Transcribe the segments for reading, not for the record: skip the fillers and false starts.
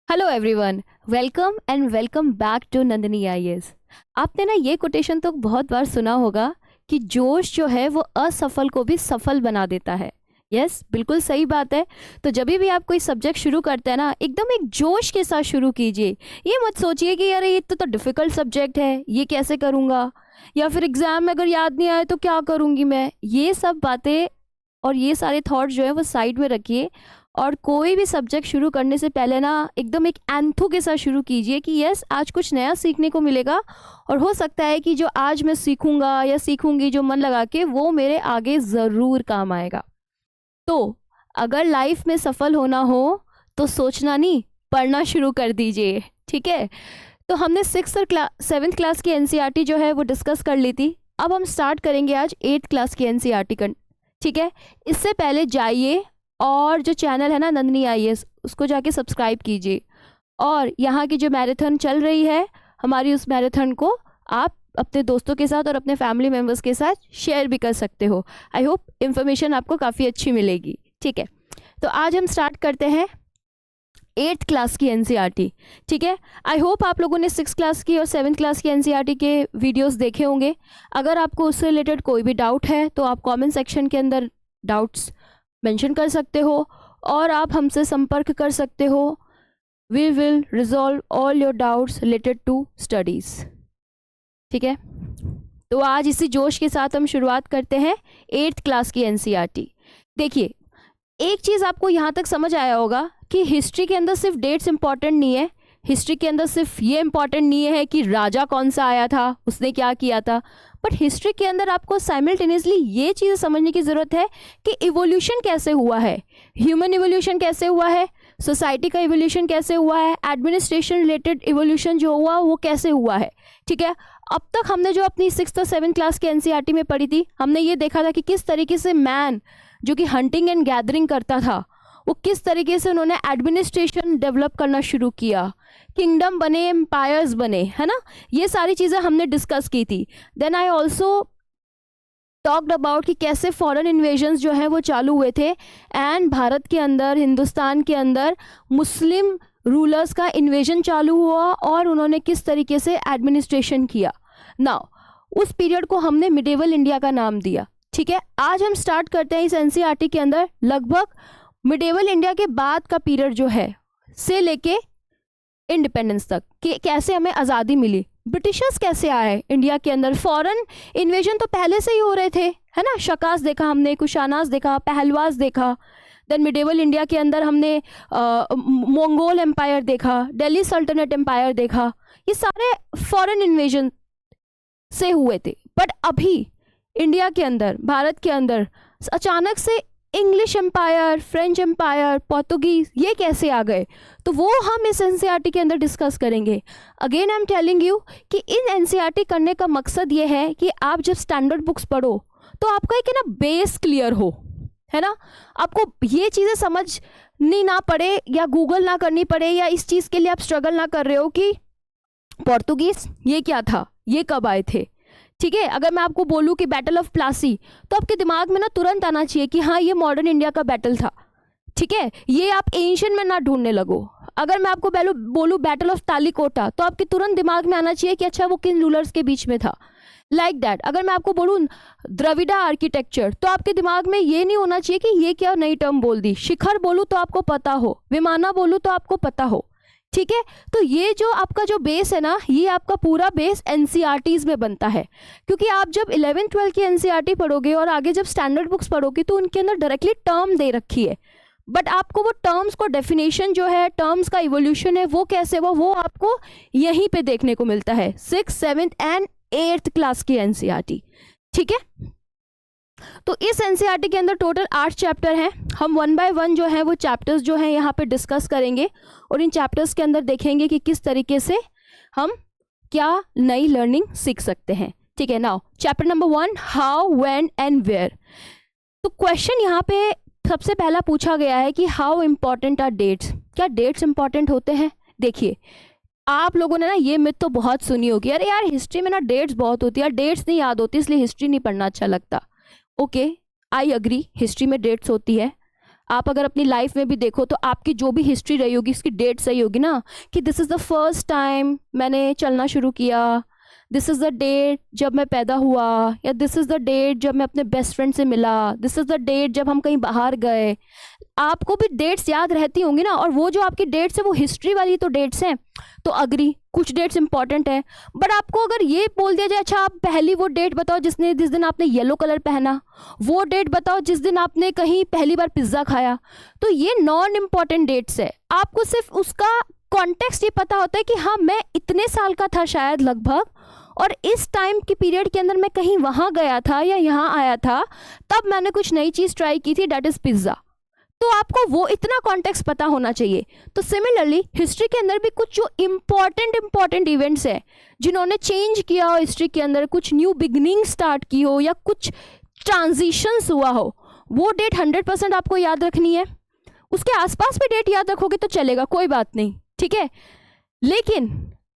Hello everyone, welcome back to Nandini IAS. आपने ना ये कोटेशन तो बहुत बार सुना होगा कि जोश जो है वो असफल को भी सफल बना देता है। यस, बिल्कुल सही बात है। तो जब भी आप कोई सब्जेक्ट शुरू करते हैं ना, एकदम एक जोश के साथ शुरू कीजिए। ये मत सोचिए कि अरे ये तो डिफ़िकल्ट सब्जेक्ट है, ये कैसे करूँगा, या फिर एग्ज़ाम में अगर याद नहीं आए तो क्या करूँगी मैं। ये सब बातें और ये सारे थॉट्स जो है वो साइड में रखिए, और कोई भी सब्जेक्ट शुरू करने से पहले ना एकदम एक एंथू के साथ शुरू कीजिए कि यस, आज कुछ नया सीखने को मिलेगा, और हो सकता है कि जो आज मैं सीखूंगा या सीखूंगी जो मन लगा के, वो मेरे आगे ज़रूर काम आएगा। तो अगर लाइफ में सफल होना हो तो सोचना नहीं, पढ़ना शुरू कर दीजिए। ठीक है, तो हमने 6th और 7th क्लास की एनसीईआरटी जो है वो डिस्कस कर ली थी। अब हम स्टार्ट करेंगे आज 8th क्लास की एनसीईआरटी कर। ठीक है, इससे पहले जाइए और जो चैनल है ना नंदिनी आईएएस, उसको जाके सब्सक्राइब कीजिए, और यहाँ की जो मैराथन चल रही है हमारी, उस मैराथन को आप अपने दोस्तों के साथ और अपने फैमिली मेम्बर्स के साथ शेयर भी कर सकते हो। आई होप इन्फॉर्मेशन आपको काफ़ी अच्छी मिलेगी। ठीक है, तो आज हम स्टार्ट करते हैं 8th क्लास की एनसीईआरटी। ठीक है, आई होप आप लोगों ने 6th क्लास की और 7th क्लास की एनसीईआरटी के वीडियोस देखे होंगे। अगर आपको उससे रिलेटेड कोई भी डाउट है तो आप कमेंट सेक्शन के अंदर डाउट्स मेंशन कर सकते हो, और आप हमसे संपर्क कर सकते हो। We will resolve all your doubts related to studies. ठीक है, तो आज इसी जोश के साथ हम शुरुआत करते हैं 8th क्लास की एनसीईआरटी। देखिए, एक चीज़ आपको यहाँ तक समझ आया होगा कि हिस्ट्री के अंदर सिर्फ डेट्स इंपॉर्टेंट नहीं है। हिस्ट्री के अंदर सिर्फ ये इंपॉर्टेंट नहीं है कि राजा कौन सा आया था, उसने क्या किया था, बट हिस्ट्री के अंदर आपको साइमल्टेनियसली ये चीज़ समझने की ज़रूरत है कि इवोल्यूशन कैसे हुआ है, ह्यूमन इवोल्यूशन कैसे हुआ है, सोसाइटी का इवोल्यूशन कैसे हुआ है, एडमिनिस्ट्रेशन रिलेटेड इवोल्यूशन जो हुआ वो कैसे हुआ है। ठीक है, अब तक हमने जो अपनी 6th और 7th क्लास के एनसीईआरटी में पढ़ी थी, हमने ये देखा था कि किस तरीके से मैन जो कि हंटिंग एंड गैदरिंग करता था, वो किस तरीके से उन्होंने एडमिनिस्ट्रेशन डेवलप करना शुरू किया, किंगडम बने, एम्पायर्स बने, है ना। ये सारी चीज़ें हमने डिस्कस की थी। Then I also talked about कि कैसे फॉरेन इन्वेजन्स जो है वो चालू हुए थे, एंड भारत के अंदर, हिंदुस्तान के अंदर मुस्लिम रूलर्स का इन्वेजन चालू हुआ, और उन्होंने किस तरीके से एडमिनिस्ट्रेशन किया। नाउ उस पीरियड को हमने मिडेवल इंडिया का नाम दिया। ठीक है, आज हम स्टार्ट करते हैं इस एनसीईआरटी के अंदर लगभग मिडेवल इंडिया के बाद का पीरियड जो है, से लेके इंडिपेंडेंस तक कि कैसे हमें आज़ादी मिली, ब्रिटिशर्स कैसे आए इंडिया के अंदर। फॉरेन इन्वेजन तो पहले से ही हो रहे थे, है ना। शकास देखा हमने, कुशानास देखा, पहलवास देखा। देन मिडेवल इंडिया के अंदर हमने मंगोल एम्पायर देखा, दिल्ली सल्तनत एम्पायर देखा। ये सारे फॉरेन इन्वेजन से हुए थे। बट अभी इंडिया के अंदर, भारत के अंदर अचानक से English empire, French empire, Portuguese, ये कैसे आ गए, तो वो हम इस एनसीईआरटी के अंदर डिस्कस करेंगे। Again I am telling you कि इन एनसीईआरटी करने का मकसद ये है कि आप जब स्टैंडर्ड बुक्स पढ़ो तो आपका एक है ना बेस क्लियर हो, है ना। आपको ये चीज़ें समझनी ना पड़े, या गूगल ना करनी पड़े, या इस चीज़ के लिए आप स्ट्रगल ना कर रहे हो कि पोर्तुगीज ये क्या था, ये कब आए थे। ठीक है, अगर मैं आपको बोलूँ कि बैटल ऑफ प्लासी, तो आपके दिमाग में ना तुरंत आना चाहिए कि हाँ, ये मॉडर्न इंडिया का बैटल था। ठीक है, ये आप एंशियंट में ना ढूंढने लगो। अगर मैं आपको बोलूँ बैटल ऑफ तालीकोटा, तो आपके तुरंत दिमाग में आना चाहिए कि अच्छा, वो किन रूलर्स के बीच में था। लाइक दैट, अगर मैं आपको बोलूँ द्रविड़ा आर्किटेक्चर, तो आपके दिमाग में ये नहीं होना चाहिए कि ये क्या नई टर्म बोल दी। शिखर बोलूँ तो आपको पता हो, विमाना बोलूँ तो आपको पता हो। ठीक है, तो ये जो आपका जो बेस है ना, ये आपका पूरा बेस एनसीईआरटीज में बनता है। क्योंकि आप जब 11th 12th की एनसीईआरटी पढ़ोगे और आगे जब स्टैंडर्ड बुक्स पढ़ोगे, तो उनके अंदर डायरेक्टली टर्म दे रखी है, बट आपको वो टर्म्स को डेफिनेशन जो है, टर्म्स का इवोल्यूशन है, वो कैसे हुआ, वो आपको यहीं पे देखने को मिलता है 6th 7th and 8th class की एनसीईआरटी। ठीक है, तो इस एनसीईआरटी के अंदर टोटल 8 चैप्टर हैं। हम 1 बाय 1 जो है वो चैप्टर्स जो हैं यहाँ पे डिस्कस करेंगे, और इन चैप्टर्स के अंदर देखेंगे कि किस तरीके से हम क्या नई लर्निंग सीख सकते हैं। ठीक है, now chapter number 1, how, when and where. तो क्वेश्चन यहाँ पे सबसे पहला पूछा गया है कि हाउ इम्पॉर्टेंट आर डेट्स। क्या डेट्स इंपॉर्टेंट होते हैं? देखिए, आप लोगों ने ना ये मिथ तो बहुत सुनी होगी, अरे यार हिस्ट्री में ना डेट्स बहुत होती है, डेट्स नहीं याद होती इसलिए हिस्ट्री नहीं पढ़ना अच्छा लगता। ओके, आई अग्री, हिस्ट्री में डेट्स होती है। आप अगर अपनी लाइफ में भी देखो तो आपकी जो भी हिस्ट्री रही होगी इसकी डेट सही होगी ना, कि this is the first time मैंने चलना शुरू किया, दिस इज़ द डेट जब मैं पैदा हुआ, या दिस इज़ द डेट जब मैं अपने बेस्ट फ्रेंड से मिला, दिस इज़ द डेट जब हम कहीं बाहर गए। आपको भी डेट्स याद रहती होंगी ना, और वो जो आपकी डेट्स है वो हिस्ट्री वाली तो डेट्स हैं, तो अग्री कुछ डेट्स इंपॉर्टेंट है। बट आपको अगर ये बोल दिया जाए अच्छा आप पहली वो डेट बताओ जिस दिन आपने येलो कलर पहना, वो डेट बताओ जिस दिन आपने कहीं पहली बार पिज्ज़ा खाया, तो ये नॉन इम्पॉर्टेंट डेट्स है। आपको सिर्फ उसका कॉन्टेक्स्ट ये पता होता है कि हाँ मैं इतने साल का था शायद लगभग, और इस टाइम की पीरियड के अंदर मैं कहीं वहाँ गया था या यहाँ आया था, तब मैंने कुछ नई चीज़ ट्राई की थी, डैट इज़ पिज़्ज़ा। तो आपको वो इतना कॉन्टेक्स्ट पता होना चाहिए। तो सिमिलरली हिस्ट्री के अंदर भी कुछ जो इम्पॉर्टेंट इवेंट्स है जिन्होंने चेंज किया हो हिस्ट्री के अंदर, कुछ न्यू बिगनिंग स्टार्ट की हो या कुछ ट्रांजिशंस हुआ हो, वो डेट 100% आपको याद रखनी है। उसके आसपास भी डेट याद रखोगे तो चलेगा, कोई बात नहीं, ठीक है। लेकिन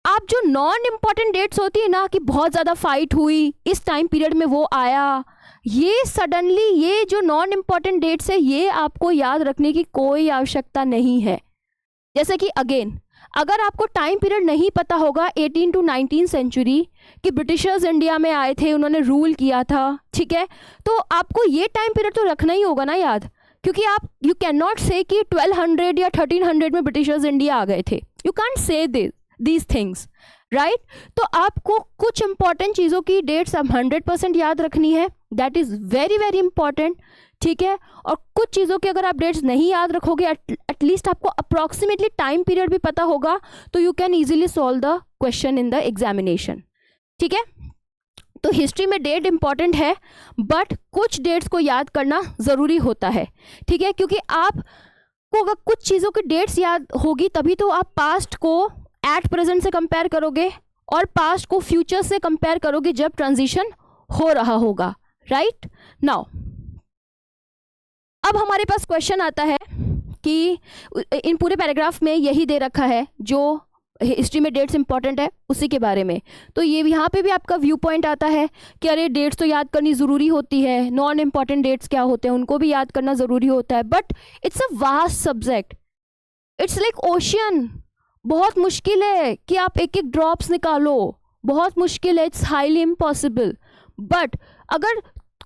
आप जो नॉन इम्पॉर्टेंट डेट्स होती है ना, कि बहुत ज़्यादा फाइट हुई इस टाइम पीरियड में वो आया, ये सडनली ये जो नॉन इम्पॉर्टेंट डेट्स है ये आपको याद रखने की कोई आवश्यकता नहीं है। जैसे कि अगेन अगर आपको टाइम पीरियड नहीं पता होगा 18 to 19 सेंचुरी कि ब्रिटिशर्स इंडिया में आए थे, उन्होंने रूल किया था, ठीक है, तो आपको ये टाइम पीरियड तो रखना ही होगा ना याद, क्योंकि आप यू कैन नॉट से कि 1200 या 1300 में ब्रिटिशर्स इंडिया आ गए थे, यू कैंट से दीज थिंग्स, राइट। तो आपको कुछ इंपॉर्टेंट चीज़ों की डेट्स अब 100% याद रखनी है, that is very very important, ठीक है। और कुछ चीज़ों की अगर आप डेट्स नहीं याद रखोगे, एटलीस्ट आपको अप्रॉक्सीमेटली टाइम पीरियड भी पता होगा, तो you can easily solve the question in the examination, ठीक है। तो हिस्ट्री में डेट इंपॉर्टेंट है, बट कुछ डेट्स को याद करना ज़रूरी होता है, ठीक है, क्योंकि आपको अगर कुछ चीज़ों की डेट्स याद होगी तभी तो आप पास्ट को एट प्रेजेंट से कंपेयर करोगे और पास्ट को फ्यूचर से कंपेयर करोगे जब ट्रांजिशन हो रहा होगा, राइट। नाउ अब हमारे पास क्वेश्चन आता है कि इन पूरे पैराग्राफ में यही दे रखा है जो हिस्ट्री में डेट्स इंपॉर्टेंट है उसी के बारे में। तो ये यहाँ पे भी आपका व्यू पॉइंट आता है कि अरे डेट्स तो याद करनी ज़रूरी होती है, नॉन इम्पॉर्टेंट डेट्स क्या होते हैं उनको भी याद करना ज़रूरी होता है, but it's a vast subject, it's like ocean. बहुत मुश्किल है कि आप एक एक ड्रॉप्स निकालो, बहुत मुश्किल है, इट्स हाईली इम्पॉसिबल। बट अगर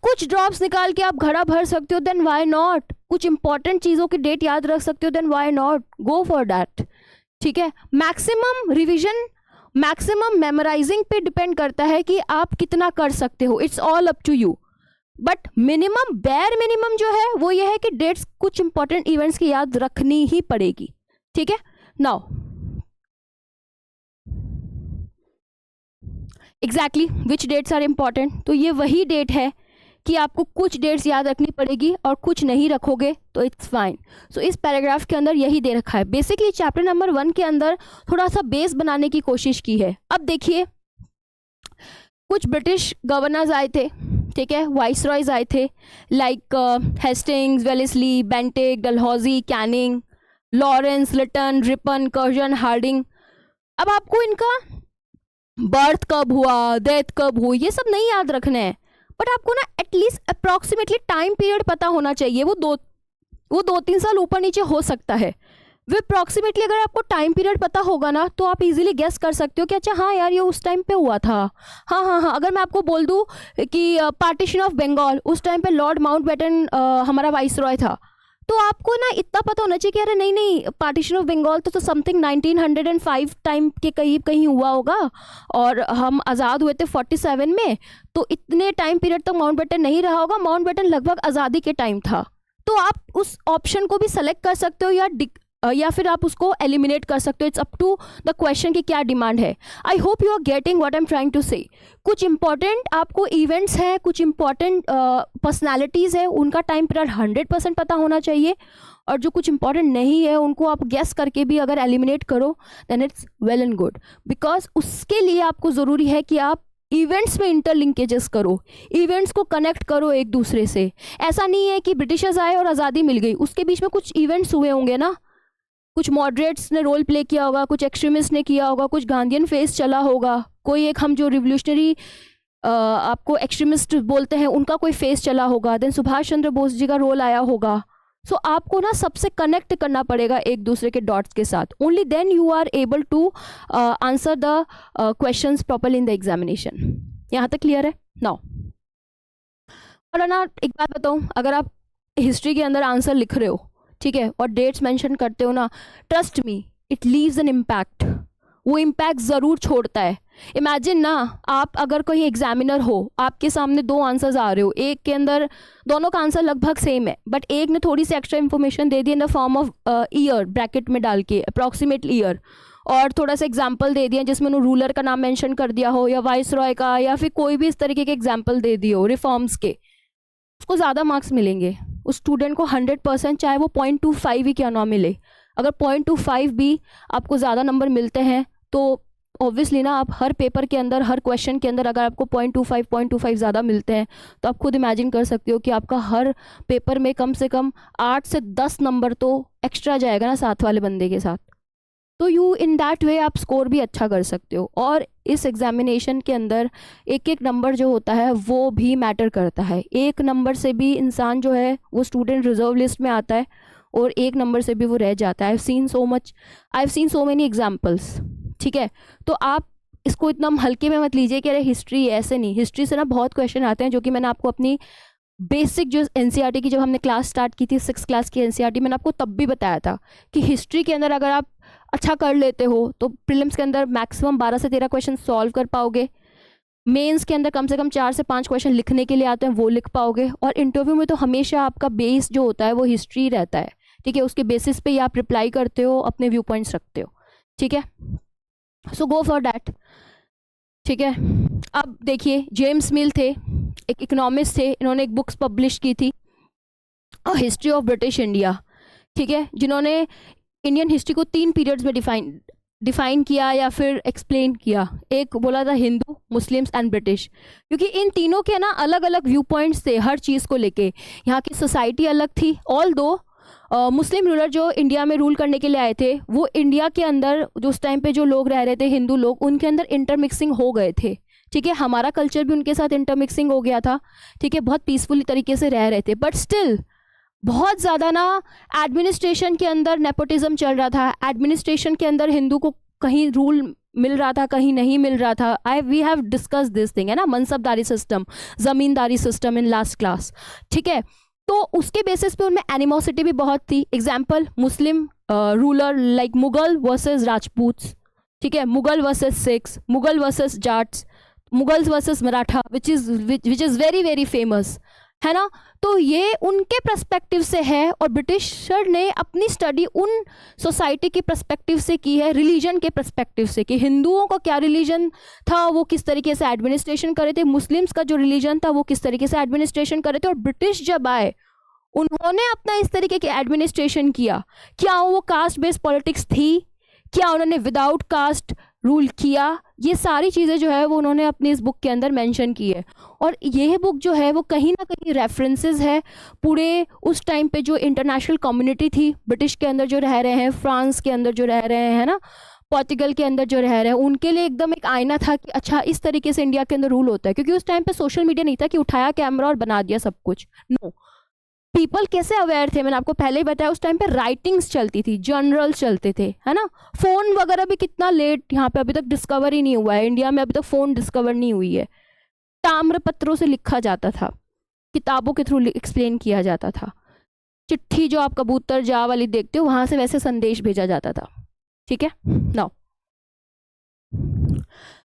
कुछ ड्रॉप्स निकाल के आप घड़ा भर सकते हो देन वाई नॉट, कुछ इंपॉर्टेंट चीज़ों की डेट याद रख सकते हो then why not, go for that, ठीक है। मैक्सिमम रिविजन, मैक्सिमम मेमोराइजिंग पे डिपेंड करता है कि आप कितना कर सकते हो, it's all up to you. But minimum, bare minimum जो है वो ये है कि डेट्स कुछ इंपॉर्टेंट इवेंट्स की याद रखनी ही पड़ेगी, ठीक है। Now exactly which dates are important, तो ये वही डेट है कि आपको कुछ डेट्स याद रखनी पड़ेगी और कुछ नहीं रखोगे तो इट्स फाइन। सो इस पैराग्राफ के अंदर यही दे रखा है। बेसिकली चैप्टर नंबर 1 के अंदर थोड़ा सा बेस बनाने की कोशिश की है। अब देखिए कुछ ब्रिटिश गवर्नर्स आए थे, ठीक है, वाइसरॉयज आए थे, like Hastings, Wellesley, Bentinck, Dalhousie, Canning, Lawrence, Lytton, Ripon, Curzon, Hardinge. अब आपको इनका बर्थ कब हुआ, डेथ कब हुई, ये सब नहीं याद रखना है, बट आपको ना एटलीस्ट अप्रॉक्सीमेटली टाइम पीरियड पता होना चाहिए। वो 2-3 साल ऊपर नीचे हो सकता है। वो अप्रॉक्सीमेटली अगर आपको टाइम पीरियड पता होगा ना तो आप इजीली गेस कर सकते हो कि अच्छा हाँ यार ये उस टाइम पे हुआ था। हाँ, अगर मैं आपको बोल दूँ कि पार्टीशन ऑफ बंगाल, उस टाइम पे लॉर्ड माउंटबेटन हमारा वाइसरॉय था, तो आपको ना इतना पता होना चाहिए कि अरे नहीं पार्टीशन ऑफ बंगाल तो समथिंग 1905 टाइम के करीब कहीं हुआ होगा और हम आज़ाद हुए थे 47 में, तो इतने टाइम पीरियड तक माउंटबेटन नहीं रहा होगा, माउंटबेटन लगभग आज़ादी के टाइम था। तो आप उस ऑप्शन को भी सेलेक्ट कर सकते हो या फिर आप उसको एलिमिनेट कर सकते हो। It's up to the question की क्या डिमांड है। I hope you are getting what I am trying to say. कुछ इंपॉर्टेंट आपको इवेंट्स हैं, कुछ इंपॉर्टेंट पर्सनालिटीज़ है, उनका टाइम पीरियड 100% पता होना चाहिए, और जो कुछ इंपॉर्टेंट नहीं है उनको आप गेस करके भी अगर एलिमिनेट करो then it's well and good, because उसके लिए आपको ज़रूरी है कि आप इवेंट्स में इंटरलिंकेजेस करो, इवेंट्स को कनेक्ट करो एक दूसरे से। ऐसा नहीं है कि ब्रिटिशर्स आए और आज़ादी मिल गई, उसके बीच में कुछ इवेंट्स हुए होंगे ना, कुछ मॉडरेट्स ने रोल प्ले किया होगा, कुछ एक्सट्रीमिस्ट ने किया होगा, कुछ गांधीयन फेस चला होगा, कोई एक हम जो रिवोल्यूशनरी आपको एक्सट्रीमिस्ट बोलते हैं उनका कोई फेस चला होगा, देन सुभाष चंद्र बोस जी का रोल आया होगा, सो आपको ना सबसे कनेक्ट करना पड़ेगा एक दूसरे के डॉट्स के साथ. Only then you are able to answer the questions properly in the examination. यहाँ तक क्लियर है? नाउ और ना एक बात बताऊँ, अगर आप हिस्ट्री के अंदर आंसर लिख रहे हो, ठीक है, और डेट्स मेंशन करते हो ना, trust me it leaves an impact. वो इम्पैक्ट ज़रूर छोड़ता है. इमेजिन ना, आप अगर कोई एग्जामिनर हो, आपके सामने दो आंसर्स आ रहे हो, एक के अंदर दोनों का आंसर लगभग सेम है, बट एक ने थोड़ी सी एक्स्ट्रा इन्फॉर्मेशन दे दी इन द फॉर्म ऑफ ईयर ब्रैकेट में डाल के अप्रॉक्सीमेट ईयर, और थोड़ा सा एग्जाम्पल दे दिया जिसमें उन्होंने रूलर का नाम मेंशन कर दिया हो, या वाइस रॉय का, या फिर कोई भी इस तरीके के एग्जाम्पल दे दिए हो रिफॉर्म्स के, उसको ज़्यादा मार्क्स मिलेंगे. उस स्टूडेंट को 100%, चाहे वो 0.25 ही क्यों ना मिले, अगर 0.25 भी आपको ज़्यादा नंबर मिलते हैं तो ऑब्वियसली ना, आप हर पेपर के अंदर, हर क्वेश्चन के अंदर अगर आपको 0.25 ज़्यादा मिलते हैं, तो आप खुद इमेजिन कर सकते हो कि आपका हर पेपर में कम से कम 8 से 10 नंबर तो एक्स्ट्रा जाएगा ना साथ वाले बंदे के साथ. तो यू इन दैट वे आप स्कोर भी अच्छा कर सकते हो. और इस एग्जामिनेशन के अंदर एक एक नंबर जो होता है वो भी मैटर करता है. एक नंबर से भी इंसान जो है वो स्टूडेंट रिजर्व लिस्ट में आता है, और एक नंबर से भी वो रह जाता है. I have seen so many examples. ठीक है, तो आप इसको इतना हल्के में मत लीजिए कि अरे हिस्ट्री ऐसे नहीं. हिस्ट्री से ना बहुत क्वेश्चन आते हैं, जो कि मैंने आपको अपनी बेसिक जो एनसीईआरटी की जब हमने क्लास स्टार्ट की थी, 6th क्लास की एनसीईआरटी, मैंने आपको तब भी बताया था कि हिस्ट्री के अंदर अगर आप अच्छा कर लेते हो तो प्रीलिम्स के अंदर मैक्सिमम 12 से 13 क्वेश्चन सॉल्व कर पाओगे. मेंस के अंदर कम से कम 4 से 5 क्वेश्चन लिखने के लिए आते हैं, वो लिख पाओगे. और इंटरव्यू में तो हमेशा आपका बेस जो होता है वो हिस्ट्री रहता है. ठीक है, उसके बेसिस पे ही आप रिप्लाई करते हो, अपने व्यू पॉइंट्स रखते हो. ठीक है, सो गो फॉर डैट. ठीक है, अब देखिए, जेम्स मिल थे, एक इकोनॉमिस्ट थे, इन्होंने एक बुक्स पब्लिश की थी, हिस्ट्री ऑफ ब्रिटिश इंडिया. ठीक है, जिन्होंने इंडियन हिस्ट्री को 3 पीरियड्स में डिफाइन किया या फिर एक्सप्लेन किया. एक बोला था हिंदू, मुस्लिम्स एंड ब्रिटिश, क्योंकि इन तीनों के ना अलग अलग व्यू पॉइंट्स थे हर चीज़ को लेके. यहाँ की सोसाइटी अलग थी. ऑल दो मुस्लिम रूलर जो इंडिया में रूल करने के लिए आए थे, वो इंडिया के अंदर जो उस टाइम पे जो लोग रह रहे थे, हिंदू लोग, उनके अंदर इंटरमिक्सिंग हो गए थे. ठीक है, हमारा कल्चर भी उनके साथ इंटरमिक्सिंग हो गया था. ठीक है, बहुत पीसफुली तरीके से रह रहे थे, बट स्टिल बहुत ज़्यादा ना एडमिनिस्ट्रेशन के अंदर नेपोटिज्म चल रहा था. एडमिनिस्ट्रेशन के अंदर हिंदू को कहीं रूल मिल रहा था, कहीं नहीं मिल रहा था. We have discuss this thing, है ना, mansabdari system, zamindari system in last class. ठीक है, तो उसके बेसिस पे उनमें एनिमोसिटी भी बहुत थी. Example, Muslim ruler like Mughal versus Rajputs. ठीक है, Mughal versus Sikhs, Mughal versus Jats, Mughals versus Maratha, which is very very famous, है ना. तो ये उनके पर्सपेक्टिव से है, और ब्रिटिशर ने अपनी स्टडी उन सोसाइटी की पर्सपेक्टिव से की है, रिलीजन के पर्सपेक्टिव से, कि हिंदुओं का क्या रिलीजन था, वो किस तरीके से एडमिनिस्ट्रेशन करे थे, मुस्लिम्स का जो रिलीजन था वो किस तरीके से एडमिनिस्ट्रेशन करे थे. और ब्रिटिश जब आए, उन्होंने अपना इस तरीके के एडमिनिस्ट्रेशन किया. क्या वो कास्ट बेस्ड पॉलिटिक्स थी, क्या उन्होंने विदाउट कास्ट रूल किया, ये सारी चीज़ें जो है वो उन्होंने अपनी इस बुक के अंदर मेंशन की है. और यह बुक जो है वो कहीं ना कहीं रेफरेंसेस है पूरे उस टाइम पे जो इंटरनेशनल कम्युनिटी थी, ब्रिटिश के अंदर जो रह रहे हैं, फ्रांस के अंदर जो रह रहे हैं ना, पोर्तुगल के अंदर जो रह रहे हैं, उनके लिए एकदम एक आईना था कि अच्छा इस तरीके से इंडिया के अंदर रूल होता है. क्योंकि उस टाइम पे सोशल मीडिया नहीं था कि उठाया कैमरा और बना दिया सब कुछ. नो, पीपल कैसे अवेयर थे, मैंने आपको पहले ही बताया. उस टाइम पे राइटिंग्स चलती थी, जर्नल्स चलते थे, है ना. फ़ोन वगैरह भी कितना लेट यहाँ पे अभी तक डिस्कवर ही नहीं हुआ है. इंडिया में अभी तक फ़ोन डिस्कवर नहीं हुई है. ताम्रपत्रों से लिखा जाता था, किताबों के थ्रू एक्सप्लेन किया जाता था. चिट्ठी जो आप कबूतर जा वाली देखते हो, वहाँ से वैसे संदेश भेजा जाता था. ठीक है, नाउ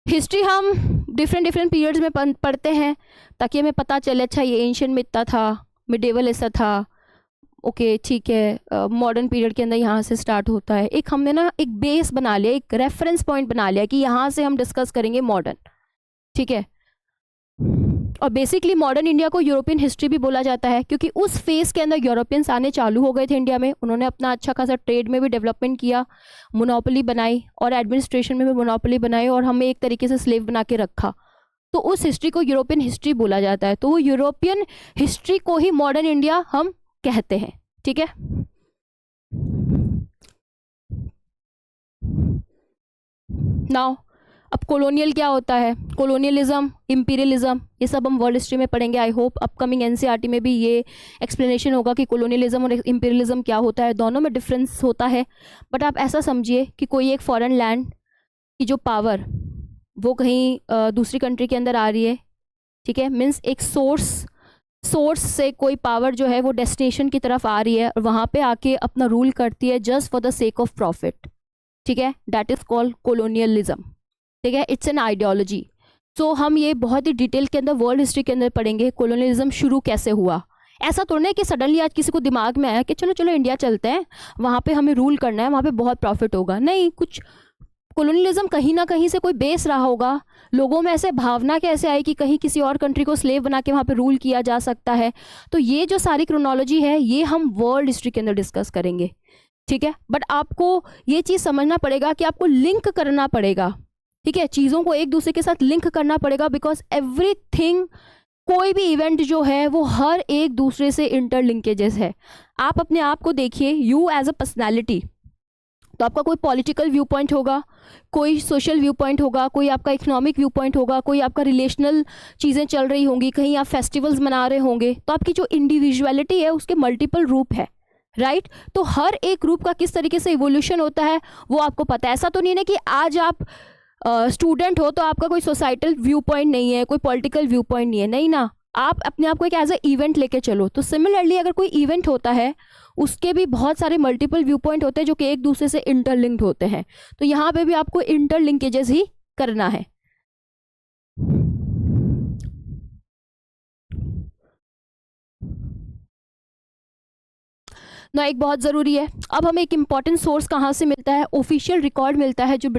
हिस्ट्री हम डिफरेंट पीरियड्स में पढ़ते हैं ताकि हमें पता चले अच्छा ये एंशियंट में इतना था, मिडेवल ऐसा था, ओके ठीक है, मॉडर्न पीरियड के अंदर यहाँ से स्टार्ट होता है. एक हमने ना एक बेस बना लिया, एक रेफरेंस पॉइंट बना लिया कि यहाँ से हम डिस्कस करेंगे मॉडर्न. ठीक है, और बेसिकली मॉडर्न इंडिया को यूरोपियन हिस्ट्री भी बोला जाता है, क्योंकि उस फेज़ के अंदर यूरोपियंस आने चालू हो गए थे इंडिया में. उन्होंने अपना अच्छा खासा ट्रेड में भी डेवलपमेंट किया, मोनोपोली बनाई, और एडमिनिस्ट्रेशन में भी मोनोपोली बनाई, और हमें एक तरीके से स्लेव बना के रखा. तो उस हिस्ट्री को यूरोपियन हिस्ट्री बोला जाता है. तो वो यूरोपियन हिस्ट्री को ही मॉडर्न इंडिया हम कहते हैं. ठीक है, नाउ अब कॉलोनियल क्या होता है, कॉलोनियलिज्म, इंपीरियलिज्म, ये सब हम वर्ल्ड हिस्ट्री में पढ़ेंगे। आई होप अपकमिंग एनसीईआरटी में भी ये एक्सप्लेनेशन होगा कि कॉलोनियलिज्म और इंपीरियलिज्म क्या होता है, दोनों में डिफरेंस होता है। बट आप ऐसा समझिए कि कोई एक फॉरेन लैंड की जो पावर वो कहीं दूसरी कंट्री के अंदर आ रही है, ठीक है, मीन्स एक सोर्स से कोई पावर जो है वो डेस्टिनेशन की तरफ आ रही है और वहाँ पे आके अपना रूल करती है just for the sake of profit, ठीक है, दैट इज कॉल्ड कॉलोनियलिज्म, ठीक है, इट्स एन आइडियोलॉजी। सो हम ये बहुत ही डिटेल के अंदर वर्ल्ड हिस्ट्री के अंदर पढ़ेंगे कॉलोनियलिज्म शुरू कैसे हुआ। ऐसा तो नहीं कि सडनली आज किसी को दिमाग में आया कि चलो चलो इंडिया चलते हैं, वहाँ पे हमें रूल करना है, वहाँ पे बहुत प्रॉफिट होगा, नहीं, कुछ कॉलोनियलिज्म कहीं ना कहीं से कोई बेस रहा होगा, लोगों में ऐसे भावना कैसे आई कि कहीं किसी और कंट्री को स्लेव बना के वहाँ पे रूल किया जा सकता है। तो ये जो सारी क्रोनोलॉजी है ये हम वर्ल्ड हिस्ट्री के अंदर डिस्कस करेंगे, ठीक है। बट आपको ये चीज़ समझना पड़ेगा कि आपको लिंक करना पड़ेगा, ठीक है, चीज़ों को एक दूसरे के साथ लिंक करना पड़ेगा, बिकॉज एवरीथिंग, कोई भी इवेंट जो है वो हर एक दूसरे से इंटरलिंकेजेस है। आप अपने आप को देखिए, यू एज अ पर्सनैलिटी, तो आपका कोई पॉलिटिकल व्यू पॉइंट होगा, कोई सोशल व्यू पॉइंट होगा, कोई आपका इकोनॉमिक व्यू पॉइंट होगा, कोई आपका रिलेशनल चीज़ें चल रही होंगी, कहीं आप फेस्टिवल्स मना रहे होंगे, तो आपकी जो इंडिविजुअलिटी है उसके मल्टीपल रूप है, राइट। तो हर एक रूप का किस तरीके से इवोल्यूशन होता है वो आपको पता है। ऐसा तो नहीं है कि आज आप स्टूडेंट हो तो आपका कोई सोसाइटल व्यू पॉइंट नहीं है, कोई पॉलिटिकल व्यू पॉइंट नहीं है, नहीं ना, आप अपने आप को एक एज अ इवेंट लेके चलो। तो सिमिलरली अगर कोई इवेंट होता है उसके भी बहुत सारे मल्टीपल व्यू पॉइंट होते हैं जो कि एक दूसरे से इंटरलिंक्ड होते हैं, तो यहाँ पे भी आपको इंटरलिंकेजेस ही करना है। ना एक बहुत ज़रूरी है, अब हमें एक इम्पॉर्टेंट सोर्स कहाँ से मिलता है, ऑफिशियल रिकॉर्ड मिलता है जो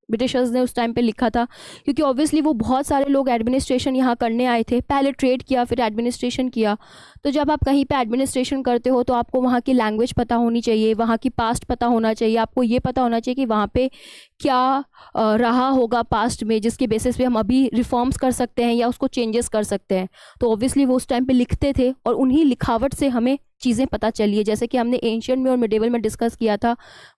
ब्रिटिशर्स ने उस टाइम पे लिखा था, क्योंकि ऑब्वियसली वो बहुत सारे लोग एडमिनिस्ट्रेशन यहाँ करने आए थे, पहले ट्रेड किया फिर एडमिनिस्ट्रेशन किया। तो जब आप कहीं पे एडमिनिस्ट्रेशन करते हो तो आपको वहाँ की लैंग्वेज पता होनी चाहिए, वहाँ की पास्ट पता होना चाहिए, आपको ये पता होना चाहिए कि वहाँ पे क्या रहा होगा पास्ट में, जिसके बेसिस पे हम अभी रिफॉर्म्स कर सकते हैं या उसको चेंजेस कर सकते हैं। तो ऑब्वियसली वो उस टाइम पे लिखते थे और उन्हीं लिखावट से हमें चीज़ें पता चली है, जैसे कि हमने एंशियंट में और मिडेवल में डिस्कस किया था,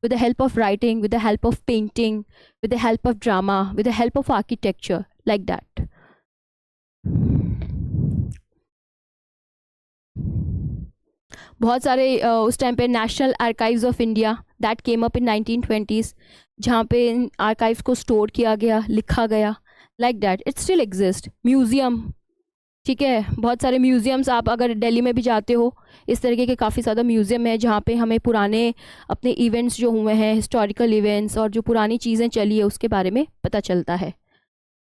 with the help of writing, with the help of painting, with the help of drama, with the help of architecture, like that. बहुत सारे उस टाइम पे national archives of India that came up in 1920s, जहाँ पे इन archives को store किया गया, लिखा गया, like that, it still exist. Museum, ठीक है, बहुत सारे म्यूजियम्स, आप अगर दिल्ली में भी जाते हो इस तरीके के काफ़ी ज़्यादा म्यूज़ियम है जहाँ पे हमें पुराने अपने इवेंट्स जो हुए हैं, हिस्टोरिकल इवेंट्स और जो पुरानी चीज़ें चली है उसके बारे में पता चलता है,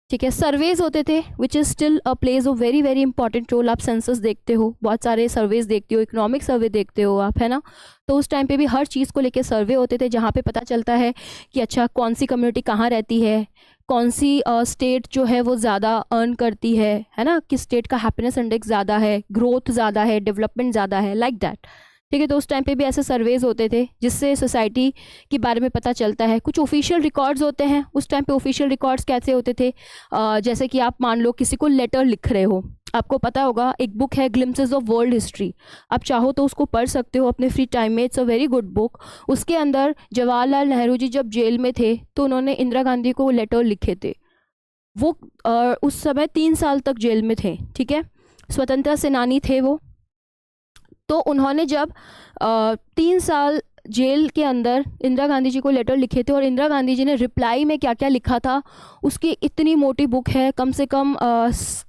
ठीक है। सर्वेज होते थे which is still a plays a very very important role. आप सेंसस देखते हो, बहुत सारे सर्वेज देखते हो, इकोनॉमिक सर्वे देखते हो आप, है ना। तो उस टाइम पे भी हर चीज़ को लेके सर्वे होते थे जहाँ पे पता चलता है कि अच्छा कौन सी कम्युनिटी कहाँ रहती है, कौन सी स्टेट जो है वो ज़्यादा अर्न करती है ना, किस स्टेट का हैप्पीनेस इंडेक्स ज़्यादा है, ग्रोथ ज़्यादा है, डेवलपमेंट ज़्यादा है, लाइक दैट, ठीक है। तो उस टाइम पे भी ऐसे सर्वेज होते थे जिससे सोसाइटी के बारे में पता चलता है। कुछ ऑफिशियल रिकॉर्ड्स होते हैं, उस टाइम पे ऑफिशियल रिकॉर्ड्स कैसे होते थे, जैसे कि आप मान लो किसी को लेटर लिख रहे हो, आपको पता होगा एक बुक है ग्लिम्पसेस ऑफ वर्ल्ड हिस्ट्री, आप चाहो तो उसको पढ़ सकते हो अपने फ्री टाइम में, it's a very good book. उसके अंदर जवाहरलाल नेहरू जी जब जेल में थे तो उन्होंने इंदिरा गांधी को लेटर लिखे थे, वो उस समय 3 साल तक जेल में थे, ठीक है, स्वतंत्रता सेनानी थे वो। तो उन्होंने जब 3 साल जेल के अंदर इंदिरा गांधी जी को लेटर लिखे थे और इंदिरा गांधी जी ने रिप्लाई में क्या क्या लिखा था, उसकी इतनी मोटी बुक है, कम से कम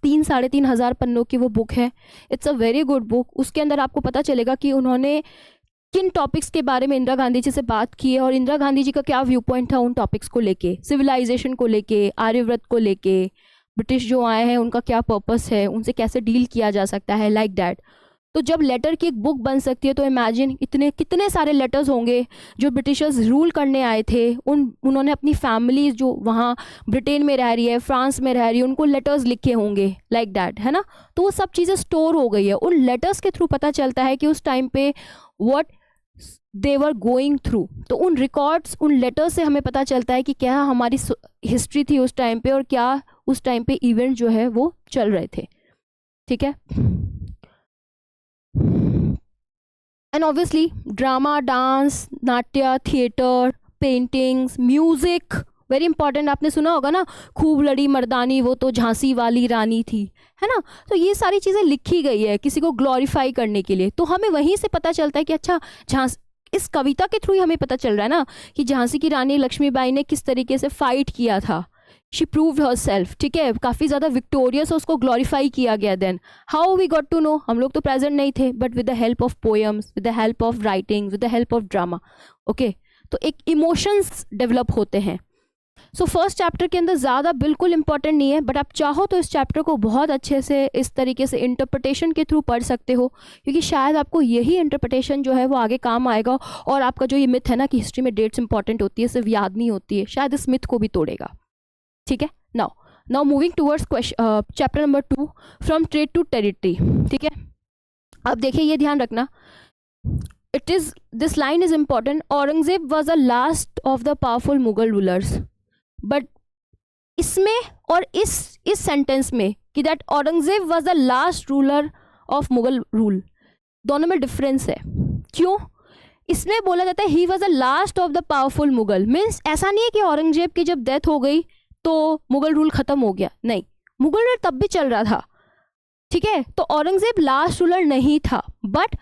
3-3.5 हज़ार पन्नों की वो बुक है, it's a very good book. उसके अंदर आपको पता चलेगा कि उन्होंने किन टॉपिक्स के बारे में इंदिरा गांधी जी से बात की है और इंदिरा गांधी जी का क्या व्यू पॉइंट था उन टॉपिक्स को लेके, सिविलाइजेशन को लेके, आर्यव्रत को लेके, ब्रिटिश जो आए हैं उनका क्या पर्पस है, उनसे कैसे डील किया जा सकता है, लाइक दैट। तो जब लेटर की एक बुक बन सकती है तो इमेजिन इतने कितने सारे लेटर्स होंगे जो ब्रिटिशर्स रूल करने आए थे, उन्होंने अपनी फैमिली जो वहाँ ब्रिटेन में रह रही है, फ्रांस में रह रही है, उनको लेटर्स लिखे होंगे, लाइक दैट, है ना। तो वो सब चीज़ें स्टोर हो गई है, उन लेटर्स के थ्रू पता चलता है कि उस टाइम पे what they were going through. तो उन रिकॉर्ड्स, उन लेटर्स से हमें पता चलता है कि क्या हमारी हिस्ट्री थी उस टाइम पे और क्या उस टाइम पे इवेंट जो है वो चल रहे थे, ठीक है। एंड ऑब्वियसली ड्रामा, डांस, नाट्य, theatre, paintings, music, very important, आपने सुना होगा ना, खूब लड़ी मर्दानी वो तो झांसी वाली रानी थी, है ना। तो ये सारी चीज़ें लिखी गई है किसी को ग्लोरीफाई करने के लिए। तो हमें वहीं से पता चलता है कि अच्छा, झांसी, इस कविता के थ्रू ही हमें पता चल रहा है ना कि झांसी की रानी लक्ष्मीबाई ने किस तरीके से फाइट किया था। शी प्रूव्ड हर सेल्फ, ठीक है, काफ़ी ज़्यादा विक्टोरियस, उसको ग्लोरीफाई किया गया। Then how we got to know, हम लोग तो प्रेजेंट नहीं थे, but with the help of poems, with the help of writing, with the help of drama. Okay, तो एक इमोशंस डेवलप होते हैं। सो फर्स्ट चैप्टर के अंदर ज़्यादा बिल्कुल इंपॉर्टेंट नहीं है, बट आप चाहो तो इस चैप्टर को बहुत अच्छे से इस तरीके से इंटरप्रिटेशन के थ्रू पढ़ सकते हो, क्योंकि शायद आपको यही इंटरप्रिटेशन जो है वो आगे काम आएगा, और आपका जो ये मिथ है ना कि हिस्ट्री में डेट्स इंपॉर्टेंट होती है, सिर्फ याद नहीं होती है, शायद इस मिथ को भी तोड़ेगा। ठीक है, now moving towards chapter number 2, from trade to territory. ठीक है, अब देखिए ये ध्यान रखना, this line is important, Aurangzeb was the last of the powerful Mughal rulers. But इसमें और इस सेंटेंस में कि that Aurangzeb was the last ruler of Mughal rule, दोनों में डिफरेंस है। क्यों? इसमें बोला जाता है he was the last of the powerful Mughal, means ऐसा नहीं है कि औरंगजेब की जब डेथ हो गई तो मुगल रूल खत्म हो गया, नहीं, मुगल रूल तब भी चल रहा था। ठीक है, तो औरंगजेब लास्ट रूलर नहीं था, बट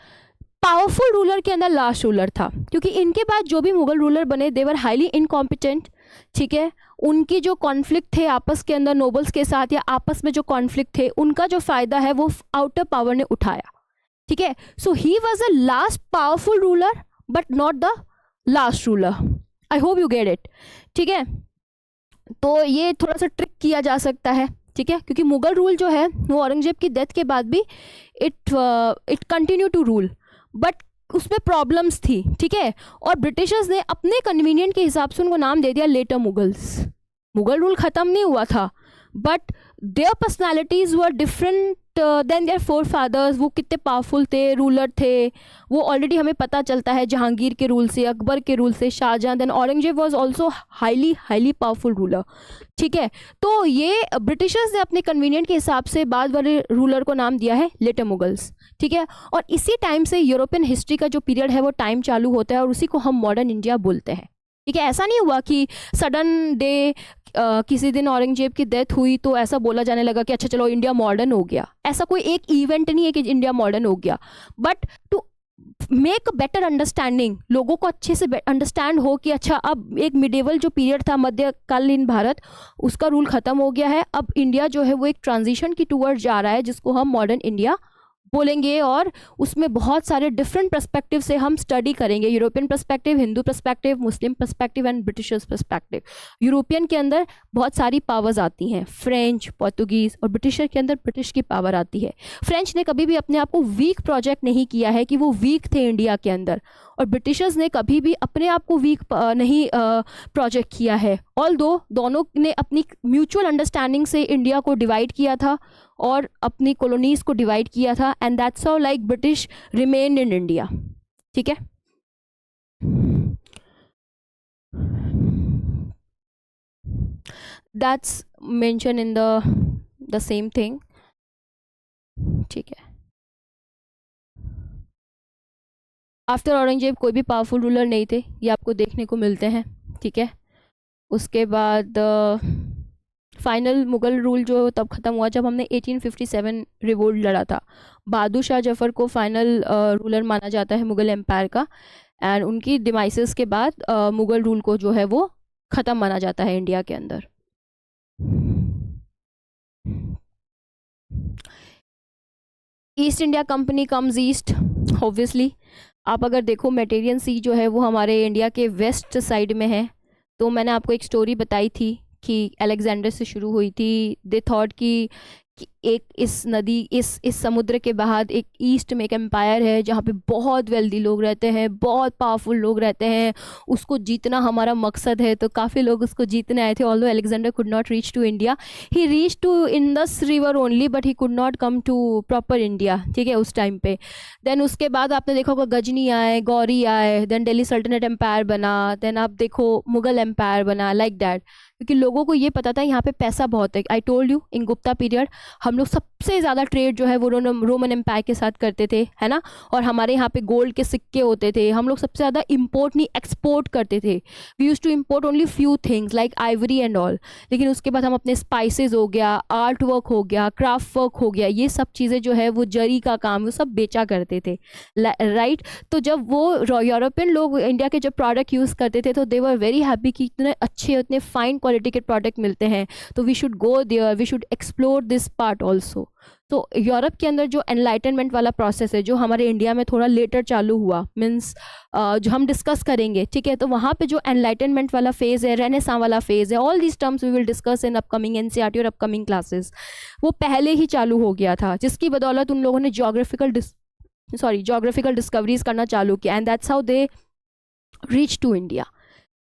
पावरफुल रूलर के अंदर लास्ट रूलर था, क्योंकि इनके बाद जो भी मुगल रूलर बने दे वर हाईली इनकॉम्पिटेंट। ठीक है, उनकी जो कॉन्फ्लिक्ट थे आपस के अंदर नोबल्स के साथ, या आपस में जो कॉन्फ्लिक्ट थे, उनका जो फायदा है वो आउटर पावर ने उठाया। ठीक है, so he was the last powerful ruler but not the last ruler. I hope you get it. ठीक है, तो ये थोड़ा सा ट्रिक किया जा सकता है। ठीक है, क्योंकि मुगल रूल जो है वो औरंगजेब की डेथ के बाद भी it continue to rule, but उसमें प्रॉब्लम्स थी। ठीक है, और ब्रिटिशर्स ने अपने कन्वीनियंट के हिसाब से उनको नाम दे दिया लेटर मुगल्स। मुगल रूल ख़त्म नहीं हुआ था, but their personalities were different than their forefathers. वो कितने पावरफुल थे, रूलर थे, वो ऑलरेडी हमें पता चलता है जहांगीर के रूल से, अकबर के रूल से, Shah Jahan, then Aurangzeb was also highly powerful ruler. ठीक है, तो ये ब्रिटिशर्स ने अपने कन्वीनियंट के हिसाब से बाद वाले रूलर को नाम दिया है लेटर मुगल्स। ठीक है, और इसी टाइम से यूरोपियन हिस्ट्री का जो पीरियड है वो टाइम चालू होता है, और उसी को हम मॉडर्न इंडिया बोलते हैं। ठीक है, ऐसा नहीं हुआ कि सडन डे किसी दिन औरंगजेब की डेथ हुई तो ऐसा बोला जाने लगा कि अच्छा चलो इंडिया मॉडर्न हो गया। ऐसा कोई एक इवेंट नहीं है कि इंडिया मॉडर्न हो गया, but to make better understanding, लोगों को अच्छे से अंडरस्टैंड हो कि अच्छा अब एक मिडेवल जो पीरियड था मध्यकालीन भारत, उसका रूल खत्म हो गया है, अब इंडिया जो है वो एक ट्रांजिशन की टूवर्ड जा रहा है जिसको हम मॉडर्न इंडिया बोलेंगे, और उसमें बहुत सारे डिफरेंट पर्सपेक्टिव से हम स्टडी करेंगे, European perspective, Hindu perspective, Muslim perspective and Britishers perspective. European के अंदर बहुत सारी पावर्स आती हैं, फ्रेंच, पोर्तुगीज़, और ब्रिटिशर के अंदर ब्रिटिश की पावर आती है। फ्रेंच ने कभी भी अपने आप को वीक प्रोजेक्ट नहीं किया है कि वो वीक थे इंडिया के अंदर, और ब्रिटिशर्स ने कभी भी अपने आप को वीक नहीं प्रोजेक्ट किया है। ऑल्दो दोनों ने अपनी म्यूचुअल अंडरस्टैंडिंग से इंडिया को डिवाइड किया था और अपनी कॉलोनीज को डिवाइड किया था, and that's how like British remained in India. ठीक है, that's mention in the same thing. ठीक है, आफ्टर औरंगजेब कोई भी पावरफुल रूलर नहीं थे, ये आपको देखने को मिलते हैं। ठीक है, उसके बाद फाइनल मुगल रूल जो तब ख़त्म हुआ जब हमने 1857 रिवोल्ट लड़ा था। बहादुर शाह जफ़र को फाइनल रूलर माना जाता है मुगल एम्पायर का, एंड उनकी डिमाइसेस के बाद मुगल रूल को जो है वो ख़त्म माना जाता है इंडिया के अंदर। East India company comes east, obviously आप अगर देखो मेडिटेरियन सी जो है वो हमारे इंडिया के वेस्ट साइड में है। तो मैंने आपको एक स्टोरी बताई थी कि अलेक्जेंडर से शुरू हुई थी। दे थॉट कि एक इस नदी इस समुद्र के बाहर एक ईस्ट में एक एम्पायर है जहाँ पे बहुत वेल्दी लोग रहते हैं, बहुत पावरफुल लोग रहते हैं, उसको जीतना हमारा मकसद है। तो काफ़ी लोग उसको जीतने आए थे। Although Alexander could not reach to India, he reach to Indus river only, but he could not come to proper India. ठीक है, उस टाइम पे। देन उसके बाद आपने देखा होगा गजनी आए, गौरी आए, देन दिल्ली सल्तनत एम्पायर बना, देन आप देखो मुगल एम्पायर बना, लाइक दैट। क्योंकि लोगों को ये पता था यहाँ पे पैसा बहुत है। आई told you in Gupta period हम लोग सबसे ज़्यादा ट्रेड जो है वो रोमन एम्पायर के साथ करते थे, है ना। और हमारे यहाँ पे गोल्ड के सिक्के होते थे, हम लोग सबसे ज़्यादा इम्पोर्ट नहीं एक्सपोर्ट करते थे। We use to import only few things like ivory and all. लेकिन उसके बाद हम अपने स्पाइसेस हो गया, आर्ट वर्क हो गया, क्राफ्ट वर्क हो गया, ये सब चीज़ें जो है वो जरी का काम वो सब बेचा करते थे, राइट। तो जब वो यूरोपियन लोग इंडिया के जब प्रोडक्ट यूज़ करते थे तो दे वर वेरी हैप्पी कि इतने अच्छे इतने फाइन क्वालिटी के प्रोडक्ट मिलते हैं, तो we should go there, we should explore this part also. तो यूरोप के अंदर जो एनलाइटनमेंट वाला प्रोसेस है जो हमारे इंडिया में थोड़ा लेटर चालू हुआ, मीन्स जो हम डिस्कस करेंगे, ठीक है। तो वहाँ पे जो एनलाइटनमेंट वाला फेज़ है, रेनेसां वाला फेज़ है, all these terms we will discuss in upcoming NCERT और अपकमिंग क्लासेस, वो पहले ही चालू हो गया था, जिसकी बदौलत उन लोगों ने जोग्राफिकल डिस्कवरीज करना चालू किया, and that's how they reach to India,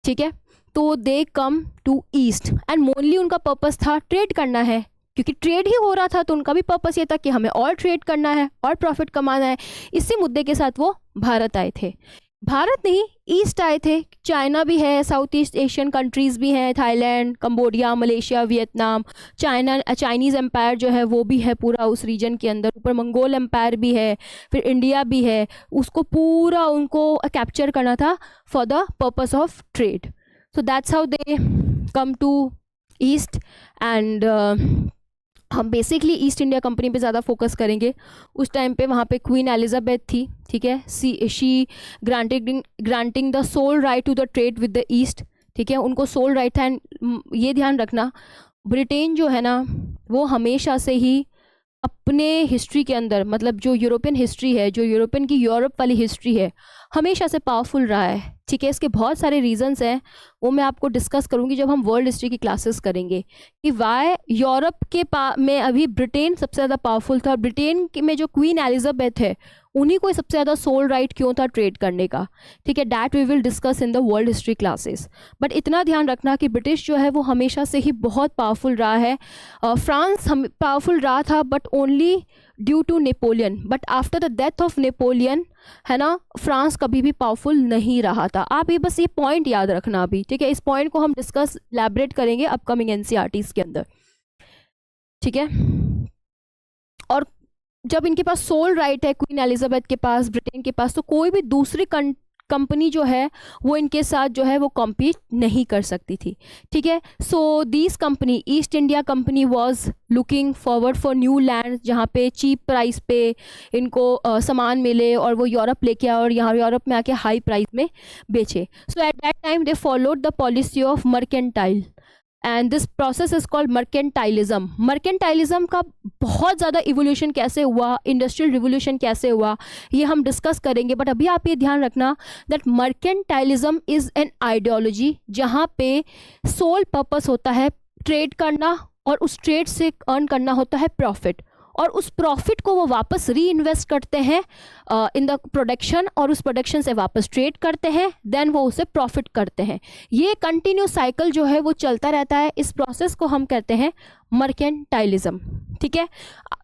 ठीक है। तो they come to east and mainly उनका पर्पस था ट्रेड करना है, क्योंकि ट्रेड ही हो रहा था, तो उनका भी पर्पस ये था कि हमें और ट्रेड करना है और प्रॉफिट कमाना है। इसी मुद्दे के साथ वो भारत आए थे। भारत नहीं, ईस्ट आए थे। चाइना भी है, साउथ ईस्ट एशियन कंट्रीज़ भी हैं, Thailand, Cambodia, Malaysia, Vietnam, Chinese empire जो है वो भी है पूरा उस रीजन के अंदर, ऊपर मंगोल एम्पायर भी है, फिर इंडिया भी है। उसको पूरा उनको कैप्चर करना था for the purpose of trade. So that's how they come to east and हम बेसिकली ईस्ट इंडिया कंपनी पे ज़्यादा फोकस करेंगे। उस टाइम पे वहाँ पे क्वीन एलिजाबेथ थी, ठीक है। She granting the sole right to the trade with the east, ठीक है। उनको सोल राइट था। एंड ये ध्यान रखना, ब्रिटेन जो है ना वो हमेशा से ही अपने हिस्ट्री के अंदर, मतलब जो यूरोपियन हिस्ट्री है, जो यूरोपियन की यूरोप वाली हिस्ट्री है, हमेशा से पावरफुल रहा है, ठीक है। इसके बहुत सारे रीजंस हैं, वो मैं आपको डिस्कस करूंगी जब हम वर्ल्ड हिस्ट्री की क्लासेस करेंगे कि वाई यूरोप के में अभी ब्रिटेन सबसे ज़्यादा पावरफुल था, और ब्रिटेन में जो क्वीन एलिजाबेथ है उन्हीं को सबसे ज़्यादा सोल राइट क्यों था ट्रेड करने का, ठीक है। That we will discuss in the world history classes. But इतना ध्यान रखना कि ब्रिटिश जो है वो हमेशा से ही बहुत पावरफुल रहा है। फ्रांस हम पावरफुल रहा था but only due to Napoleon, but after the death of Napoleon, है ना, फ्रांस कभी भी पावरफुल नहीं रहा था। आप ये बस ये पॉइंट याद रखना अभी, ठीक है। इस पॉइंट को हम डिस्कस लैबरेट करेंगे अपकमिंग एनसीईआरटीज़ के अंदर, ठीक है। और जब इनके पास सोल राइट है क्वीन एलिजाबेथ के पास, ब्रिटेन के पास, तो कोई भी दूसरी कंपनी जो है वो इनके साथ जो है वो कॉम्पीट नहीं कर सकती थी, ठीक है। So this company, east India company, was looking forward for new land जहाँ पे चीप प्राइस पे इनको सामान मिले और वो यूरोप लेके आए और यहाँ यूरोप में आके हाई प्राइस में बेचे। So at that time they followed the policy of mercantile and this process is called mercantilism. Mercantilism का बहुत ज़्यादा इवोल्यूशन कैसे हुआ, इंडस्ट्रियल रिवोल्यूशन कैसे हुआ, ये हम डिस्कस करेंगे। बट अभी आप ये ध्यान रखना दैट मर्केंटाइलिज्म इज़ एन आइडियोलॉजी जहाँ पे सोल पर्पस होता है ट्रेड करना और उस ट्रेड से अर्न करना होता है प्रॉफिट, और उस प्रॉफिट को वो वापस री इन्वेस्ट करते हैं इन द प्रोडक्शन, और उस प्रोडक्शन से वापस ट्रेड करते हैं, देन वो उसे प्रॉफिट करते हैं। ये कंटिन्यू साइकिल जो है वो चलता रहता है। इस प्रोसेस को हम कहते हैं मर्केंटाइलिज्म, ठीक है।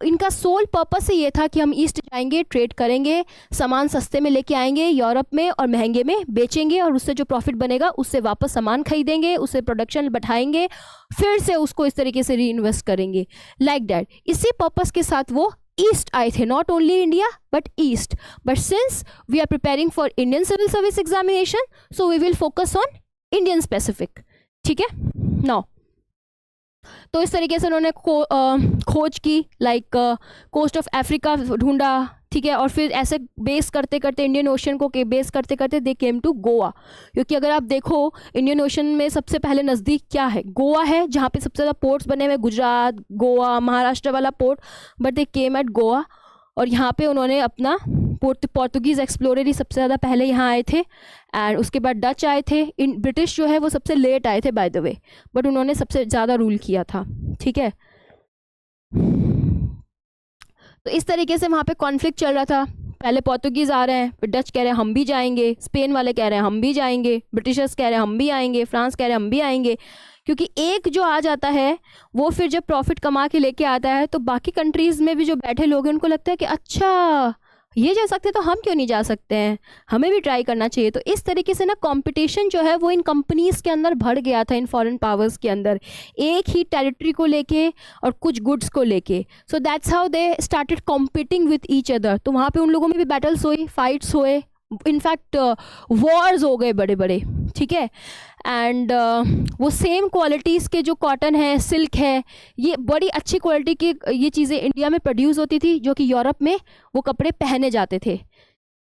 इनका सोल पर्पस ही ये था कि हम ईस्ट जाएंगे, ट्रेड करेंगे, सामान सस्ते में लेके आएंगे यूरोप में और महंगे में बेचेंगे, और उससे जो प्रॉफिट बनेगा उससे वापस सामान खरीदेंगे, उससे प्रोडक्शन बढ़ाएंगे, फिर से उसको इस तरीके से री इन्वेस्ट करेंगे, लाइक दैट। इसी पर्पस के साथ वो ईस्ट आए थे, not only India but east. But since we are preparing for Indian civil service examination, so we will focus on Indian specific, ठीक है। नाउ तो इस तरीके से उन्होंने खोज की, लाइक कोस्ट ऑफ अफ्रीका ढूंढा, ठीक है। और फिर ऐसे बेस करते करते इंडियन ओशन को बेस करते करते दे केम टू गोवा, क्योंकि अगर आप देखो इंडियन ओशन में सबसे पहले नज़दीक क्या है, गोवा है, जहाँ पे सबसे ज़्यादा पोर्ट्स बने हुए, गुजरात, गोवा, महाराष्ट्र वाला port, but they came at Goa. और यहाँ पे उन्होंने अपना पोर्तुगीज़ एक्सप्लोरर ही सबसे ज़्यादा पहले यहाँ आए थे, एंड उसके बाद डच आए थे। इन ब्रिटिश जो है वो सबसे लेट आए थे बाय द वे, बट उन्होंने सबसे ज़्यादा रूल किया था, ठीक है। तो इस तरीके से वहाँ पे कॉन्फ्लिक्ट चल रहा था। पहले पोर्तुगीज़ आ रहे हैं, फिर डच कह रहे हैं हम भी जाएंगे, स्पेन वाले कह रहे हैं हम भी जाएंगे, ब्रिटिशर्स कह रहे हैं हम भी आएंगे, फ्रांस कह रहे हैं हम भी आएंगे। क्योंकि एक जो आ जाता है वो फिर जब प्रॉफिट कमा के लेके आता है तो बाकी कंट्रीज़ में भी जो बैठे लोग हैं उनको लगता है कि अच्छा ये जा सकते तो हम क्यों नहीं जा सकते हैं, हमें भी ट्राई करना चाहिए। तो इस तरीके से ना कंपटीशन जो है वो इन कंपनीज के अंदर बढ़ गया था, इन फॉरेन पावर्स के अंदर, एक ही टेरिटरी को लेके और कुछ गुड्स को लेके। सो that's how they started competing with each other. तो वहाँ पे उन लोगों में भी बैटल्स हुई, फाइट्स हुए, इनफैक्ट वॉर्स हो गए बड़े बड़े, ठीक है। एंड वो सेम क्वालिटीज़ के जो कॉटन है, सिल्क है, ये बड़ी अच्छी क्वालिटी की ये चीज़ें इंडिया में प्रोड्यूस होती थी, जो कि यूरोप में वो कपड़े पहने जाते थे,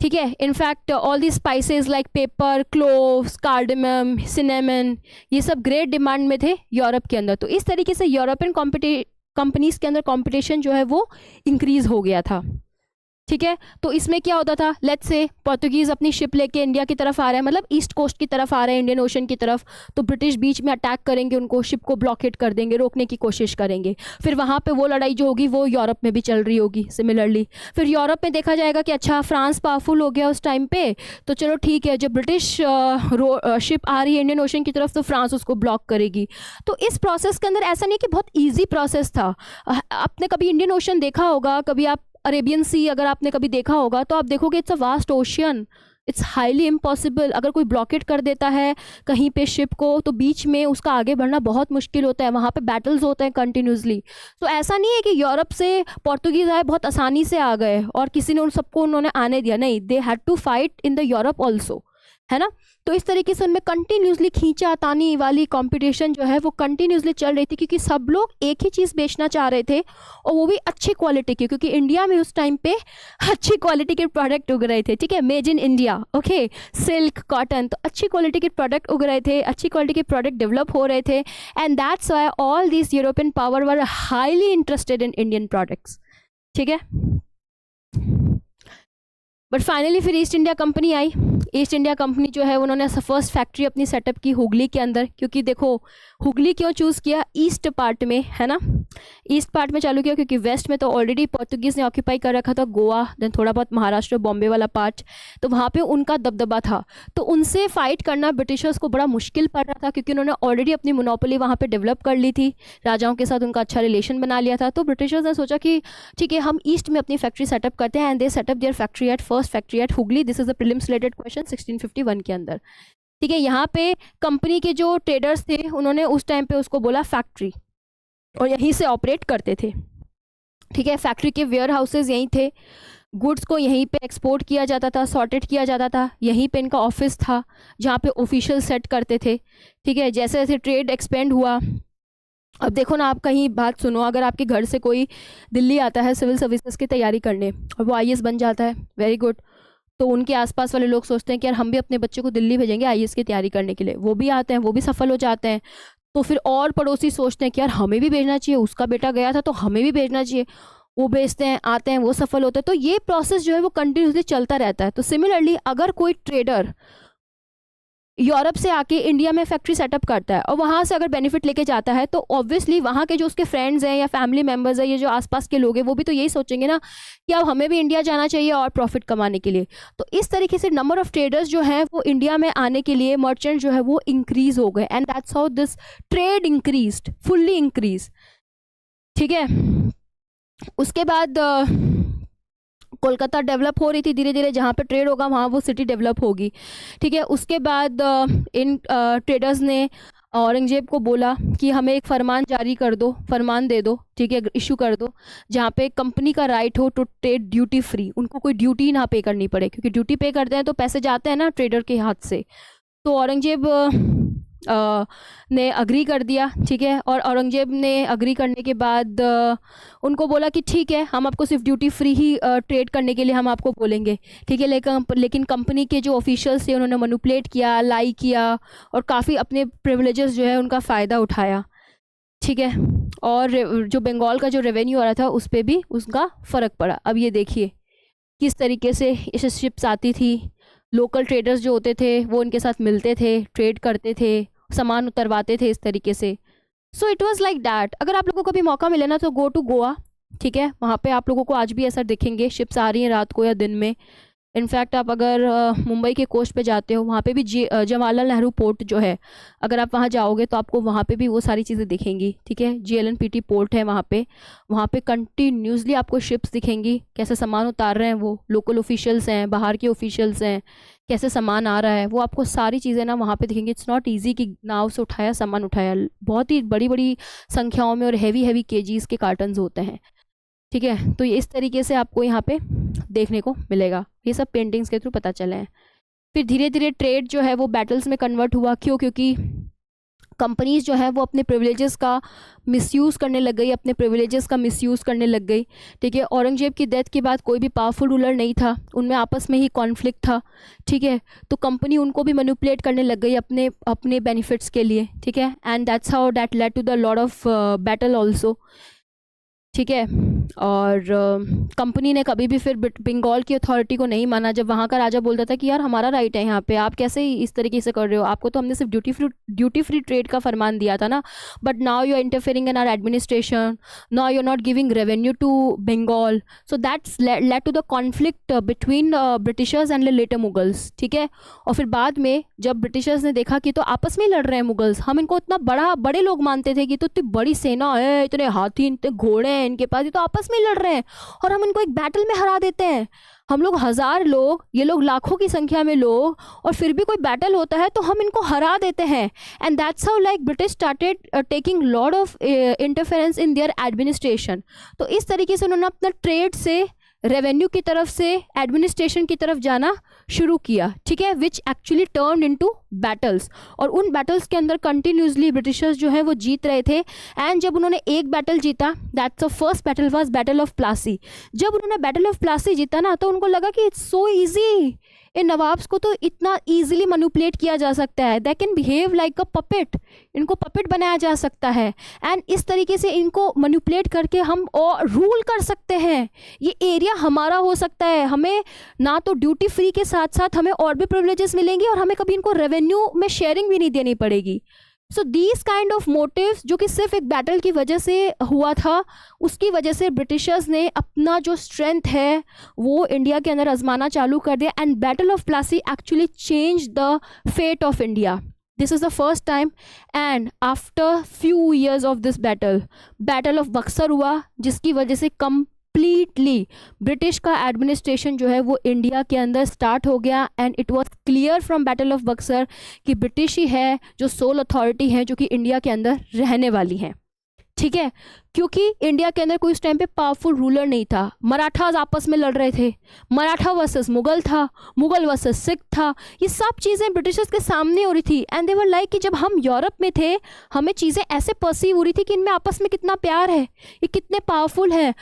ठीक है। In fact all the spices like paper, cloves, cardamom, cinnamon, ये सब ग्रेट डिमांड में थे यूरोप के अंदर। तो इस तरीके से यूरोपियन कंपनीज के अंदर कंपटीशन जो है वो इंक्रीज़ हो गया था, ठीक है। तो इसमें क्या होता था, लेट्स से पोर्तुगीज़ अपनी शिप लेके इंडिया की तरफ आ रहे हैं, मतलब ईस्ट कोस्ट की तरफ आ रहे हैं, इंडियन ओशन की तरफ। तो ब्रिटिश बीच में अटैक करेंगे, उनको शिप को ब्लॉकेट कर देंगे, रोकने की कोशिश करेंगे। फिर वहाँ पे वो लड़ाई जो होगी वो यूरोप में भी चल रही होगी सिमिलरली। फिर यूरोप में देखा जाएगा कि अच्छा फ्रांस पावरफुल हो गया उस टाइम पे, तो चलो ठीक है, जब ब्रिटिश शिप आ रही है इंडियन ओशन की तरफ तो फ्रांस उसको ब्लॉक करेगी। तो इस प्रोसेस के अंदर ऐसा नहीं कि बहुत ईजी प्रोसेस था। आपने कभी इंडियन ओशन देखा होगा, कभी आप अरेबियन सी अगर आपने कभी देखा होगा, तो आप देखोगे it's a vast ocean, it's highly impossible. अगर कोई ब्लॉकेट कर देता है कहीं पे शिप को, तो बीच में उसका आगे बढ़ना बहुत मुश्किल होता है, वहाँ पे बैटल्स होते हैं कंटिन्यूसली। तो ऐसा नहीं है कि यूरोप से पोर्तुगीज़ आए बहुत आसानी से आ गए और किसी ने उन सबको उन्होंने आने दिया, नहीं, they had to fight in the Europe also, है ना। तो इस तरीके से उनमें कंटिन्यूसली खींचा तानी वाली कंपटीशन जो है वो कंटिन्यूसली चल रही थी, क्योंकि सब लोग एक ही चीज़ बेचना चाह रहे थे, और वो भी अच्छी क्वालिटी की, क्योंकि इंडिया में उस टाइम पे अच्छी क्वालिटी के प्रोडक्ट उग रहे थे, ठीक है, made in India, okay, silk, cotton, तो अच्छी क्वालिटी के प्रोडक्ट उग रहे थे, अच्छी क्वालिटी के प्रोडक्ट डेवलप हो रहे थे। And that's why all this European power were highly interested in Indian products, ठीक है। बट फाइनली फिर ईस्ट इंडिया कंपनी आई। ईस्ट इंडिया कंपनी जो है उन्होंने फर्स्ट फैक्ट्री अपनी सेटअप की हुगली के अंदर, क्योंकि देखो हुगली क्यों चूज़ किया, ईस्ट पार्ट में, है ना, ईस्ट पार्ट में चालू किया, क्योंकि वेस्ट में तो ऑलरेडी पोर्तुगीज़ ने ऑक्यूपाई कर रखा था गोवा, देन थोड़ा बहुत महाराष्ट्र, बॉम्बे वाला पार्ट, तो वहाँ पे उनका दबदबा था। तो उनसे फाइट करना ब्रिटिशर्स को बड़ा मुश्किल पड़ रहा था, क्योंकि उन्होंने ऑलरेडी अपनी मोनोपोली वहाँ पर डेवलप कर ली थी, राजाओं के साथ उनका अच्छा रिलेशन बना लिया था। तो ब्रिटिशर्स ने सोचा कि ठीक है, हम ईस्ट में अपनी फैक्ट्री सेटअप करते हैं, and they setup their factory at first factory at Hooghly. This is a prelims related question 1651 के अंदर, ठीक है। यहाँ पे कंपनी के जो ट्रेडर्स थे उन्होंने उस टाइम पे उसको बोला फैक्ट्री, और यहीं से ऑपरेट करते थे, ठीक है। फैक्ट्री के वेयर हाउसेज यहीं थे, गुड्स को यहीं पे एक्सपोर्ट किया जाता था, सॉर्टेड किया जाता था, यहीं पे इनका ऑफिस था जहाँ पे ऑफिशियल सेट करते थे, ठीक है। जैसे जैसे ट्रेड एक्सपेंड हुआ, अब देखो ना, आप कहीं बात सुनो, अगर आपके घर से कोई दिल्ली आता है सिविल सर्विसेज की तैयारी करने और वो आईएएस बन जाता है, वेरी गुड, तो उनके आसपास वाले लोग सोचते हैं कि यार हम भी अपने बच्चे को दिल्ली भेजेंगे आईएएस की तैयारी करने के लिए, वो भी आते हैं, वो भी सफल हो जाते हैं। तो फिर और पड़ोसी सोचते हैं कि यार हमें भी भेजना चाहिए, उसका बेटा गया था तो हमें भी भेजना चाहिए, वो भेजते हैं, आते हैं, वो सफल होते हैं। तो ये प्रोसेस जो है वो कंटिन्यूसली चलता रहता है। तो सिमिलरली अगर कोई ट्रेडर यूरोप से आके इंडिया में फैक्ट्री सेटअप करता है और वहाँ से अगर बेनिफिट लेके जाता है, तो ऑब्वियसली वहाँ के जो उसके फ्रेंड्स हैं या फैमिली मेम्बर्स हैं, ये जो आसपास के लोग हैं, वो भी तो यही सोचेंगे ना कि अब हमें भी इंडिया जाना चाहिए और प्रॉफिट कमाने के लिए। तो इस तरीके से नंबर ऑफ ट्रेडर्स जो हैं वो इंडिया में आने के लिए, मर्चेंट जो है वो इंक्रीज हो गए, and that's how this trade increased, fully increase, ठीक है। उसके बाद कोलकाता डेवलप हो रही थी धीरे धीरे, जहाँ पे ट्रेड होगा वहाँ वो सिटी डेवलप होगी, ठीक है। उसके बाद इन ट्रेडर्स ने औरंगजेब को बोला कि हमें एक फरमान जारी कर दो, फरमान दे दो, ठीक है, इशू कर दो, जहाँ पे कंपनी का राइट हो टू ट्रेड ड्यूटी फ्री, उनको कोई ड्यूटी ना पे करनी पड़े, क्योंकि ड्यूटी पे करते हैं तो पैसे जाते हैं ना ट्रेडर के हाथ से। तो औरंगजेब ने अग्री कर दिया, ठीक है। और औरंगजेब ने अग्री करने के बाद उनको बोला कि ठीक है, हम आपको सिर्फ ड्यूटी फ्री ही ट्रेड करने के लिए हम आपको बोलेंगे, ठीक है। लेकिन कंपनी के जो ऑफिशियल्स थे उन्होंने मैनिपुलेट किया, लाई किया, और काफ़ी अपने प्रिविलेजेस जो है उनका फ़ायदा उठाया, ठीक है। और जो बंगाल का जो रेवेन्यू आ रहा था उस पर भी उसका फ़र्क पड़ा। अब ये देखिए किस तरीके से शिप्स आती थी, लोकल ट्रेडर्स जो होते थे वो उनके साथ मिलते थे, ट्रेड करते थे, सामान उतरवाते थे इस तरीके से। So it was like that. अगर आप लोगों को कभी मौका मिले ना तो गो टू गोवा, ठीक है। वहाँ पे आप लोगों को आज भी ऐसा दिखेंगे, शिप्स आ रही हैं रात को या दिन में, इनफैक्ट आप अगर मुंबई के कोस्ट पे जाते हो, वहाँ पे भी जवाहरलाल नेहरू पोर्ट जो है, अगर आप वहाँ जाओगे तो आपको वहाँ पे भी वो सारी चीज़ें दिखेंगी। ठीक है, JLNPT पोर्ट है वहाँ पे कंटिन्यूसली आपको शिप्स दिखेंगी, कैसे सामान उतार रहे हैं, वो लोकल ऑफिशियल्स हैं, बाहर के ऑफिशियल्स हैं, कैसे सामान आ रहा है, वो आपको सारी चीज़ें ना वहाँ पे दिखेंगी। इट्स नॉट ईजी कि नाव से उठाया सामान उठाया, बहुत ही बड़ी बड़ी संख्याओं में और हैवी हैवी केजीज़ के कार्टन्स होते हैं। ठीक है, तो ये इस तरीके से आपको यहाँ पे देखने को मिलेगा, ये सब पेंटिंग्स के थ्रू पता चले हैं। फिर धीरे धीरे ट्रेड जो है वो बैटल्स में कन्वर्ट हुआ। क्यों? क्योंकि कंपनीज जो है वो अपने प्रिविलेजेस का मिसयूज़ करने लग गई, अपने प्रिविलेजेस का मिसयूज़ करने लग गई। ठीक है, औरंगजेब की डेथ के बाद कोई भी पावरफुल रूलर नहीं था, उनमें आपस में ही कॉन्फ्लिक्ट था। ठीक है, तो कंपनी उनको भी मैनिपुलेट करने लग गई अपने अपने बेनिफिट्स के लिए। ठीक है, and that's how that led to the lot of battle also. ठीक है, और कंपनी ने कभी भी फिर बंगाल की अथॉरिटी को नहीं माना। जब वहाँ का राजा बोलता था कि यार हमारा राइट है यहाँ पे, आप कैसे इस तरीके से कर रहे हो, आपको तो हमने सिर्फ ड्यूटी फ्री ट्रेड का फरमान दिया था ना, but now you are interfering in our administration, now you are not giving revenue to Bengal. So that's led to the conflict between Britishers and later Mughals. ठीक है, और फिर बाद में जब ब्रिटिशर्स ने देखा कि तो आपस में ही लड़ रहे हैं मुगल्स, हम इनको इतना बड़े लोग मानते थे कि तो इतनी बड़ी सेना है, इतने हाथी, इतने घोड़े हैं इनके पास, ये तो आपस में ही लड़ रहे हैं और हम इनको एक बैटल में हरा देते हैं। हम लोग 1000 लोग, ये लोग लाखों की संख्या में लोग, और फिर भी कोई बैटल होता है तो हम इनको हरा देते हैं। And that's how like British started taking lot of interference in their administration. तो इस तरीके से उन्होंने अपना ट्रेड से, रेवेन्यू की तरफ से एडमिनिस्ट्रेशन की तरफ जाना शुरू किया। ठीक है, which actually turn into battles, और उन बैटल्स के अंदर कंटिन्यूसली ब्रिटिशर्स जो है वो जीत रहे थे। एंड जब उन्होंने एक बैटल जीता, that's the first battle was battle of Plassey. जब उन्होंने बैटल ऑफ प्लासी जीता ना, तो उनको लगा कि it's so easy, in nawabs को तो इतना ईजिली मैनिपुलेट किया जा सकता है, they can behave like a puppet, इनको पपेट बनाया जा सकता है, एंड इस तरीके से इनको मैनिपुलेट करके हम और रूल कर सकते हैं। ये एरिया हमारा हो सकता है, हमें ना तो ड्यूटी फ्री के साथ साथ हमें और भी प्रिविलेजेस मिलेंगी, और हमें कभी इनको रेवेन्यू में शेयरिंग भी नहीं देनी पड़ेगी। So these kind of motives, जो कि सिर्फ एक बैटल की वजह से हुआ था, उसकी वजह से ब्रिटिशर्स ने अपना जो स्ट्रेंथ है वो इंडिया के अंदर आजमाना चालू कर दिया। And battle of Plassey actually change the fate of India. This is the first time, and after few years of this battle of Buxar हुआ, जिसकी वजह से कंप्लीटली ब्रिटिश का एडमिनिस्ट्रेशन जो है वो इंडिया के अंदर स्टार्ट हो गया। And it was clear from battle of Buxar कि ब्रिटिश ही है जो सोल अथॉरिटी है, जो कि इंडिया के अंदर रहने वाली है। ठीक है, क्योंकि इंडिया के अंदर कोई उस टाइम पे पावरफुल रूलर नहीं था। मराठास आपस में लड़ रहे थे, मराठा वर्सेस मुगल था, मुगल वर्सेस सिख था, ये सब चीज़ें ब्रिटिशर्स के सामने हो रही थी। एंड दे वर लाइक कि जब हम यूरोप में थे, हमें चीज़ें ऐसे परसीव हो रही थी कि इनमें आपस में कितना प्यार है, ये कितने पावरफुल हैं,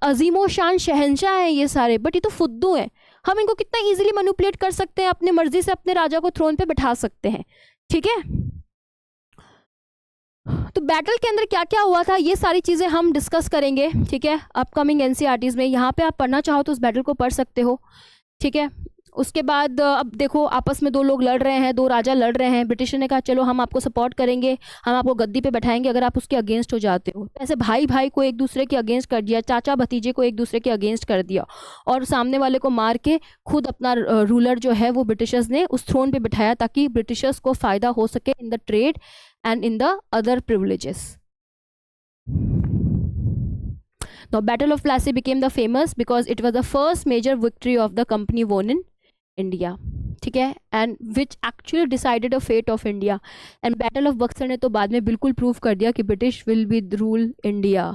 अजीमो शान शहंशाह हैं ये सारे, बट ये तो फुद्दू हैं, हम इनको कितना ईजिली मैनिपुलेट कर सकते हैं, अपने मर्जी से अपने राजा को थ्रोन पे बैठा सकते हैं। ठीक है, तो बैटल के अंदर क्या क्या हुआ था, ये सारी चीज़ें हम डिस्कस करेंगे। ठीक है, अपकमिंग एनसीईआरटीज़ में, यहाँ पे आप पढ़ना चाहो तो उस बैटल को पढ़ सकते हो। ठीक है, उसके बाद अब देखो आपस में दो लोग लड़ रहे हैं, दो राजा लड़ रहे हैं। ब्रिटिश ने कहा चलो हम आपको सपोर्ट करेंगे, हम आपको गद्दी पे बैठाएंगे अगर आप उसके अगेंस्ट हो जाते हो। ऐसे भाई भाई को एक दूसरे के अगेंस्ट कर दिया, चाचा भतीजे को एक दूसरे के अगेंस्ट कर दिया, और सामने वाले को मार के खुद अपना रूलर जो है वो ब्रिटिशर्स ने उस थ्रोन पे बिठाया, ताकि ब्रिटिशर्स को फ़ायदा हो सके in the trade and in the other privileges. Now, Battle of Plassey became the famous because it was the first major victory of the company won in India. ठीक है, and which actually decided the fate of India. And Battle of Buxar ने तो बाद में बिल्कुल prove कर दिया कि British will be rule India.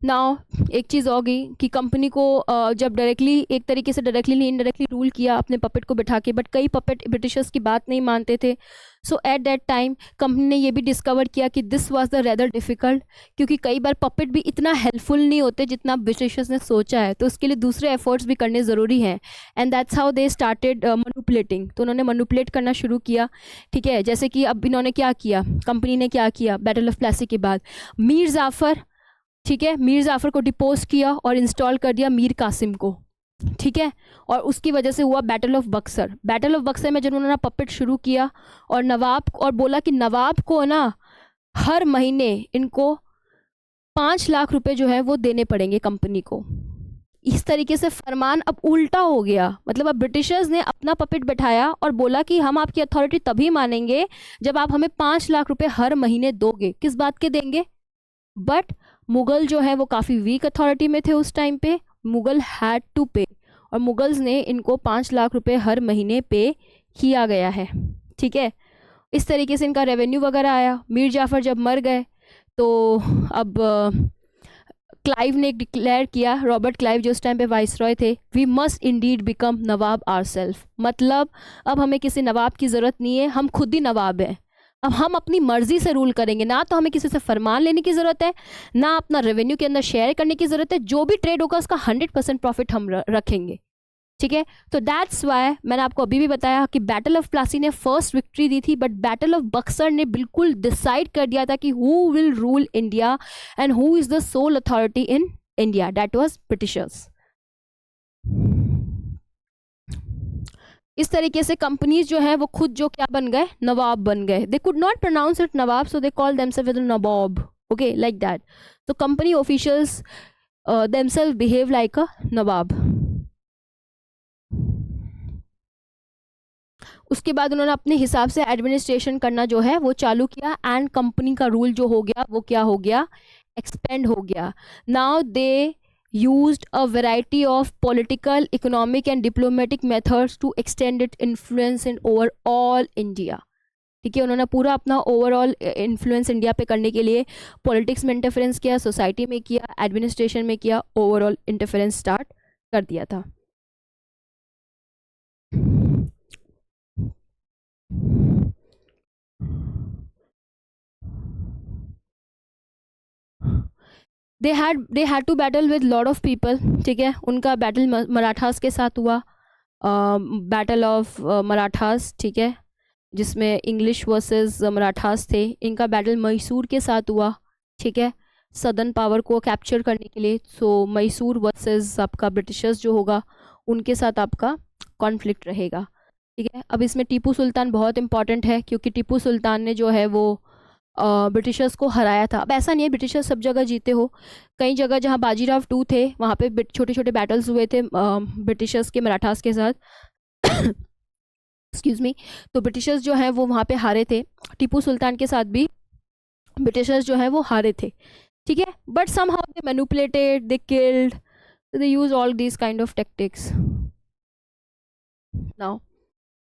Now एक चीज़ होगी कि कंपनी को जब डायरेक्टली, एक तरीके से डायरेक्टली नहीं इनडायरेक्टली रूल किया अपने पपेट को बिठा के, बट कई पपेट ब्रिटिशर्स की बात नहीं मानते थे। सो एट दैट टाइम कंपनी ने ये भी डिस्कवर किया कि this was the rather difficult, क्योंकि कई बार पपेट भी इतना हेल्पफुल नहीं होते जितना ब्रिटिशर्स ने सोचा है, तो उसके लिए दूसरे एफर्ट्स भी करने ज़रूरी हैं। And that's how they started manipulating, तो उन्होंने मैनिपुलेट करना शुरू किया। ठीक है, जैसे कि अब इन्होंने क्या किया, कंपनी ने क्या किया बैटल ऑफ प्लासी के बाद, मीर जाफ़र, ठीक है, मीर जाफ़र को डिपोज किया और इंस्टॉल कर दिया मीर कासिम को। ठीक है। और उसकी वजह से हुआ battle of Buxar. Battle of Buxar में जब उन्होंने पपेट शुरू किया और नवाब और बोला कि नवाब को ना हर महीने इनको 5 लाख रुपए जो है वो देने पड़ेंगे कंपनी को। इस तरीके से फरमान अब उल्टा हो गया, मतलब अब ब्रिटिशर्स ने अपना पपेट बैठाया और बोला कि हम आपकी अथॉरिटी तभी मानेंगे जब आप हमें 5 लाख रुपए हर महीने दोगे। किस बात के देंगे? बट मुगल जो है वो काफ़ी वीक अथॉरिटी में थे उस टाइम पे। मुगल हैड टू पे, और मुगल्स ने इनको 5 लाख रुपए हर महीने पे किया गया है। ठीक है, इस तरीके से इनका रेवेन्यू वगैरह आया। मीर जाफ़र जब मर गए तो अब क्लाइव ने डिक्लेयर किया, रॉबर्ट क्लाइव जो उस टाइम पे वाइसरॉय थे, we must indeed become nawab ourself. मतलब अब हमें किसी नवाब की ज़रूरत नहीं है, हम खुद ही नवाब हैं। अब हम अपनी मर्जी से रूल करेंगे, ना तो हमें किसी से फरमान लेने की ज़रूरत है, ना अपना रेवेन्यू के अंदर शेयर करने की ज़रूरत है। जो भी ट्रेड होगा उसका 100% प्रॉफिट हम रखेंगे। ठीक है, तो दैट्स वाई मैंने आपको अभी भी बताया कि बैटल ऑफ प्लासी ने फर्स्ट विक्ट्री दी थी, बट बैटल ऑफ बक्सर ने बिल्कुल डिसाइड कर दिया था कि who will rule India and who is the soul authority in India. That was Britishers. इस तरीके से कंपनीज जो है वो खुद जो क्या बन गए, नवाब बन गए। They could not pronounce it nawab, so they call themselves as nawab. Okay, like that. तो company officials themselves behave like a nawab. उसके बाद उन्होंने अपने हिसाब से एडमिनिस्ट्रेशन करना जो है वो चालू किया, एंड कंपनी का रूल जो हो गया वो क्या हो गया, एक्सपेंड हो गया। Now they used a variety of political, economic and diplomatic methods to extend its influence in over all India। ठीक है, उन्होंने पूरा अपना ओवरऑल इन्फ्लुएंस इंडिया पे करने के लिए पॉलिटिक्स में इंटरफेरेंस किया, सोसाइटी में किया, एडमिनिस्ट्रेशन में किया, ओवरऑल इंटरफेरेंस स्टार्ट कर दिया था। They had to battle with lot of people. ठीक है, उनका बैटल मराठास के साथ हुआ, बैटल ऑफ मराठास। ठीक है, जिसमें इंग्लिश वर्सेस मराठास थे। इनका बैटल मैसूर के साथ हुआ। ठीक है, सदर्न पावर को कैप्चर करने के लिए। सो मैसूर वर्सेस आपका ब्रिटिशर्स जो होगा उनके साथ आपका कॉन्फ्लिक्ट रहेगा। ठीक है, अब इसमें टीपू सुल्तान बहुत इंपॉर्टेंट है, क्योंकि टीपू सुल्तान ने जो है वो ब्रिटिशर्स को हराया था। अब ऐसा नहीं है ब्रिटिशर्स सब जगह जीते हो, कई जगह जहाँ बाजीराव टू थे वहाँ पे छोटे छोटे बैटल्स हुए थे ब्रिटिशर्स के मराठास के साथ। Excuse me. तो ब्रिटिशर्स जो है वो वहाँ पे हारे थे। टीपू सुल्तान के साथ भी ब्रिटिशर्स जो है वो हारे थे। ठीक है, but somehow they manipulated, they killed, they use all these kind of tactics. Now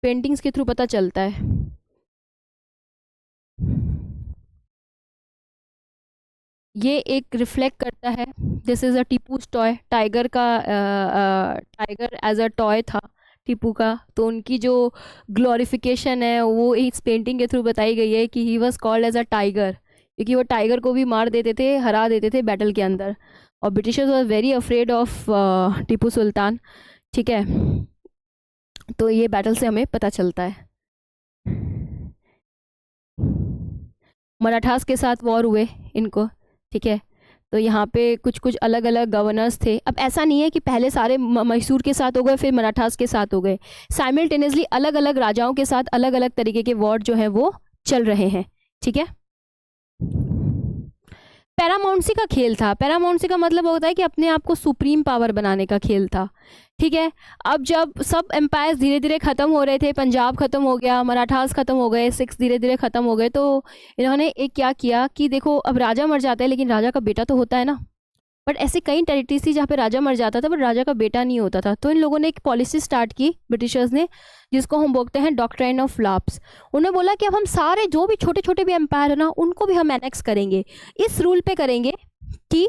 paintings के थ्रू पता चलता है। ये एक रिफ्लेक्ट करता है, this is a Tipu's toy. Tiger का टाइगर एज अ टॉय था टीपू का, तो उनकी जो ग्लोरिफिकेशन है वो इस पेंटिंग के थ्रू बताई गई है कि he was called as a tiger, क्योंकि वो टाइगर को भी मार देते थे, हरा देते थे बैटल के अंदर। और Britishers were very afraid of Tipu Sultan. ठीक है, तो ये बैटल से हमें पता चलता है। मराठास के साथ वॉर हुए इनको। ठीक है, तो यहाँ पे कुछ कुछ अलग अलग गवर्नर्स थे। अब ऐसा नहीं है कि पहले सारे मैसूर के साथ हो गए फिर मराठास के साथ हो गए, साइमल्टेनियसली अलग अलग राजाओं के साथ अलग अलग तरीके के वॉर जो है वो चल रहे हैं। ठीक है, पैरामाउंसी का खेल था। पैरामाउंसी का मतलब होता है कि अपने आप को सुप्रीम पावर बनाने का खेल था। ठीक है, अब जब सब एम्पायर्स धीरे धीरे ख़त्म हो रहे थे, पंजाब ख़त्म हो गया, मराठास ख़त्म हो गए, सिक्स धीरे धीरे ख़त्म हो गए, तो इन्होंने एक क्या किया कि देखो अब राजा मर जाता है लेकिन राजा का बेटा तो होता है ना। बट ऐसे कई टेरिटरीज थी जहाँ पे राजा मर जाता था बट राजा का बेटा नहीं होता था। तो इन लोगों ने एक पॉलिसी स्टार्ट की ब्रिटिशर्स ने, जिसको हम बोलते हैं डॉक्ट्राइन ऑफ लैप्स। उन्होंने बोला कि अब हम सारे जो भी छोटे छोटे भी एम्पायर है ना उनको भी हम एनेक्स करेंगे। इस रूल पे करेंगे कि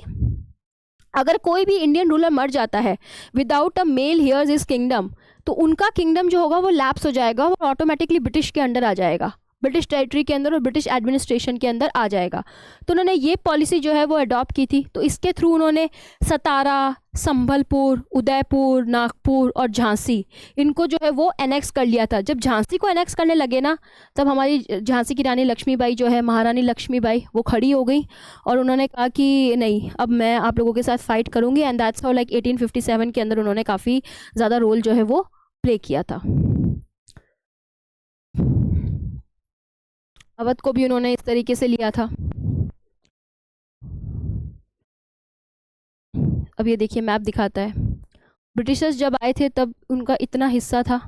अगर कोई भी इंडियन रूलर मर जाता है without a male heirs his kingdom, तो उनका किंगडम जो होगा वो लैप्स हो जाएगा और ऑटोमेटिकली ब्रिटिश के अंडर आ जाएगा। ब्रिटिश टेरिटरी के अंदर और ब्रिटिश एडमिनिस्ट्रेशन के अंदर आ जाएगा। तो उन्होंने ये पॉलिसी जो है वो अडॉप्ट की थी। तो इसके थ्रू उन्होंने सतारा, संभलपुर, उदयपुर, नागपुर और झांसी, इनको जो है वो एनेक्स कर लिया था। जब झांसी को एनेक्स करने लगे ना, तब हमारी झांसी की रानी लक्ष्मीबाई जो है, महारानी लक्ष्मीबाई, वो खड़ी हो गई और उन्होंने कहा कि नहीं, अब मैं आप लोगों के साथ फाइट करूंगी। एंड दैट्स हाउ लाइक 1857 के अंदर उन्होंने काफ़ी ज़्यादा रोल जो है वो प्ले किया था। अवध को भी उन्होंने इस तरीके से लिया था। अब ये देखिए मैप दिखाता है, ब्रिटिशर्स जब आए थे तब उनका इतना हिस्सा था,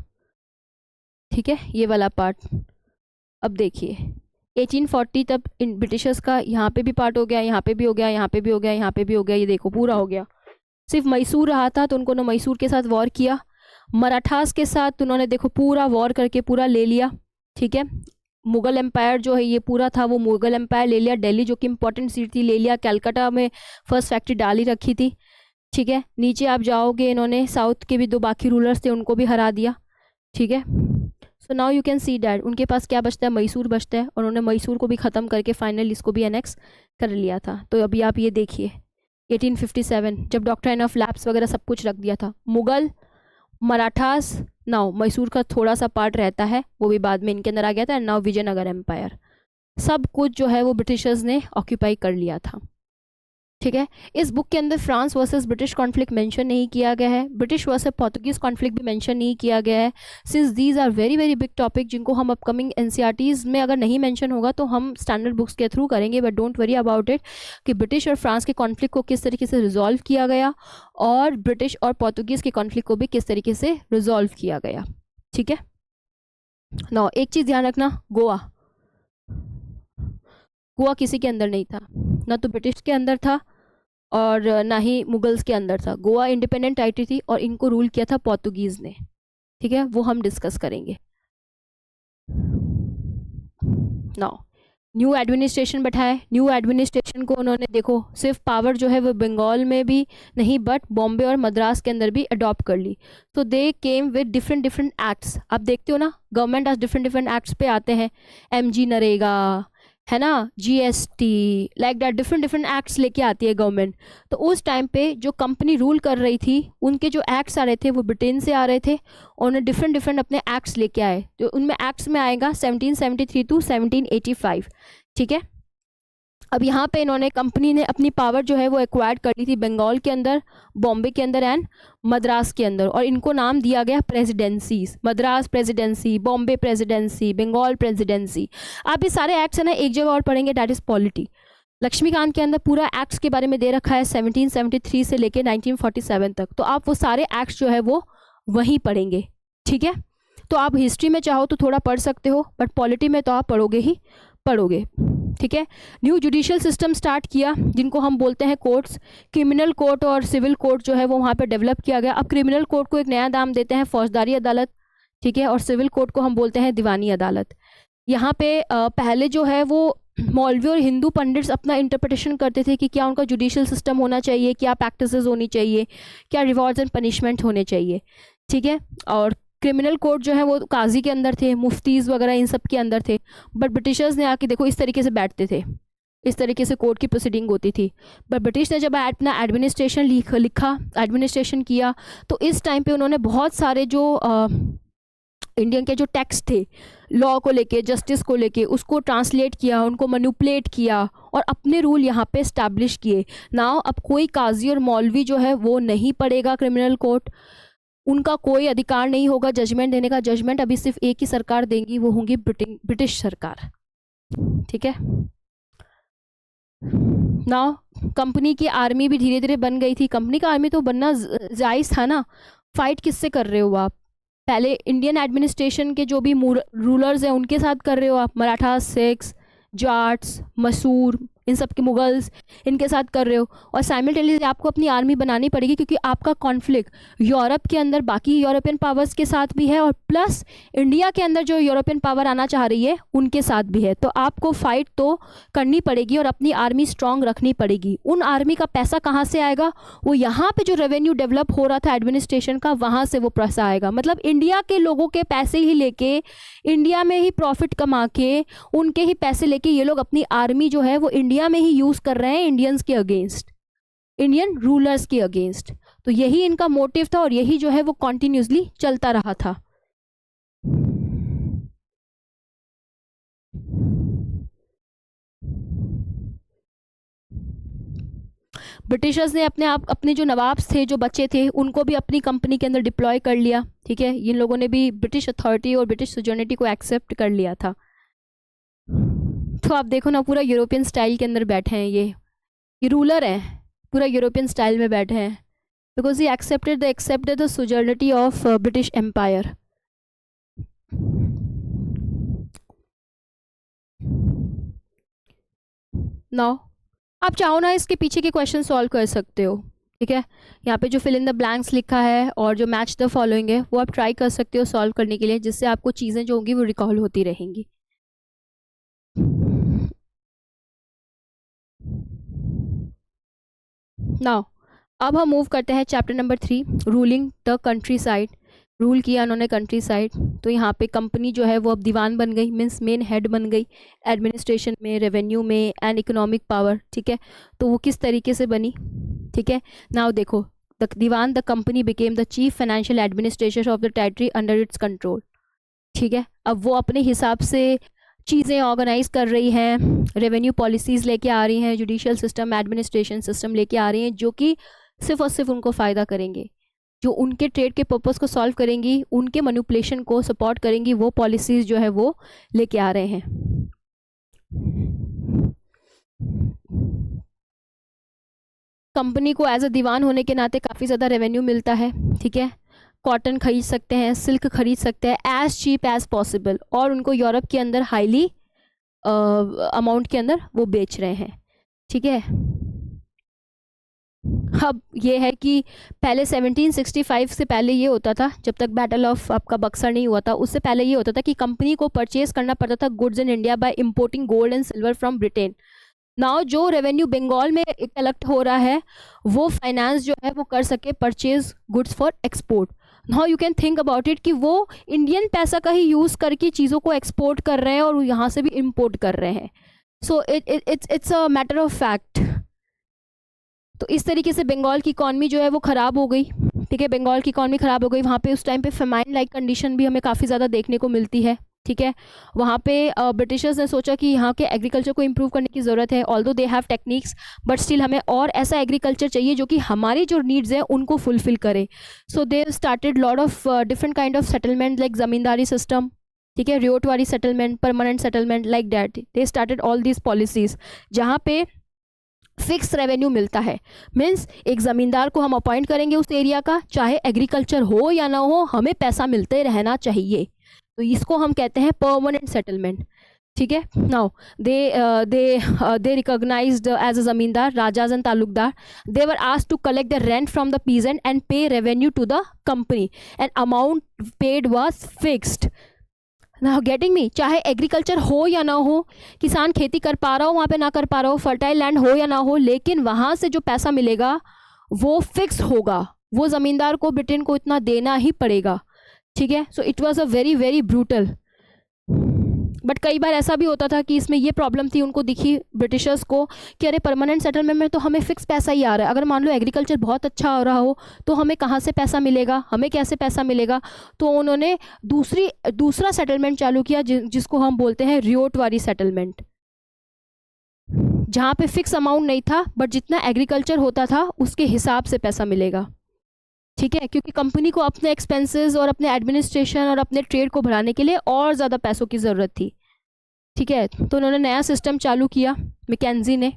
ठीक है, ये वाला पार्ट। अब देखिए 1840 तब इन ब्रिटिशर्स का यहाँ पे भी पार्ट हो गया, यहाँ पे भी हो गया, यहाँ पे भी हो गया, यहाँ पे भी हो गया, ये देखो पूरा हो गया। सिर्फ मैसूर रहा था तो उन्होंने मैसूर के साथ वॉर किया। मराठास के साथ उन्होंने देखो पूरा वॉर करके पूरा ले लिया, ठीक है। मुगल एम्पायर जो है ये पूरा था, वो मुगल एम्पायर ले लिया। दिल्ली जो कि इंपॉर्टेंट सिटी थी ले लिया। कलकत्ता में फर्स्ट फैक्ट्री डाल ही रखी थी, ठीक है। नीचे आप जाओगे, इन्होंने साउथ के भी 2 बाकी रूलर्स थे उनको भी हरा दिया, ठीक है। So now you can see that उनके पास क्या बचता है, मैसूर बचता है, और उन्होंने मैसूर को भी ख़त्म करके फाइनल इसको भी एनेक्स कर लिया था। तो अभी आप ये देखिए 1857 जब डॉक्ट्राइन ऑफ लैप्स वगैरह सब कुछ रख दिया था। मुगल, मराठास, नाउ मैसूर का थोड़ा सा पार्ट रहता है, वो भी बाद में इनके अंदर आ गया था। एंड नाउ विजयनगर एम्पायर, सब कुछ जो है वो ब्रिटिशर्स ने ऑक्यूपाई कर लिया था, ठीक है। इस बुक के अंदर France versus British conflict mention नहीं किया गया है, ब्रिटिश वर्सेस पोर्तुगीज कॉन्फ्लिक्ट भी मेंशन नहीं किया गया है, since these are very very big topic जिनको हम अपकमिंग एनसीईआरटीज में अगर नहीं मेंशन होगा तो हम स्टैंडर्ड बुक्स के थ्रू करेंगे। But don't worry about it कि ब्रिटिश और फ्रांस के कॉन्फ्लिक्ट को किस तरीके से रिजॉल्व किया गया और ब्रिटिश और पोर्तुगीज के कॉन्फ्लिक्ट को भी किस तरीके से रिजॉल्व किया गया, ठीक है। नौ एक चीज़ ध्यान रखना, गोवा, गोवा किसी के अंदर नहीं था, ना तो ब्रिटिश के अंदर था और ना ही मुगल्स के अंदर था। गोवा इंडिपेंडेंट टेरिटरी थी और इनको रूल किया था पोर्तुगीज ने, ठीक है, वो हम डिस्कस करेंगे। नाउ न्यू एडमिनिस्ट्रेशन बैठाए। न्यू एडमिनिस्ट्रेशन को उन्होंने देखो सिर्फ पावर जो है वो बंगाल में भी नहीं बट बॉम्बे और मद्रास के अंदर भी अडॉप्ट कर ली। तो they came with different different acts. आप देखते हो ना गवर्नमेंट आज डिफरेंट डिफरेंट एक्ट्स पे आते हैं, MG नरेगा है ना, GST, like that different different acts लेके आती है गवर्नमेंट। तो उस टाइम पे जो कंपनी रूल कर रही थी उनके जो एक्ट्स आ रहे थे वो ब्रिटेन से आ रहे थे और उन्हें डिफरेंट डिफरेंट अपने एक्ट्स लेके आए। तो उनमें एक्ट्स में आएगा 1773 टू 1785, ठीक है। अब यहाँ पे इन्होंने कंपनी ने अपनी पावर जो है वो एक्वायर्ड कर ली थी बंगाल के अंदर, बॉम्बे के अंदर एंड मद्रास के अंदर, और इनको नाम दिया गया presidencies. Madras presidency, Bombay presidency, Bengal presidency. आप ये सारे एक्ट्स है ना एक जगह और पढ़ेंगे, डैट इज पॉलिटी। लक्ष्मीकांत के अंदर पूरा एक्ट्स के बारे में दे रखा है 1773 से लेके 1947 तक। तो आप वो सारे एक्ट्स जो है वो वहीं पढ़ेंगे, ठीक है। तो आप हिस्ट्री में चाहो तो थोड़ा पढ़ सकते हो बट पॉलिटी में तो आप पढ़ोगे ही पढ़ोगे, ठीक है। न्यू जुडिशियल सिस्टम स्टार्ट किया जिनको हम बोलते हैं कोर्ट्स। क्रिमिनल कोर्ट और सिविल कोर्ट जो है वो वहाँ पे डेवलप किया गया। अब क्रिमिनल कोर्ट को एक नया नाम देते हैं फौजदारी अदालत, ठीक है, और सिविल कोर्ट को हम बोलते हैं दीवानी अदालत। यहाँ पे पहले जो है वो मौलवी और हिंदू पंडित्स अपना इंटरप्रिटेशन करते थे कि क्या उनका जुडिशियल सिस्टम होना चाहिए, क्या प्रैक्टिसेस होनी चाहिए, क्या रिवॉर्ड्स एंड पनिशमेंट होने चाहिए, ठीक है। और क्रिमिनल कोर्ट जो है वो काजी के अंदर थे, मुफ्तीज़ वगैरह इन सब के अंदर थे। बट ब्रिटिशर्स ने आके देखो इस तरीके से बैठते थे, इस तरीके से कोर्ट की प्रोसीडिंग होती थी। बट ब्रिटिश ने जब अपना एडमिनिस्ट्रेशन लिखा एडमिनिस्ट्रेशन किया तो इस टाइम पे उन्होंने बहुत सारे जो इंडियन के जो टेक्स्ट थे लॉ को लेके, जस्टिस को लेके, उसको ट्रांसलेट किया, उनको मैनिपुलेट किया और अपने रूल यहाँ पे इस्टेब्लिश किए। नाउ अब कोई काजी और मौलवी जो है वो नहीं पढ़ेगा क्रिमिनल कोर्ट, उनका कोई अधिकार नहीं होगा जजमेंट देने का। जजमेंट अभी सिर्फ एक ही सरकार देंगी, वो होंगी ब्रिटिश सरकार, ठीक है। नाउ कंपनी की आर्मी भी धीरे धीरे बन गई थी। कंपनी का आर्मी तो बनना जायज़ था ना, फाइट किससे कर रहे हो आप? पहले इंडियन एडमिनिस्ट्रेशन के जो भी रूलर्स हैं उनके साथ कर रहे हो आप, मराठा, सिख्स, जाट्स, मसूर, इन सब के मुगल्स इनके साथ कर रहे हो, और साइमल्टेनियसली आपको अपनी आर्मी बनानी पड़ेगी क्योंकि आपका कॉन्फ्लिक्ट यूरोप के अंदर बाकी यूरोपियन पावर्स के साथ भी है और प्लस इंडिया के अंदर जो यूरोपियन पावर आना चाह रही है उनके साथ भी है। तो आपको फाइट तो करनी पड़ेगी और अपनी आर्मी स्ट्रांग रखनी पड़ेगी। उन आर्मी का पैसा कहाँ से आएगा? वो यहाँ पे जो रेवेन्यू डेवलप हो रहा था एडमिनिस्ट्रेशन का, वहाँ से वो पैसा आएगा। मतलब इंडिया के लोगों के पैसे ही लेके, इंडिया में ही प्रॉफिट कमा के, उनके ही पैसे लेके ये लोग अपनी आर्मी जो है वो इंडिया में ही यूज़ कर रहे हैं इंडियंस के अगेंस्ट, इंडियन रूलर्स के अगेंस्ट। तो यही इनका मोटिव था और यही जो है वो कॉन्टिन्यूसली चलता रहा था। ब्रिटिशर्स ने अपने जो नवाब्स थे, जो बच्चे थे, उनको भी अपनी कंपनी के अंदर डिप्लॉय कर लिया। ठीक है, इन लोगों ने भी ब्रिटिश अथॉरिटी और ब्रिटिश सोजर्निटी को एक्सेप्ट कर लिया था। तो आप देखो ना, पूरा यूरोपियन स्टाइल के अंदर बैठे हैं ये रूलर हैं, पूरा यूरोपियन स्टाइल में बैठे हैं because he accepted the suzerainty of British empire. Now आप चाहो ना इसके पीछे के क्वेश्चन सॉल्व कर सकते हो। ठीक है, यहाँ पे जो फिल इन द ब्लैंक्स लिखा है और जो मैच द फॉलोइंग है वो आप ट्राई कर सकते हो सॉल्व करने के लिए, जिससे आपको चीज़ें जो होंगी वो रिकॉल होती रहेंगी। नाउ अब हम मूव करते हैं chapter number 3, ruling the country side. Rule किया उन्होंने कंट्री साइड। तो यहाँ पे कंपनी जो है वो अब दीवान बन गई, मीन्स मेन हेड बन गई एडमिनिस्ट्रेशन में, रेवेन्यू में एंड इकोनॉमिक पावर। ठीक है, तो वो किस तरीके से बनी? ठीक है, नाउ देखो, the diwan the company became the chief financial administrator of the territory under its control. ठीक है, अब वो अपने हिसाब से चीज़ें ऑर्गेनाइज कर रही हैं, रेवेन्यू पॉलिसीज़ लेके आ रही हैं, जुडिशियल सिस्टम, एडमिनिस्ट्रेशन सिस्टम लेके आ रही हैं, जो कि सिर्फ और सिर्फ उनको फ़ायदा करेंगे, जो उनके ट्रेड के पर्पस को सॉल्व करेंगी, उनके मैनिपुलेशन को सपोर्ट करेंगी। वो पॉलिसीज़ जो है वो लेके आ रहे हैं। कंपनी को एज अ दीवान होने के नाते काफ़ी ज़्यादा रेवेन्यू मिलता है। ठीक है, कॉटन खरीद सकते हैं, सिल्क खरीद सकते हैं एज चीप एज पॉसिबल, और उनको यूरोप के अंदर हाईली अमाउंट के अंदर वो बेच रहे हैं। ठीक है, अब ये है कि पहले 1765 से पहले ये होता था, जब तक बैटल ऑफ आपका बक्सर नहीं हुआ था, उससे पहले ये होता था कि कंपनी को परचेज करना पड़ता था goods in India by importing gold and silver from Britain. Now जो रेवेन्यू बंगाल में कलेक्ट हो रहा है वो फाइनेंस जो है वो कर सके purchase goods for export. Now you can think about it कि वो इंडियन पैसा का ही यूज़ करके चीज़ों को एक्सपोर्ट कर रहे हैं और यहाँ से भी इम्पोर्ट कर रहे हैं। So it's a matter of fact. तो इस तरीके से बंगाल की इकॉनमी जो है वो ख़राब हो गई। ठीक है, बंगाल की इकॉनमी ख़राब हो गई। वहाँ पे उस टाइम पे फेमाइन लाइक कंडीशन भी हमें काफ़ी ज़्यादा देखने को मिलती है। ठीक है, वहाँ पे ब्रिटिशर्स ने सोचा कि यहाँ के एग्रीकल्चर को इम्प्रूव करने की ज़रूरत है। Although they have techniques but still हमें और ऐसा एग्रीकल्चर चाहिए जो कि हमारी जो नीड्स हैं उनको फुलफिल करे। So they started lot of different kind of settlement like zamindari system. ठीक है, ryotwari settlement, permanent settlement, like that they started all these policies जहाँ पे फिक्स रेवेन्यू मिलता है। मीन्स एक ज़मींदार को हम अपॉइंट करेंगे उस एरिया का, चाहे एग्रीकल्चर हो या ना हो, हमें पैसा मिलते रहना चाहिए। तो इसको हम कहते हैं परमानेंट सेटलमेंट। ठीक है, now they recognised as a zamindar, rajas and talukdar. They were asked to collect the rent from the peasant and pay revenue to the company and amount paid was fixed. Now getting me, चाहे agriculture हो या ना हो, किसान खेती कर पा रहा हो वहाँ पे ना कर पा रहा हो, फर्टाइल लैंड हो या ना हो, लेकिन वहाँ से जो पैसा मिलेगा वो फिक्स होगा। वो ज़मींदार को, ब्रिटेन को इतना देना ही पड़ेगा। ठीक है, so it was a very very brutal. But कई बार ऐसा भी होता था कि इसमें ये प्रॉब्लम थी, उनको दिखी ब्रिटिशर्स को कि अरे परमानेंट सेटलमेंट में तो हमें फिक्स पैसा ही आ रहा है, अगर मान लो एग्रीकल्चर बहुत अच्छा हो रहा हो तो हमें कहाँ से पैसा मिलेगा, हमें कैसे पैसा मिलेगा। तो उन्होंने दूसरा सेटलमेंट चालू किया जिसको हम बोलते हैं रियोटवारी सेटलमेंट, जहाँ पे फिक्स अमाउंट नहीं था बट जितना एग्रीकल्चर होता था उसके हिसाब से पैसा मिलेगा। ठीक है, क्योंकि कंपनी को अपने एक्सपेंसेस और अपने एडमिनिस्ट्रेशन और अपने ट्रेड को बढ़ाने के लिए और ज़्यादा पैसों की ज़रूरत थी। ठीक है, तो उन्होंने नया सिस्टम चालू किया मैकेंजी ने।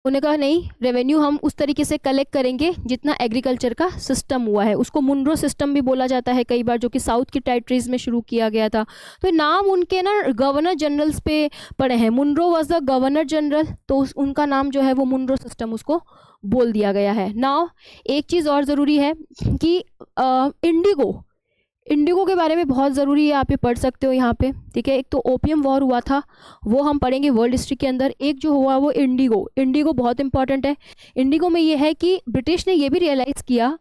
उन्होंने कहा नहीं, रेवेन्यू हम उस तरीके से कलेक्ट करेंगे जितना एग्रीकल्चर का सिस्टम हुआ है, उसको मुनरो सिस्टम भी बोला जाता है कई बार, जो कि साउथ की टेरिटरीज में शुरू किया गया था। तो नाम उनके ना गवर्नर जनरल्स पे पड़े हैं। Munro was the governor general, तो उनका नाम जो है वो मुनरो सिस्टम उसको बोल दिया गया है। नाउ एक चीज़ और ज़रूरी है कि इंडिगो के बारे में बहुत ज़रूरी है, आप ये पढ़ सकते हो यहाँ पे, ठीक है। एक तो ओपियम वॉर हुआ था, वो हम पढ़ेंगे वर्ल्ड हिस्ट्री के अंदर। एक जो हुआ वो इंडिगो बहुत इंपॉर्टेंट है। इंडिगो में ये है कि ब्रिटिश ने ये भी रियलाइज़ किया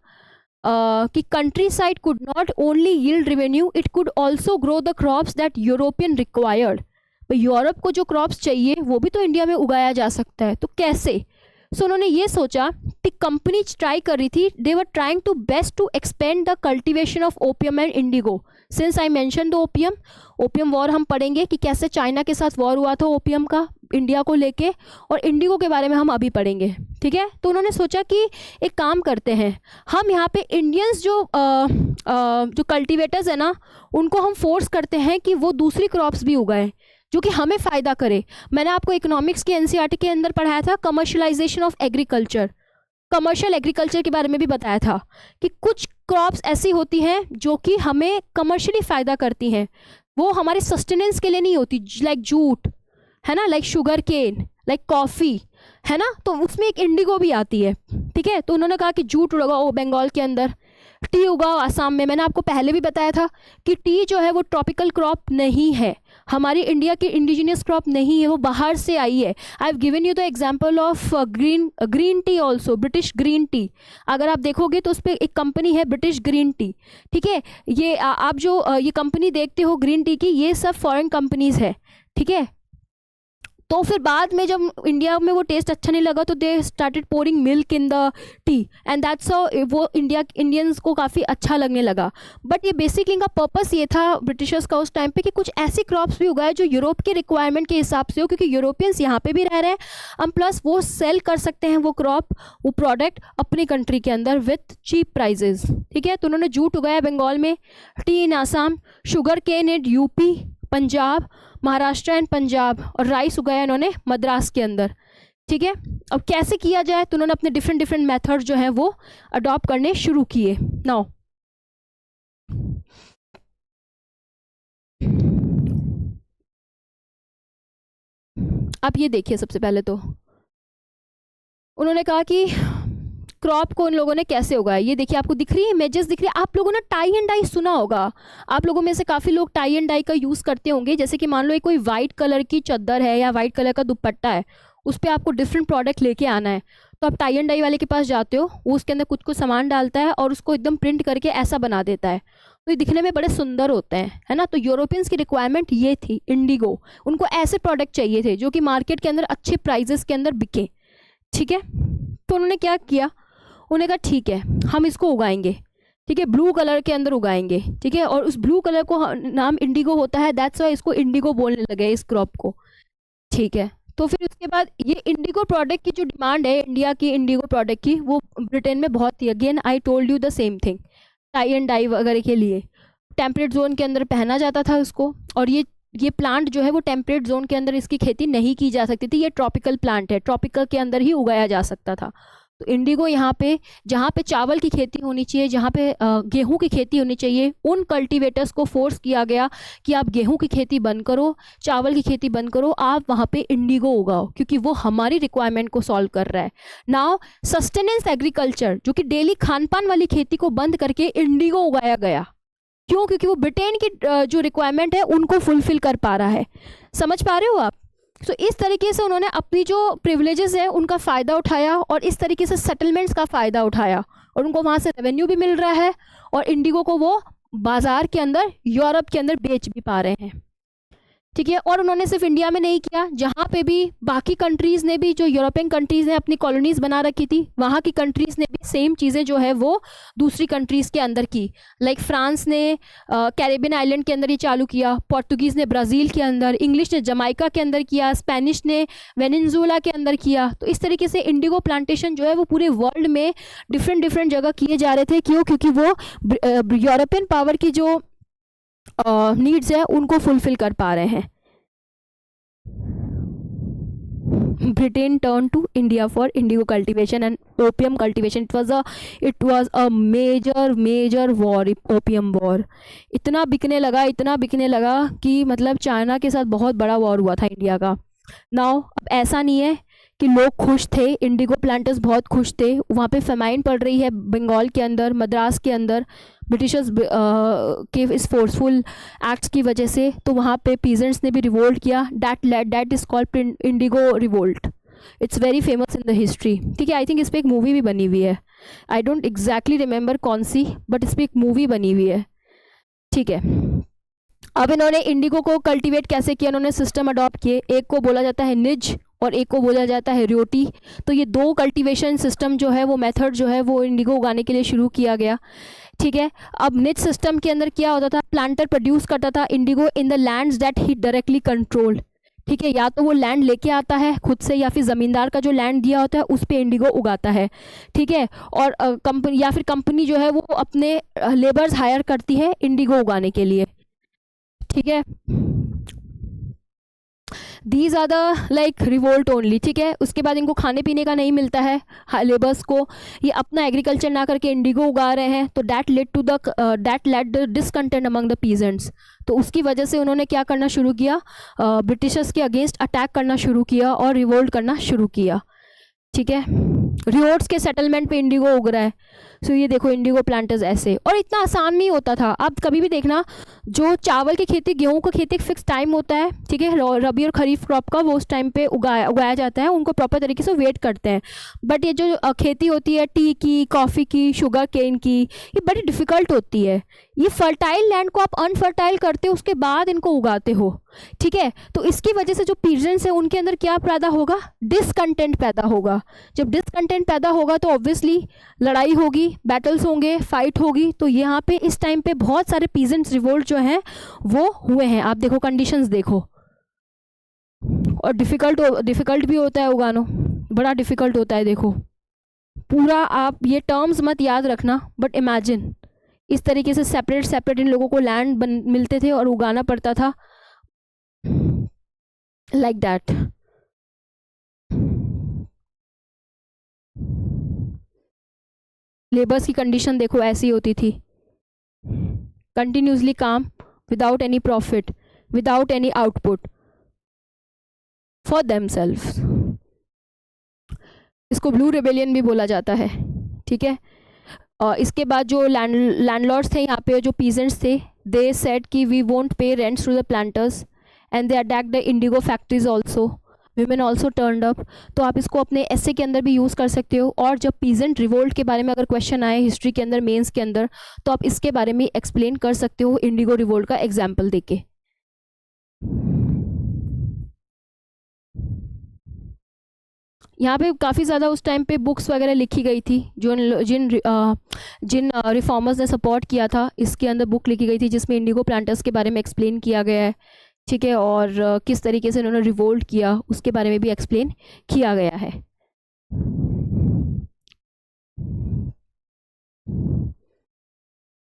कि country side could not only yield revenue, it could also grow the crops that European required. Europe को जो क्रॉप्स चाहिए वो भी तो इंडिया में उगाया जा सकता है, तो कैसे? सो उन्होंने ये सोचा कि कंपनी ट्राई कर रही थी, they were trying to best to expand the cultivation of opium and indigo. Since I mention the opium war हम पढ़ेंगे कि कैसे चाइना के साथ वॉर हुआ था ओपियम का इंडिया को लेके, और इंडिगो के बारे में हम अभी पढ़ेंगे, ठीक है। तो उन्होंने सोचा कि एक काम करते हैं, हम यहाँ पे इंडियंस जो कल्टीवेटर्स है ना, उनको हम फोर्स करते हैं कि वो दूसरी क्रॉप्स भी उगाएं जो कि हमें फ़ायदा करे। मैंने आपको इकोनॉमिक्स के एनसीईआरटी के अंदर पढ़ाया था commercialisation of agriculture, commercial agriculture के बारे में भी बताया था कि कुछ क्रॉप्स ऐसी होती हैं जो कि हमें कमर्शियली फ़ायदा करती हैं, वो हमारे सस्टेनेंस के लिए नहीं होती, लाइक जूट है ना, like sugar cane, like coffee है ना, तो उसमें एक इंडिगो भी आती है, ठीक है। तो उन्होंने कहा कि जूट उगाओ बंगाल के अंदर, टी उगाओ आसाम में। मैंने आपको पहले भी बताया था कि टी जो है वो ट्रॉपिकल क्रॉप नहीं है, हमारी इंडिया की इंडिजिनियस क्रॉप नहीं है, वो बाहर से आई है। I have given you the example of green tea also, British green tea. अगर आप देखोगे तो उस पर एक कंपनी है ब्रिटिश ग्रीन टी, ठीक है। ये आप जो ये कंपनी देखते हो ग्रीन टी की, ये सब फॉरेन कंपनीज है, ठीक है। तो फिर बाद में जब इंडिया में वो टेस्ट अच्छा नहीं लगा तो they started pouring milk in the T, and that's वो इंडियंस को काफ़ी अच्छा लगने लगा। बट ये बेसिकली इनका पर्पस ये था ब्रिटिशर्स का उस टाइम पे कि कुछ ऐसी क्रॉप्स भी उगाए जो यूरोप के रिक्वायरमेंट के हिसाब से हो, क्योंकि यूरोपियंस यहाँ पे भी रह रहे हैं, हम प्लस वो सेल कर सकते हैं वो क्रॉप, वो प्रोडक्ट अपनी कंट्री के अंदर विथ चीप प्राइजेज, ठीक है। तो उन्होंने जूट उगाया बंगाल में, tea in Assam, sugar cane in UP, Punjab, Maharashtra and Punjab, और राइस उगाया इन्होंने मद्रास के अंदर, ठीक है। अब कैसे किया जाए, तो उन्होंने अपने डिफरेंट मेथड जो हैं वो अडॉप्ट करने शुरू किए। नाउ आप ये देखिए, सबसे पहले तो उन्होंने कहा कि क्रॉप को उन लोगों ने कैसे उगाया। ये देखिए, आपको दिख रही है इमेजेस दिख रही है। आप लोगों ने टाई एंड डाई सुना होगा, आप लोगों में से काफ़ी लोग टाई एंड डाई का यूज़ करते होंगे। जैसे कि मान लो एक कोई वाइट कलर की चादर है या वाइट कलर का दुपट्टा है, उस पर आपको डिफरेंट प्रोडक्ट लेके आना है, तो आप टाई एंड डाई वाले के पास जाते हो, वो उसके अंदर कुछ कुछ सामान डालता है और उसको एकदम प्रिंट करके ऐसा बना देता है, तो ये दिखने में बड़े सुंदर होते हैं, है ना। तो यूरोपियंस की रिक्वायरमेंट ये थी, इंडिगो, उनको ऐसे प्रोडक्ट चाहिए थे जो कि मार्केट के अंदर अच्छे प्राइजेस के अंदर बिके, ठीक है। तो उन्होंने क्या किया, उन्होंने कहा ठीक है हम इसको उगाएंगे, ठीक है, ब्लू कलर के अंदर उगाएंगे, ठीक है। और उस ब्लू कलर को नाम इंडिगो होता है, दैट्स वाई इसको इंडिगो बोलने लगे इस क्रॉप को, ठीक है। तो फिर उसके बाद ये इंडिगो प्रोडक्ट की जो डिमांड है इंडिया की इंडिगो प्रोडक्ट की, वो ब्रिटेन में बहुत थी। Again I told you the same thing, tie and dye वगैरह के लिए टेम्परेट जोन के अंदर पहना जाता था उसको, और ये प्लांट जो है वो टेम्परेट जोन के अंदर इसकी खेती नहीं की जा सकती थी, ये ट्रॉपिकल प्लांट है, ट्रॉपिकल के अंदर ही उगाया जा सकता था। तो इंडिगो यहाँ पे, जहाँ पे चावल की खेती होनी चाहिए, जहाँ पे गेहूं की खेती होनी चाहिए, उन कल्टीवेटर्स को फोर्स किया गया कि आप गेहूं की खेती बंद करो, चावल की खेती बंद करो, आप वहाँ पे इंडिगो उगाओ, क्योंकि वो हमारी रिक्वायरमेंट को सॉल्व कर रहा है। नाउ सस्टेनेंस एग्रीकल्चर, जो कि डेली खान पान वाली खेती को बंद करके इंडिगो उगाया गया, क्यों? क्योंकि वो ब्रिटेन की जो रिक्वायरमेंट है उनको फुलफिल कर पा रहा है। समझ पा रहे हो आप? सो इस तरीके से उन्होंने अपनी जो प्रिविलेजेस है उनका फ़ायदा उठाया, और इस तरीके से सेटलमेंट्स का फ़ायदा उठाया, और उनको वहाँ से रेवेन्यू भी मिल रहा है, और इंडिगो को वो बाज़ार के अंदर यूरोप के अंदर बेच भी पा रहे हैं, ठीक है। और उन्होंने सिर्फ इंडिया में नहीं किया, जहाँ पे भी बाकी कंट्रीज़ ने भी, जो यूरोपियन कंट्रीज़ ने अपनी कॉलोनीज़ बना रखी थी, वहाँ की कंट्रीज़ ने भी सेम चीज़ें जो है वो दूसरी कंट्रीज़ के अंदर की। लाइक फ्रांस ने कैरेबियन आइलैंड के अंदर ये चालू किया, पोर्तुगीज़ ने ब्राज़ील के अंदर, इंग्लिश ने जमाइका के अंदर किया, स्पेनिश ने वेनेजुएला के अंदर किया। तो इस तरीके से इंडिगो प्लांटेशन जो है वो पूरे वर्ल्ड में डिफरेंट जगह किए जा रहे थे। क्यों? क्योंकि वो यूरोपियन पावर की जो नीड्स है उनको फुलफिल कर पा रहे हैं। Britain turned to India for indigo cultivation and opium cultivation. It was a major war, opium war. इतना बिकने लगा कि मतलब चाइना के साथ बहुत बड़ा वॉर हुआ था इंडिया का. नाउ अब ऐसा नहीं है कि लोग खुश थे, इंडिगो प्लांटर्स बहुत खुश थे. वहाँ पे फेमाइन पड़ रही है बंगाल के अंदर, मद्रास के अंदर, ब्रिटिशर्स के इस फोर्सफुल एक्ट्स की वजह से. तो वहाँ पे पीजेंट्स ने भी रिवोल्ट किया. That is called Indigo revolt. It's very famous in the history. ठीक है, आई थिंक इस पर एक मूवी भी बनी हुई है. आई डोंट एग्जैक्टली रिमेंबर कौन सी, बट इस पर एक मूवी बनी हुई है. ठीक है, अब इन्होंने इंडिगो को कल्टीवेट कैसे किया, इन्होंने सिस्टम अडॉप्ट किए. एक को बोला जाता है निज और एक को बोला जाता है रियोटी. तो ये दो कल्टीवेशन सिस्टम जो है, वो मेथड जो है, वो इंडिगो उगाने के लिए शुरू किया गया. ठीक है, अब निज सिस्टम के अंदर क्या होता था, प्लांटर प्रोड्यूस करता था Indigo in the lands that he directly control. ठीक है, या तो वो लैंड लेके आता है खुद से, या फिर ज़मींदार का जो लैंड दिया होता है उस पे इंडिगो उगाता है. ठीक है, और कंपनी या फिर कंपनी जो है वो अपने लेबर्स हायर करती है इंडिगो उगाने के लिए. ठीक है, these are the like revolt only. ठीक है, उसके बाद इनको खाने पीने का नहीं मिलता है लेबर्स को, ये अपना एग्रीकल्चर ना करके इंडिगो उगा रहे हैं. तो that led the discontent among the peasants. तो उसकी वजह से उन्होंने क्या करना शुरू किया, ब्रिटिशर्स के अगेंस्ट अटैक करना शुरू किया और रिवोल्ट करना शुरू किया. ठीक है, रियोट्स के सेटलमेंट पे इंडिगो उग रहा है. सो ये देखो इंडिगो प्लांटर्स ऐसे. और इतना आसान नहीं होता था. आप कभी भी देखना, जो चावल की खेती, गेहूं का खेती, एक फिक्स टाइम होता है. ठीक है, रबी और खरीफ क्रॉप का, वो उस टाइम पे उगाया जाता है. उनको प्रॉपर तरीके से वेट करते हैं. बट ये जो खेती होती है टी की, कॉफ़ी की, शुगर केन की, ये बड़ी डिफ़िकल्ट होती है. ये फर्टाइल लैंड को आप अनफर्टाइल करते हो, उसके बाद इनको उगाते हो. ठीक है, तो इसकी वजह से जो पीजेंट्स हैं उनके अंदर क्या पैदा होगा, डिसकंटेंट पैदा होगा. जब डिसकंटेंट पैदा होगा तो ऑब्वियसली लड़ाई होगी, बैटल्स होंगे, फाइट होगी. तो यहाँ पे इस टाइम पे बहुत सारे पीजेंट्स रिवोल्ट जो हैं वो हुए हैं. आप देखो कंडीशंस देखो. और डिफ़िकल्ट भी होता है उगाना, बड़ा डिफ़िकल्ट होता है. देखो पूरा, आप ये टर्म्स मत याद रखना, बट इमेजिन इस तरीके से सेपरेट इन लोगों को लैंड मिलते थे और उगाना पड़ता था लाइक दैट. लेबर्स की कंडीशन देखो ऐसी होती थी, कंटिन्यूसली काम, without any profit, without any output for themselves. इसको ब्लू रिबेलियन भी बोला जाता है. ठीक है, इसके बाद जो लैंडलॉर्ड्स थे यहाँ पे, जो पीजेंट्स थे, दे सेड कि we won't pay rents to the planters and they attack the indigo factories also. Women also turned up. तो आप इसको अपने ऐसे के अंदर भी यूज़ कर सकते हो. और जब पीजेंट रिवोल्ट के बारे में अगर क्वेश्चन आए हिस्ट्री के अंदर, मेंस के अंदर, तो आप इसके बारे में एक्सप्लेन कर सकते हो इंडिगो रिवोल्ट का एग्जाम्पल देके. यहाँ पे काफ़ी ज़्यादा उस टाइम पे बुक्स वगैरह लिखी गई थी. जिन रिफॉर्मर्स ने सपोर्ट किया था, इसके अंदर बुक लिखी गई थी जिसमें इंडिगो प्लांटर्स के बारे में एक्सप्लेन किया गया है. ठीक है, और किस तरीके से उन्होंने रिवोल्ट किया उसके बारे में भी एक्सप्लेन किया गया है.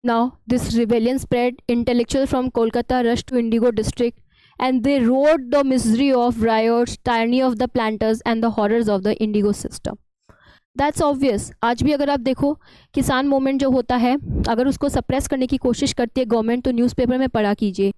Now this rebellion spread. Intellectual from Kolkata rush to indigo district and they wrote the misery of riots, tyranny of the planters and the horrors of the indigo system. That's obvious. आज भी अगर आप देखो, किसान movement जो होता है, अगर उसको सप्रेस करने की कोशिश करती है गवर्नमेंट, तो न्यूज़पेपर में पढ़ा कीजिए,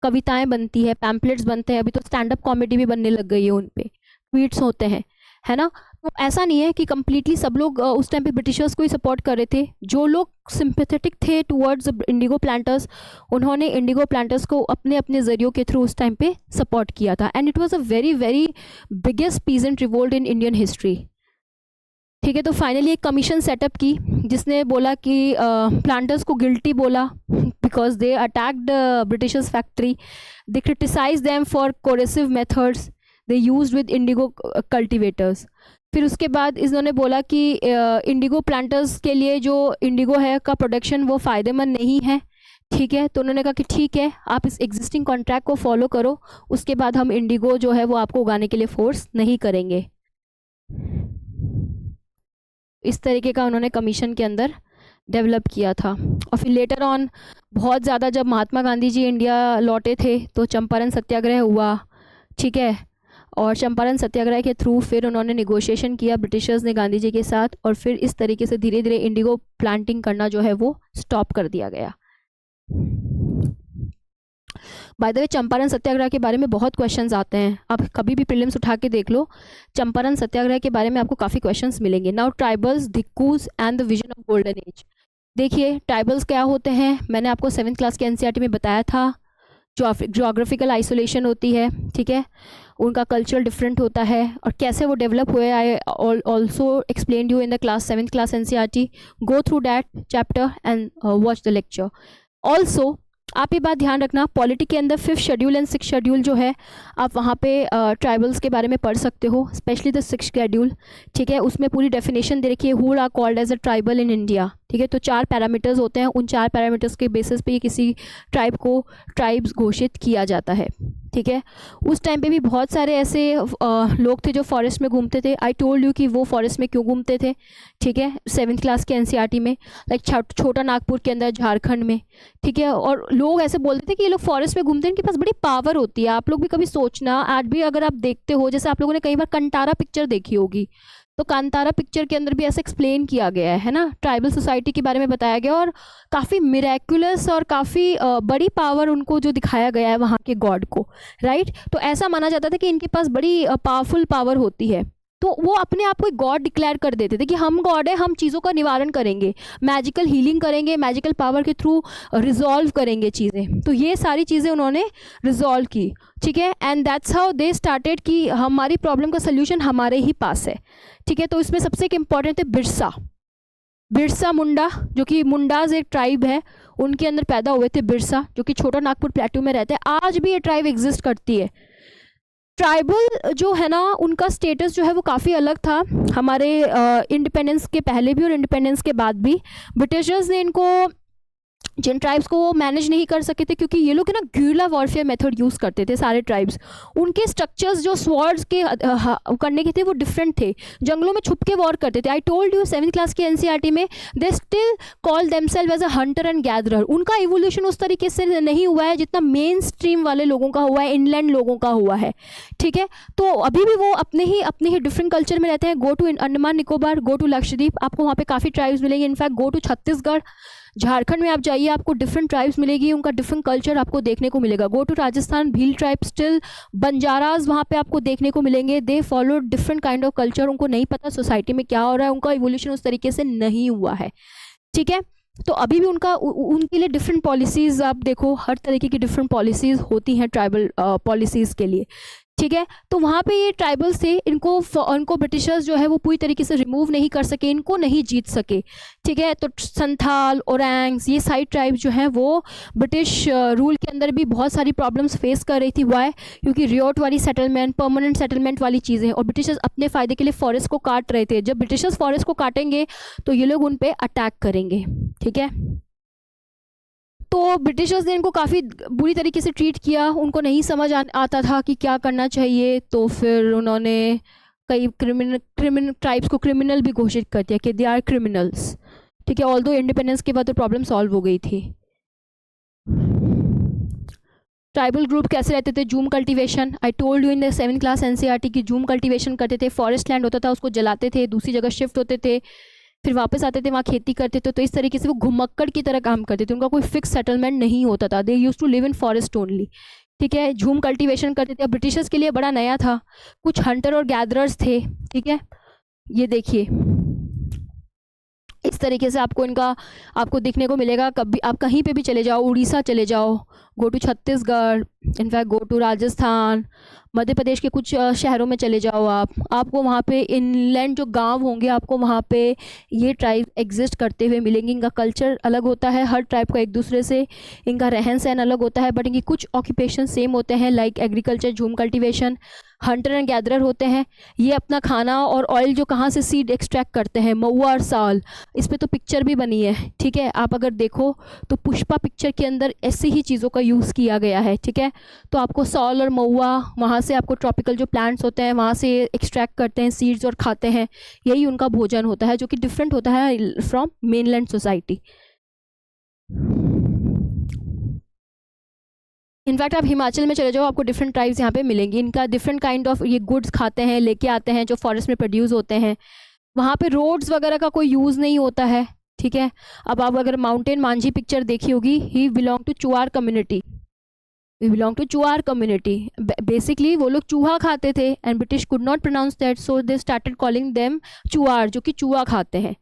कविताएं बनती है, पैम्पलेट्स बनते हैं. अभी तो स्टैंड अप कॉमेडी भी बनने लग गई है, उन पे ट्वीट्स होते हैं, है ना. तो ऐसा नहीं है कि कम्प्लीटली सब लोग उस टाइम पे ब्रिटिशर्स को ही सपोर्ट कर रहे थे. जो लोग सिंपैथेटिक थे टुवर्ड्स इंडिगो प्लांटर्स, उन्होंने इंडिगो प्लांटर्स को अपने अपने जरियों के थ्रू उस टाइम पे सपोर्ट किया था. And it was a very very biggest peasant revolt in Indian history. ठीक है, तो फाइनली एक कमीशन सेटअप की जिसने बोला कि प्लांटर्स को गिल्टी बोला because they attacked Britishers factory. They criticise them for coercive methods they used with indigo cultivators. फिर उसके बाद इन्होंने बोला कि इंडिगो प्लांटर्स के लिए जो इंडिगो है का प्रोडक्शन वो फ़ायदेमंद नहीं है. ठीक है, तो उन्होंने कहा कि ठीक है, आप इस एग्जिस्टिंग कॉन्ट्रैक्ट को फॉलो करो, उसके बाद हम इंडिगो जो है वो आपको उगाने के लिए फोर्स नहीं करेंगे. इस तरीके का उन्होंने कमीशन के अंदर डेवलप किया था. और फिर लेटर ऑन बहुत ज़्यादा जब महात्मा गांधी जी इंडिया लौटे थे तो चंपारण सत्याग्रह हुआ. ठीक है, और चंपारण सत्याग्रह के थ्रू फिर उन्होंने निगोशिएशन किया ब्रिटिशर्स ने गांधी जी के साथ, और फिर इस तरीके से धीरे धीरे इंडिगो प्लांटिंग करना जो है वो स्टॉप कर दिया गया। बाय द वे चंपारण सत्याग्रह के बारे में बहुत क्वेश्चंस आते हैं, आप कभी भी प्रीलिम्स उठा के देख लो, चंपारण सत्याग्रह के बारे में आपको काफ़ी क्वेश्चंस मिलेंगे। Now tribals, dikus and the vision of golden age. देखिए ट्राइबल्स क्या होते हैं, मैंने आपको 7th क्लास के एनसीईआरटी में बताया था। जोग्राफिकल आइसोलेशन होती है, ठीक है, उनका कल्चर डिफरेंट होता है, और कैसे वो डेवलप हुए I also explain you in the class 7th class NCERT. Go through that chapter and watch the lecture. Also आप ये बात ध्यान रखना, पॉलिटी के अंदर 5th schedule and 6th schedule जो है, आप वहाँ पे ट्राइबल्स के बारे में पढ़ सकते हो, स्पेशली द 6th शेड्यूल, ठीक है, उसमें पूरी डेफिनेशन दे रखी है, who are called as a tribal in India, ठीक है। तो 4 पैरामीटर्स होते हैं, उन 4 पैरामीटर्स के बेसिस पे किसी ट्राइब को ट्राइब्स घोषित किया जाता है, ठीक है। उस टाइम पे भी बहुत सारे ऐसे लोग थे जो फॉरेस्ट में घूमते थे। आई टोल्ड यू कि वो फॉरेस्ट में क्यों घूमते थे, ठीक है, 7th क्लास के एनसीईआरटी में, लाइक छोटा नागपुर के अंदर, झारखंड में, ठीक है। और लोग ऐसे बोलते थे कि ये लोग फॉरेस्ट में घूमते हैं, इनके पास बड़ी पावर होती है। आप लोग भी कभी सोचना, आज भी अगर आप देखते हो, जैसे आप लोगों ने कई बार कंटारा पिक्चर देखी होगी, तो कांतारा पिक्चर के अंदर भी ऐसा एक्सप्लेन किया गया है ना, ट्राइबल सोसाइटी के बारे में बताया गया, और काफ़ी मिरेक्युलस और काफ़ी बड़ी पावर उनको जो दिखाया गया है वहाँ के गॉड को, राइट। तो ऐसा माना जाता था कि इनके पास बड़ी पावरफुल पावर होती है, तो वो अपने आप को गॉड डिक्लेयर कर देते थे कि हम गॉड है, हम चीज़ों का निवारण करेंगे, मैजिकल हीलिंग करेंगे, मैजिकल पावर के थ्रू रिजॉल्व करेंगे चीज़ें। तो ये सारी चीज़ें उन्होंने रिजॉल्व की, ठीक है, and that's how they started कि हमारी प्रॉब्लम का सोल्यूशन हमारे ही पास है, ठीक है। तो इसमें सबसे एक इम्पॉर्टेंट है बिरसा मुंडा, जो कि मुंडाज एक ट्राइब है, उनके अंदर पैदा हुए थे बिरसा, जो कि छोटा नागपुर प्लेटू में रहते हैं। आज भी ये ट्राइब एग्जिस्ट करती है। ट्राइबल जो है ना, उनका स्टेटस जो है वो काफ़ी अलग था हमारे इंडिपेंडेंस के पहले भी और इंडिपेंडेंस के बाद भी। ब्रिटिशर्स ने इनको, जिन ट्राइब्स को वो मैनेज नहीं कर सके थे, क्योंकि ये लोग ना गुरिल्ला वॉरफेयर मेथड यूज़ करते थे सारे ट्राइब्स। उनके स्ट्रक्चर्स जो स्वॉर्ड्स के करने के थे वो डिफरेंट थे, जंगलों में छुप के वॉर करते थे। I told you 7th class के एनसीईआरटी में, they still call themselves as a hunter and gatherer. उनका इवोल्यूशन उस तरीके से नहीं हुआ है जितना मेन स्ट्रीम वाले लोगों का हुआ है, इनलैंड लोगों का हुआ है, ठीक है। तो अभी भी वो अपने ही डिफरेंट कल्चर में रहते हैं। Go to Andaman Nicobar, go to Lakshadweep, आपको वहाँ पे काफ़ी ट्राइब्स मिलेंगे। In fact go to Chhattisgarh, Jharkhand में आप जाइए, आपको डिफरेंट ट्राइब्स मिलेगी, उनका डिफरेंट कल्चर आपको देखने को मिलेगा। Go to Rajasthan, Bhil tribe, still Banjaras वहाँ पे आपको देखने को मिलेंगे। They follow different kind of culture, उनको नहीं पता सोसाइटी में क्या हो रहा है, उनका इवोल्यूशन उस तरीके से नहीं हुआ है, ठीक है। तो अभी भी उनके लिए डिफरेंट पॉलिसीज़ आप देखो, हर तरीके की डिफरेंट पॉलिसीज़ होती हैं ट्राइबल पॉलिसीज़ के लिए, ठीक है। तो वहाँ पे ये ट्राइबल्स थे, इनको ब्रिटिशर्स जो है वो पूरी तरीके से रिमूव नहीं कर सके, इनको नहीं जीत सके, ठीक है। तो संथाल, ओरैंग्स, ये सारी ट्राइब्स जो हैं वो ब्रिटिश रूल के अंदर भी बहुत सारी प्रॉब्लम्स फेस कर रही थी। वाई? क्योंकि रियोट वाली सेटलमेंट, परमानेंट सेटलमेंट वाली चीज़ें, और ब्रिटिशर्स अपने फ़ायदे के लिए फॉरेस्ट को काट रहे थे। जब ब्रिटिशर्स फॉरेस्ट को काटेंगे तो ये लोग उन पर अटैक करेंगे, ठीक है। तो ब्रिटिशर्स ने इनको काफ़ी बुरी तरीके से ट्रीट किया, उनको नहीं समझ आता था कि क्या करना चाहिए। तो फिर उन्होंने कई क्रिमिनल ट्राइब्स को क्रिमिनल भी घोषित कर दिया कि दे आर क्रिमिनल्स, ठीक है। ऑल्दो इंडिपेंडेंस के बाद तो प्रॉब्लम सॉल्व हो गई थी। ट्राइबल ग्रुप कैसे रहते थे? Zoom cultivation, I told you in the 7th class NCERT की जूम कल्टीवेशन करते थे। फॉरेस्ट लैंड होता था उसको जलाते थे, दूसरी जगह शिफ्ट होते थे, फिर वापस आते थे, वहाँ खेती करते थे। तो इस तरीके से वो घुमक्कड़ की तरह काम करते थे, उनका कोई फिक्स सेटलमेंट नहीं होता था। They use to live in forest only, ठीक है। झूम कल्टीवेशन करते थे। अब ब्रिटिशर्स के लिए बड़ा नया था, कुछ हंटर और गैदरर्स थे, ठीक है। ये देखिए इस तरीके से आपको दिखने को मिलेगा। कभी आप कहीं पे भी चले जाओ, उड़ीसा चले जाओ, go to Chhattisgarh, in fact go to Rajasthan, Madhya Pradesh के कुछ शहरों में चले जाओ आपको वहाँ पे इनलैंड जो गांव होंगे, आपको वहाँ पे ये ट्राइब एग्जिस्ट करते हुए मिलेंगे। इनका कल्चर अलग होता है, हर ट्राइब का एक दूसरे से इनका रहन सहन अलग होता है, बट इनकी कुछ ऑक्यूपेशन सेम होते हैं, लाइक एग्रीकल्चर, झूम कल्टीवेशन, हंटर एंड गैदरर होते हैं। ये अपना खाना और ऑयल जो कहाँ से सीड एक्सट्रैक्ट करते हैं, महुआ और साल, इस पर तो पिक्चर भी बनी है, ठीक है। आप अगर देखो तो पुष्पा पिक्चर के अंदर ऐसी ही चीज़ों का यूज़ किया गया है, ठीक है। तो आपको सॉल और महुआ, वहाँ से आपको ट्रॉपिकल जो प्लांट्स होते हैं वहाँ से एक्सट्रैक्ट करते हैं सीड्स और खाते हैं, यही उनका भोजन होता है, जो कि डिफरेंट होता है फ्रॉम मेनलैंड सोसाइटी। इनफैक्ट आप हिमाचल में चले जाओ, आपको डिफरेंट ट्राइब्स यहाँ पे मिलेंगी। इनका डिफरेंट काइंड ऑफ ये गुड्स खाते हैं, लेके आते हैं जो फॉरेस्ट में प्रोड्यूस होते हैं। वहाँ पे रोड्स वगैरह का कोई यूज़ नहीं होता है, ठीक है। अब आप अगर माउंटेन मांझी पिक्चर देखी होगी, he belong to Chuar community, we belong to Chuar community. Basically वो लोग चूहा खाते थे and British could not pronounce that, so they started calling them Chuar, जो कि चूहा खाते हैं।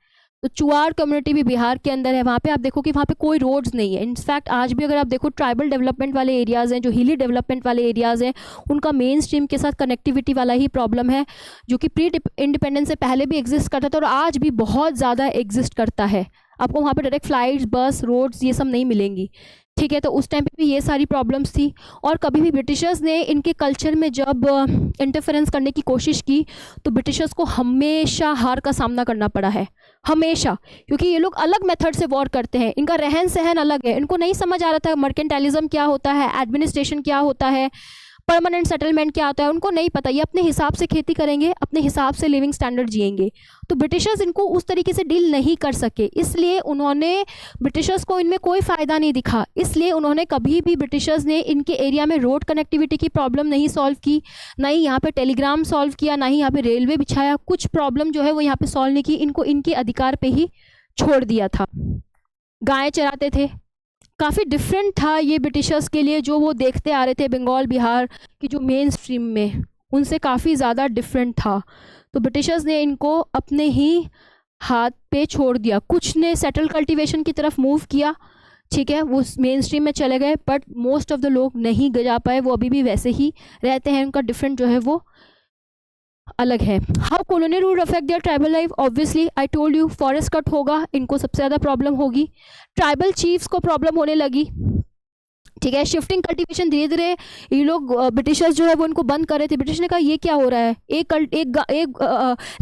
तो चुआर कम्युनिटी भी बिहार के अंदर है। वहाँ पे आप देखो कि वहाँ पे कोई रोड्स नहीं है। इनफैक्ट आज भी अगर आप देखो ट्राइबल डेवलपमेंट वाले एरियाज़ हैं, जो हिली डेवलपमेंट वाले एरियाज़ हैं, उनका मेन स्ट्रीम के साथ कनेक्टिविटी वाला ही प्रॉब्लम है, जो कि प्री इंडिपेंडेंस से पहले भी एग्जिस्ट करता था और आज भी बहुत ज़्यादा एग्जिस्ट करता है। आपको वहाँ पे डायरेक्ट फ्लाइट्स, बस, रोड्स ये सब नहीं मिलेंगी, ठीक है। तो उस टाइम पे भी ये सारी प्रॉब्लम्स थी। और कभी भी ब्रिटिशर्स ने इनके कल्चर में जब इंटरफेरेंस करने की कोशिश की, तो ब्रिटिशर्स को हमेशा हार का सामना करना पड़ा है, हमेशा। क्योंकि ये लोग अलग मेथड से वॉर करते हैं, इनका रहन सहन अलग है। इनको नहीं समझ आ रहा था मर्केंटाइलिज्म क्या होता है, एडमिनिस्ट्रेशन क्या होता है, परमानेंट सेटलमेंट क्या होता है, उनको नहीं पता। ये अपने हिसाब से खेती करेंगे, अपने हिसाब से लिविंग स्टैंडर्ड जिएंगे। तो ब्रिटिशर्स इनको उस तरीके से डील नहीं कर सके, इसलिए उन्होंने, ब्रिटिशर्स को इनमें कोई फ़ायदा नहीं दिखा, इसलिए उन्होंने कभी भी, ब्रिटिशर्स ने इनके एरिया में रोड कनेक्टिविटी की प्रॉब्लम नहीं सॉल्व की, ना ही यहाँ पे टेलीग्राम सॉल्व किया, ना ही यहाँ पे रेलवे बिछाया। कुछ प्रॉब्लम जो है वो यहाँ पे सॉल्व नहीं की, इनको इनके अधिकार पे ही छोड़ दिया था। गाय चराते थे, काफ़ी डिफरेंट था ये ब्रिटिशर्स के लिए, जो वो देखते आ रहे थे बंगाल बिहार की जो मेन स्ट्रीम में, उनसे काफ़ी ज़्यादा डिफरेंट था। तो ब्रिटिशर्स ने इनको अपने ही हाथ पे छोड़ दिया। कुछ ने सेटल कल्टीवेशन की तरफ मूव किया, ठीक है, वो मेन स्ट्रीम में चले गए, बट मोस्ट ऑफ द लोग नहीं जा पाए, वो अभी भी वैसे ही रहते हैं। उनका डिफरेंट जो है वो अलग है। How colonial rule affect there tribal life, obviously I told you, forest cut होगा, इनको सबसे ज़्यादा प्रॉब्लम होगी। ट्राइबल चीफ्स को प्रॉब्लम होने लगी, ठीक है। शिफ्टिंग कल्टीवेशन, धीरे धीरे ये लोग, ब्रिटिशर्स जो है वो इनको बंद कर रहे थे। ब्रिटिश ने कहा ये क्या हो रहा है, एक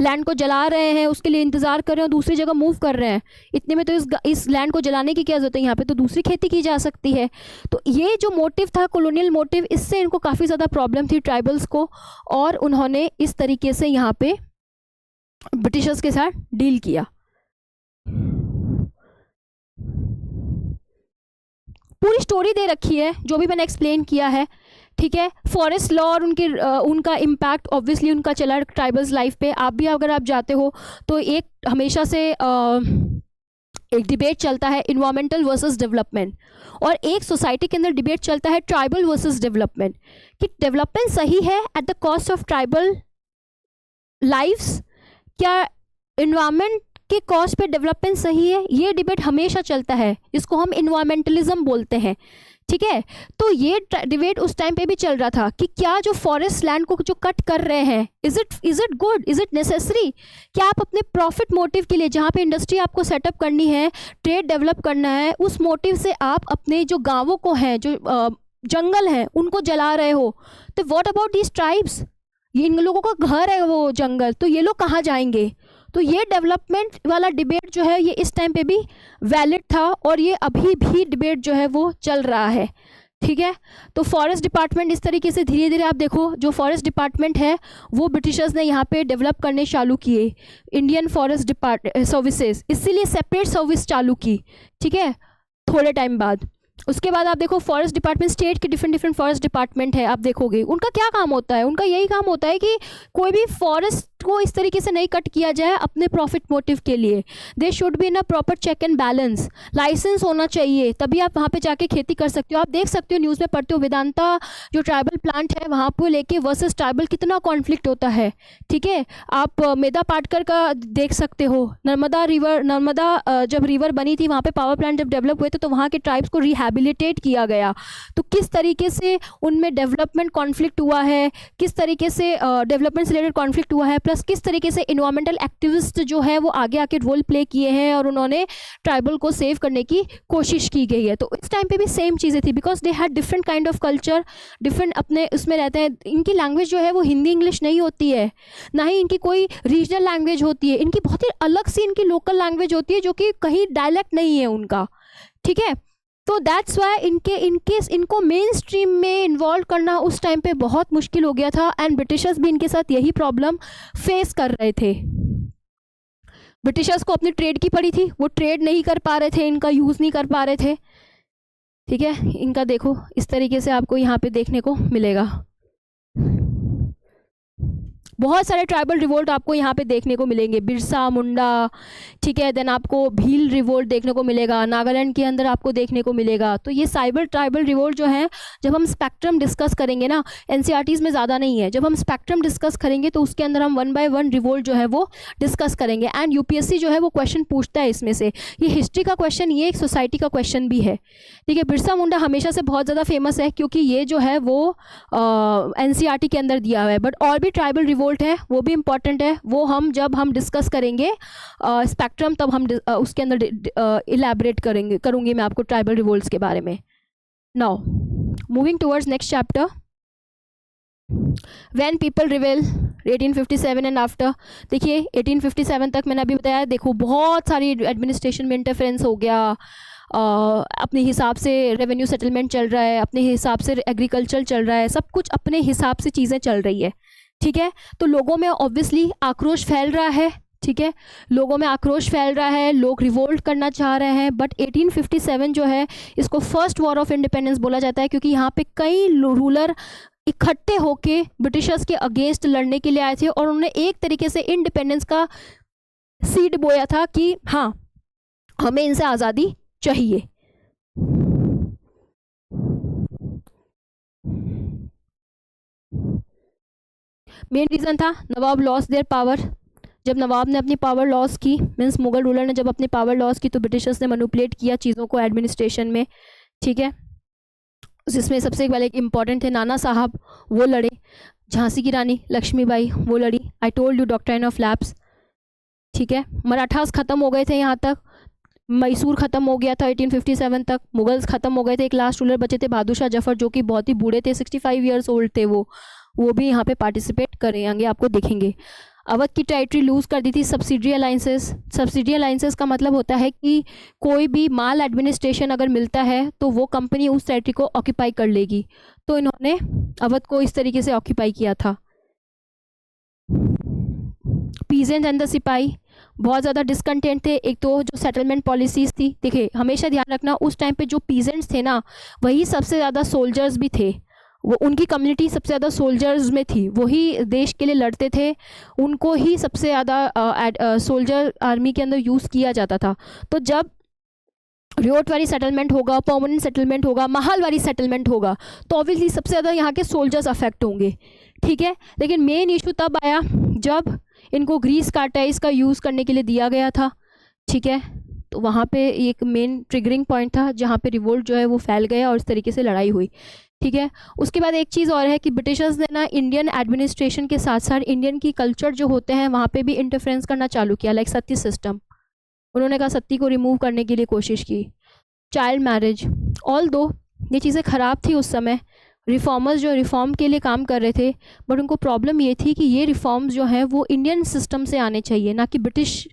लैंड को जला रहे हैं, उसके लिए इंतज़ार कर रहे हैं और दूसरी जगह मूव कर रहे हैं, इतने में तो इस लैंड को जलाने की क्या ज़रूरत है, यहाँ पे तो दूसरी खेती की जा सकती है। तो ये जो मोटिव था, कॉलोनियल मोटिव, इससे इनको काफ़ी ज़्यादा प्रॉब्लम थी ट्राइबल्स को, और उन्होंने इस तरीके से यहाँ पे ब्रिटिशर्स के साथ डील किया। पूरी स्टोरी दे रखी है, जो भी मैंने एक्सप्लेन किया है, ठीक है। फॉरेस्ट लॉ और उनका इम्पैक्ट ऑब्वियसली उनका चला ट्राइबल्स लाइफ पे। आप भी अगर आप जाते हो तो एक हमेशा से एक डिबेट चलता है इन्वायरमेंटल वर्सेस डेवलपमेंट, और एक सोसाइटी के अंदर डिबेट चलता है ट्राइबल वर्सेस डेवलपमेंट, कि डेवलपमेंट सही है at the cost of tribal lifes, क्या इन्वायरमेंट के कॉस्ट पे डेवलपमेंट सही है। ये डिबेट हमेशा चलता है, इसको हम इन्वायरमेंटलिज्म बोलते हैं, ठीक है। तो ये डिबेट उस टाइम पे भी चल रहा था कि क्या जो फॉरेस्ट लैंड को जो कट कर रहे हैं, is it good, is it necessary. क्या आप अपने प्रॉफिट मोटिव के लिए, जहाँ पे इंडस्ट्री आपको सेटअप करनी है, ट्रेड डेवलप करना है, उस मोटिव से आप अपने जो गाँवों को हैं, जो जंगल हैं, उनको जला रहे हो, तो व्हाट अबाउट दीज ट्राइब्स, ये इन लोगों का घर है वो जंगल, तो ये लोग कहाँ जाएंगे। तो ये डेवलपमेंट वाला डिबेट जो है ये इस टाइम पे भी वैलिड था, और ये अभी भी डिबेट जो है वो चल रहा है, ठीक है। तो फॉरेस्ट डिपार्टमेंट इस तरीके से धीरे धीरे आप देखो, जो फॉरेस्ट डिपार्टमेंट है वो ब्रिटिशर्स ने यहाँ पे डेवलप करने चालू किए, इंडियन फॉरेस्ट सर्विसेज, इसीलिए सेपरेट सर्विस चालू की, ठीक है, थोड़े टाइम बाद। उसके बाद आप देखो फॉरेस्ट डिपार्टमेंट, स्टेट के डिफरेंट फॉरेस्ट डिपार्टमेंट है, आप देखोगे उनका क्या काम होता है, उनका यही काम होता है कि कोई भी फॉरेस्ट को इस तरीके से नहीं कट किया जाए अपने प्रॉफिट मोटिव के लिए। They should be in a proper check and balance, licence होना चाहिए, तभी आप वहाँ पे जाके खेती कर सकते हो। आप देख सकते हो, न्यूज़ में पढ़ते हो, वेदांता जो ट्राइबल प्लांट है वहाँ पर लेके वर्सेस ट्राइबल कितना कॉन्फ्लिक्ट होता है, ठीक है। आप मेधा पाटकर का देख सकते हो, नर्मदा जब रिवर बनी थी, वहाँ पे पावर प्लांट जब डेवलप हुए थे, तो वहाँ के ट्राइब्स को रिहैबिलिटेट किया गया। तो किस तरीके से उनमें डेवलपमेंट कॉन्फ्लिक्ट हुआ है, किस तरीके से डेवलपमेंट से रिलेटेड कॉन्फ्लिक्ट हुआ है, प्लस किस तरीके से इन्वायरमेंटल एक्टिविस्ट जो है वो आगे आके रोल प्ले किए हैं और उन्होंने ट्राइबल को सेव करने की कोशिश की गई है। तो इस टाइम पे भी सेम चीज़ें थी, because they had different kind of culture, different अपने उसमें रहते हैं। इनकी लैंग्वेज जो है वो हिंदी इंग्लिश नहीं होती है, ना ही इनकी कोई रीजनल लैंग्वेज होती है, इनकी बहुत ही अलग सी इनकी लोकल लैंग्वेज होती है, जो कि कहीं डायलेक्ट नहीं है उनका, ठीक है। तो दैट्स वाई इनको मेन स्ट्रीम में इन्वॉल्व करना उस टाइम पे बहुत मुश्किल हो गया था, एंड ब्रिटिशर्स भी इनके साथ यही प्रॉब्लम फेस कर रहे थे। ब्रिटिशर्स को अपनी ट्रेड की पड़ी थी, वो ट्रेड नहीं कर पा रहे थे, इनका यूज़ नहीं कर पा रहे थे, ठीक है, इनका देखो इस तरीके से आपको यहाँ पे देखने को मिलेगा। बहुत सारे ट्राइबल रिवोल्ट आपको यहाँ पे देखने को मिलेंगे, बिरसा मुंडा, ठीक है, देन आपको भील रिवोल्ट देखने को मिलेगा, नागालैंड के अंदर आपको देखने को मिलेगा। तो ये साइबर ट्राइबल रिवोल्ट जो है, जब हम स्पेक्ट्रम डिस्कस करेंगे ना, एनसीईआरटीज़ में ज़्यादा नहीं है, जब हम स्पेक्ट्रम डिस्कस करेंगे तो उसके अंदर हम 1 बाय 1 रिवोल्ट जो है वो डिस्कस करेंगे। एंड यूपीएससी जो है वो क्वेश्चन पूछता है इसमें से, ये हिस्ट्री का क्वेश्चन, ये एक सोसाइटी का क्वेश्चन भी है। ठीक है, बिरसा मुंडा हमेशा से बहुत ज़्यादा फेमस है क्योंकि ये जो है वो एनसीईआरटी के अंदर दिया हुआ है, बट और भी ट्राइबल रिवोल्ट है, वो भी इंपॉर्टेंट है, वो हम जब हम डिस्कस करेंगे स्पेक्ट्रम तब हम उसके अंदर इलेबरेट करूँगी मैं आपको ट्राइबल रिवोल्ट्स के बारे में। Now moving towards next chapter, when people रिवेल 1857 and after. देखिए 1857 तक मैंने अभी बताया, देखो बहुत सारी एडमिनिस्ट्रेशन में इंटरफेरेंस हो गया, अपने हिसाब से रेवेन्यू सेटलमेंट चल रहा है, अपने हिसाब से एग्रीकल्चर चल रहा है, सब कुछ अपने हिसाब से चीज़ें चल रही है। ठीक है, तो लोगों में ऑब्वियसली आक्रोश फैल रहा है। ठीक है, लोगों में आक्रोश फैल रहा है, लोग रिवोल्ट करना चाह रहे हैं। बट 1857 जो है इसको फर्स्ट वॉर ऑफ इंडिपेंडेंस बोला जाता है क्योंकि यहाँ पे कई रूलर इकट्ठे होके ब्रिटिशर्स के अगेंस्ट लड़ने के लिए आए थे और उन्होंने एक तरीके से इंडिपेंडेंस का सीड बोया था कि हाँ हमें इनसे आज़ादी चाहिए। मेन रीज़न था नवाब लॉस देयर पावर। जब नवाब ने अपनी पावर लॉस की, मीन्स मुगल रूलर ने जब अपनी पावर लॉस की, तो ब्रिटिशर्स ने मैनिपुलेट किया चीज़ों को एडमिनिस्ट्रेशन में। ठीक है, जिसमें सबसे पहले एक इम्पॉर्टेंट थे नाना साहब, वो लड़े, झांसी की रानी लक्ष्मीबाई वो लड़ी, आई told you doctrine of lapse. ठीक है, मराठास ख़त्म हो गए थे यहाँ तक, मैसूर ख़त्म हो गया था 1857 तक, मुगल्स ख़त्म हो गए थे, एक लास्ट रूलर बचे थे बहादुर शाह जफर जो कि बहुत ही बूढ़े थे, 65 ईयर्स ओल्ड थे, वो भी यहाँ पे पार्टिसिपेट करेंगे, आपको देखेंगे। अवध की टेरिटरी लूज़ कर दी थी सब्सिडी अलाइंसेस। सब्सिडी अलाइंसेस का मतलब होता है कि कोई भी माल एडमिनिस्ट्रेशन अगर मिलता है तो वो कंपनी उस टेरिटरी को ऑक्यूपाई कर लेगी, तो इन्होंने अवध को इस तरीके से ऑक्यूपाई किया था। पीजेंट एंड द सिपाही बहुत ज़्यादा डिसकंटेंट थे। एक तो जो सेटलमेंट पॉलिसीज़ थी, देखिए हमेशा ध्यान रखना उस टाइम पे जो पीजेंट्स थे ना, वही सबसे ज़्यादा सोल्जर्स भी थे, वो उनकी कम्युनिटी सबसे ज़्यादा सोल्जर्स में थी, वही देश के लिए लड़ते थे, उनको ही सबसे ज़्यादा सोल्जर आर्मी के अंदर यूज़ किया जाता था। तो जब रियोट वाली सेटलमेंट होगा, परमानेंट सेटलमेंट होगा, महल वाली सेटलमेंट होगा, तो ऑब्वियसली सबसे ज़्यादा यहाँ के सोल्जर्स अफेक्ट होंगे। ठीक है, लेकिन मेन इशू तब आया जब इनको ग्रीस कार्टाइज का यूज़ करने के लिए दिया गया था। ठीक है, तो वहाँ पे एक मेन ट्रिगरिंग पॉइंट था जहाँ पे रिवोल्ट जो है वो फैल गया और इस तरीके से लड़ाई हुई। ठीक है, उसके बाद एक चीज़ और है कि ब्रिटिशर्स ने ना इंडियन एडमिनिस्ट्रेशन के साथ साथ इंडियन की कल्चर जो होते हैं वहाँ पे भी इंटरफेरेंस करना चालू किया, लाइक सती सिस्टम। उन्होंने कहा सती को रिमूव करने के लिए कोशिश की, चाइल्ड मैरिज, ऑल दो ये चीज़ें ख़राब थी उस समय, रिफॉर्मर्स जो रिफॉर्म के लिए काम कर रहे थे, बट उनको प्रॉब्लम ये थी कि ये रिफॉर्म्स जो हैं वो इंडियन सिस्टम से आने चाहिए, ना कि ब्रिटिश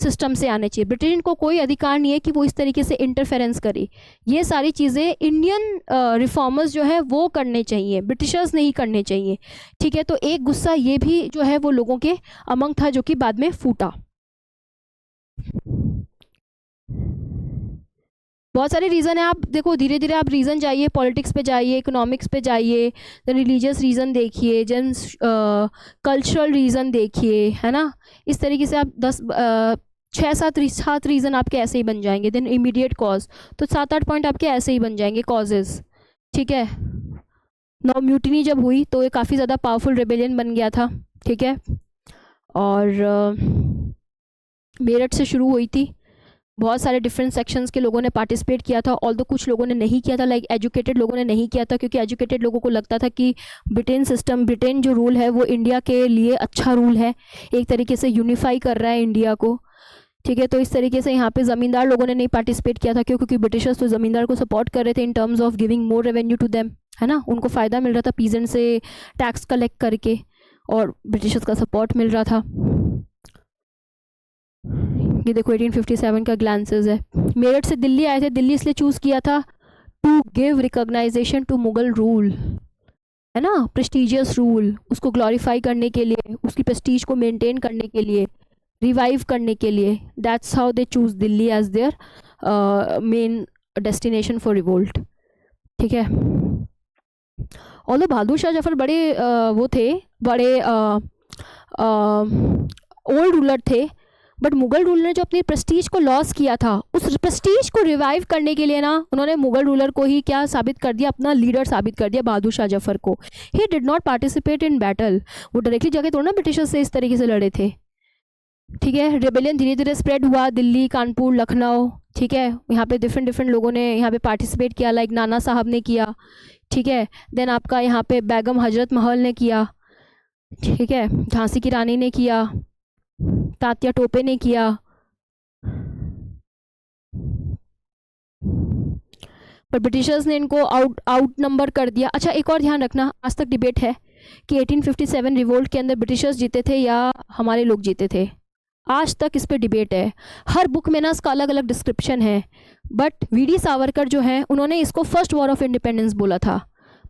सिस्टम से आने चाहिए। ब्रिटेन को कोई अधिकार नहीं है कि वो इस तरीके से इंटरफेरेंस करे, ये सारी चीज़ें इंडियन रिफॉर्मर्स जो है वो करने चाहिए, ब्रिटिशर्स नहीं करने चाहिए। ठीक है, तो एक गुस्सा ये भी जो है वो लोगों के अमंग था जो कि बाद में फूटा। बहुत सारे रीज़न है, आप देखो धीरे धीरे आप रीज़न जाइए, पॉलिटिक्स पे जाइए, इकोनॉमिक्स पे जाइए, देन रिलीजियस रीज़न देखिए, जन कल्चरल रीज़न देखिए, है ना। इस तरीके से आप 6-7 रीज़न आपके ऐसे ही बन जाएंगे। देन इमीडिएट कॉज, तो 7-8 पॉइंट आपके ऐसे ही बन जाएंगे कॉजेज़। ठीक है, नौ म्यूटिनी जब हुई तो ये काफ़ी ज़्यादा पावरफुल रेबेलियन बन गया था। ठीक है, और मेरठ से शुरू हुई थी, बहुत सारे डिफरेंट सेक्शंस के लोगों ने पार्टिसिपेट किया था, ऑल्दो कुछ लोगों ने नहीं किया था, लाइक एजुकेटेड लोगों ने नहीं किया था क्योंकि एजुकेटेड लोगों को लगता था कि ब्रिटेन जो रूल है वो इंडिया के लिए अच्छा रूल है, एक तरीके से यूनिफाई कर रहा है इंडिया को। ठीक है, तो इस तरीके से यहाँ पे ज़मींदार लोगों ने नहीं पार्टिसिपेट किया था क्योंकि ब्रिटिशर्स तो ज़मींदार को सपोर्ट कर रहे थे in terms of giving more revenue to them, है ना, उनको फ़ायदा मिल रहा था पीजेंट से टैक्स कलेक्ट करके और ब्रिटिशर्स का सपोर्ट मिल रहा था। ये देखो 1857 का ग्लांसेस है। मेरठ से दिल्ली आए थे, दिल्ली इसलिए चूज़ किया था to give recognisation to Mughal rule, है ना, प्रेस्टिजियस रूल, उसको ग्लोरीफाई करने के लिए, उसकी प्रेस्टीज को मेंटेन करने के लिए, रिवाइव करने के लिए। That's how they choose Delhi as their main destination for revolt. ठीक है, ऑल्दो बहादुर शाह जफर बड़े वो थे, बड़े ओल्ड रूलर थे, बट मुगल रूलर ने जो अपनी प्रेस्टीज को लॉस किया था, उस प्रेस्टीज को रिवाइव करने के लिए ना उन्होंने मुगल रूलर को ही क्या साबित कर दिया, अपना लीडर साबित कर दिया बहादुर शाह जफर को। He did not participate in battle, वो डायरेक्टली जाके थोड़ा ना ब्रिटिशर्स से इस तरीके से लड़े थे। ठीक है, रेबेलियन धीरे धीरे स्प्रेड हुआ, दिल्ली, कानपुर, लखनऊ। ठीक है, यहाँ पे डिफरेंट डिफरेंट लोगों ने यहाँ पे पार्टिसिपेट किया, लाइक नाना साहब ने किया। ठीक है, देन आपका यहाँ पे बेगम हजरत महल ने किया। ठीक है, झांसी की रानी ने किया, तात्या टोपे ने किया। पर ब्रिटिशर्स ने इनको आउट नंबर कर दिया। अच्छा, एक और ध्यान रखना, आज तक डिबेट है कि 1857 रिवोल्ट के अंदर ब्रिटिशर्स जीते थे या हमारे लोग जीते थे। आज तक इस पे डिबेट है, हर बुक में ना इसका अलग अलग डिस्क्रिप्शन है। बट वीडी सावरकर जो है उन्होंने इसको फर्स्ट वॉर ऑफ इंडिपेंडेंस बोला था,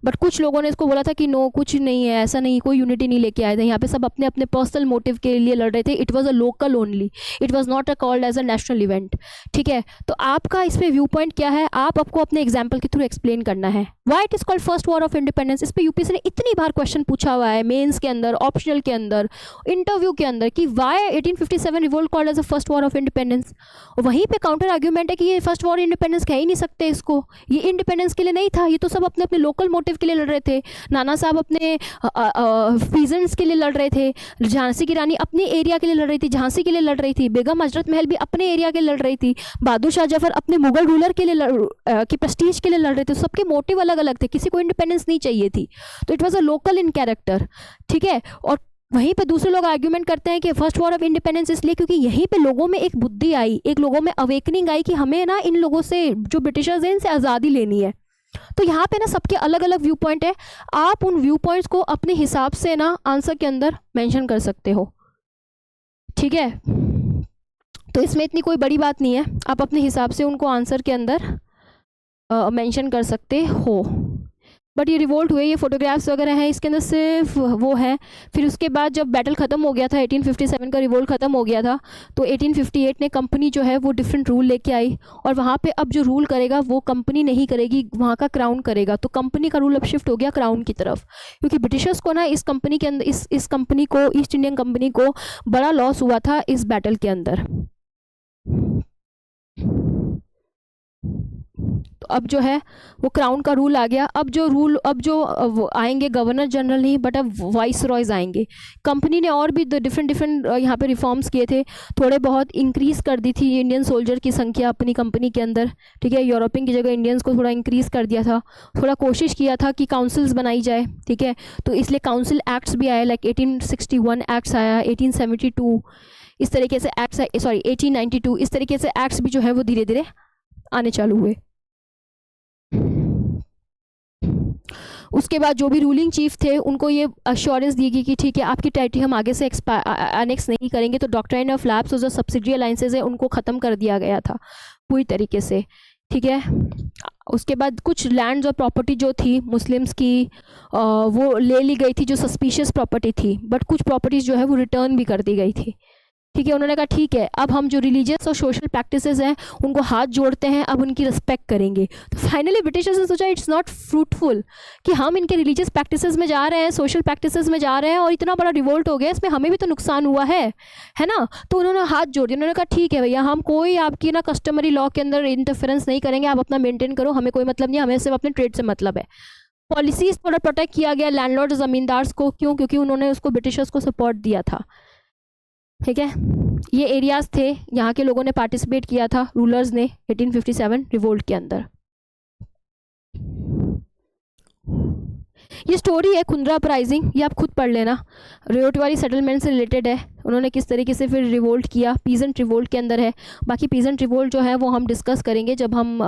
बट कुछ लोगों ने इसको बोला था कि नो, कुछ नहीं है, ऐसा नहीं, कोई यूनिटी नहीं लेके आए थे, यहाँ पे सब अपने अपने पर्सनल मोटिव के लिए लड़ रहे थे। It was a local only, it was not a called as a national event. ठीक है, तो आपका इस पे व्यू पॉइंट क्या है, आपको अपने एग्जाम्पल के थ्रू एक्सप्लेन करना है। Why it is called first war of independence? इस पे यूपीएससी ने इतनी बार क्वेश्चन पूछा हुआ है, मेंस के अंदर, ऑप्शनल के अंदर, इंटरव्यू के अंदर, कि why 1857 revolt called as a first war of independence. वहीं पे काउंटर आर्ग्यूमेंट है कि ये फर्स्ट वॉर इंडिपेंडेंस कह ही नहीं सकते इसको, ये इंडिपेंडेंस के लिए नहीं था, ये तो सब अपने अपने लोकल मोटिव के लिए लड़ रहे थे। नाना साहब अपने पीजेंट्स के लिए लड़ रहे थे, झांसी की रानी अपने एरिया के लिए लड़ रही थी, झांसी के लिए लड़ रही थी, बेगम हजरत महल भी अपने एरिया के लिए लड़ रही थी, बहादुर शाह जफर अपने मुगल रूलर के लिए की प्रेस्टीज के लिए लड़ रहे थे। सबके मोटिव अलग अलग थे, किसी को इंडिपेंडेंस नहीं चाहिए थी, तो it was a local in character. ठीक है, और वहीं पे दूसरे लोग आर्ग्यूमेंट करते हैं कि फर्स्ट वॉर ऑफ इंडिपेंडेंस इसलिए क्योंकि यहीं पे लोगों में एक बुद्धि आई, एक लोगों में अवेकनिंग आई कि हमें ना इन लोगों से, जो ब्रिटिशर्स हैं, इनसे आज़ादी लेनी है। तो यहाँ पे ना सबके अलग अलग व्यू पॉइंट है, आप उन व्यू पॉइंट्स को अपने हिसाब से ना आंसर के अंदर मेंशन कर सकते हो। ठीक है, तो इसमें इतनी कोई बड़ी बात नहीं है, आप अपने हिसाब से उनको आंसर के अंदर मेंशन कर सकते हो। बट ये रिवोल्ट हुए, ये फोटोग्राफ्स वगैरह हैं, इसके अंदर सिर्फ वो है। फिर उसके बाद जब बैटल ख़त्म हो गया था, 1857 का रिवोल्ट ख़त्म हो गया था, तो 1858 ने कंपनी जो है वो डिफरेंट रूल लेके आई, और वहाँ पे अब जो रूल करेगा वो कंपनी नहीं करेगी, वहाँ का क्राउन करेगा। तो कंपनी का रूल अब शिफ्ट हो गया क्राउन की तरफ, क्योंकि ब्रिटिशर्स को ना इस कंपनी के अंदर, इस कंपनी को, ईस्ट इंडियन कंपनी को बड़ा लॉस हुआ था इस बैटल के अंदर। तो अब जो है वो क्राउन का रूल आ गया। अब जो वो आएंगे गवर्नर जनरल नहीं, बट अब वाइस रॉयज आएंगे। कंपनी ने और भी डिफरेंट यहाँ पे रिफॉर्म्स किए थे, थोड़े बहुत इंक्रीज़ कर दी थी इंडियन सोल्जर की संख्या अपनी कंपनी के अंदर। ठीक है, यूरोपियन की जगह इंडियंस को थोड़ा इंक्रीज़ कर दिया था, थोड़ा कोशिश किया था कि काउंसिल्स बनाई जाए। ठीक है, तो इसलिए काउंसिल एक्ट्स भी आए, लाइक 1861 एक्ट्स आया, 1872 इस तरीके से एक्ट्स, सॉरी 1892 इस तरीके से एक्ट्स भी जो है वो धीरे धीरे आने चालू हुए। उसके बाद जो भी रूलिंग चीफ थे उनको ये अश्योरेंस दी गई कि ठीक है, आपकी टेरिटरी हम आगे से एनेक्स नहीं करेंगे। तो डॉक्ट्राइन ऑफ लैप्स और जो सब्सिडरी अलाइंसेज है उनको ख़त्म कर दिया गया था पूरी तरीके से। ठीक है, उसके बाद कुछ लैंड्स और प्रॉपर्टी जो थी मुस्लिम्स की वो ले ली गई थी, जो सस्पिशियस प्रॉपर्टी थी, बट कुछ प्रॉपर्टीज़ जो है वो रिटर्न भी कर दी गई थी। ठीक है, उन्होंने कहा ठीक है, अब हम जो रिलीजियस और सोशल प्रैक्टिसेस हैं उनको हाथ जोड़ते हैं, अब उनकी रिस्पेक्ट करेंगे। तो फाइनली ब्रिटिशर्स ने सोचा इट्स नॉट फ्रूटफुल कि हम इनके रिलीजियस प्रैक्टिसेस में जा रहे हैं, सोशल प्रैक्टिसेस में जा रहे हैं, और इतना बड़ा रिवोल्ट हो गया, इसमें हमें भी तो नुकसान हुआ है ना। तो उन्होंने हाथ जोड़ दिया, उन्होंने कहा ठीक है भैया, हम कोई आपकी ना कस्टमरी लॉ के अंदर इंटरफेरेंस नहीं करेंगे, आप अपना मेंटेन करो, हमें कोई मतलब नहीं, हमें सिर्फ अपने ट्रेड से मतलब है। पॉलिसीज थोड़ा प्रोटेक्ट किया गया लैंडलॉर्ड ज़मींदार्स को, क्यों? क्योंकि उन्होंने उसको ब्रिटिशर्स को सपोर्ट दिया था। ठीक है, ये एरियाज थे, यहाँ के लोगों ने पार्टिसिपेट किया था, रूलर्स ने 1857 रिवोल्ट के अंदर। ये स्टोरी है खुंद्रा अपराइजिंग, ये आप खुद पढ़ लेना, रेवटवारी सेटलमेंट से रिलेटेड है, उन्होंने किस तरीके से फिर रिवोल्ट किया, पीजेंट रिवोल्ट के अंदर है। बाकी पीजेंट रिवोल्ट जो है वो हम डिस्कस करेंगे जब हम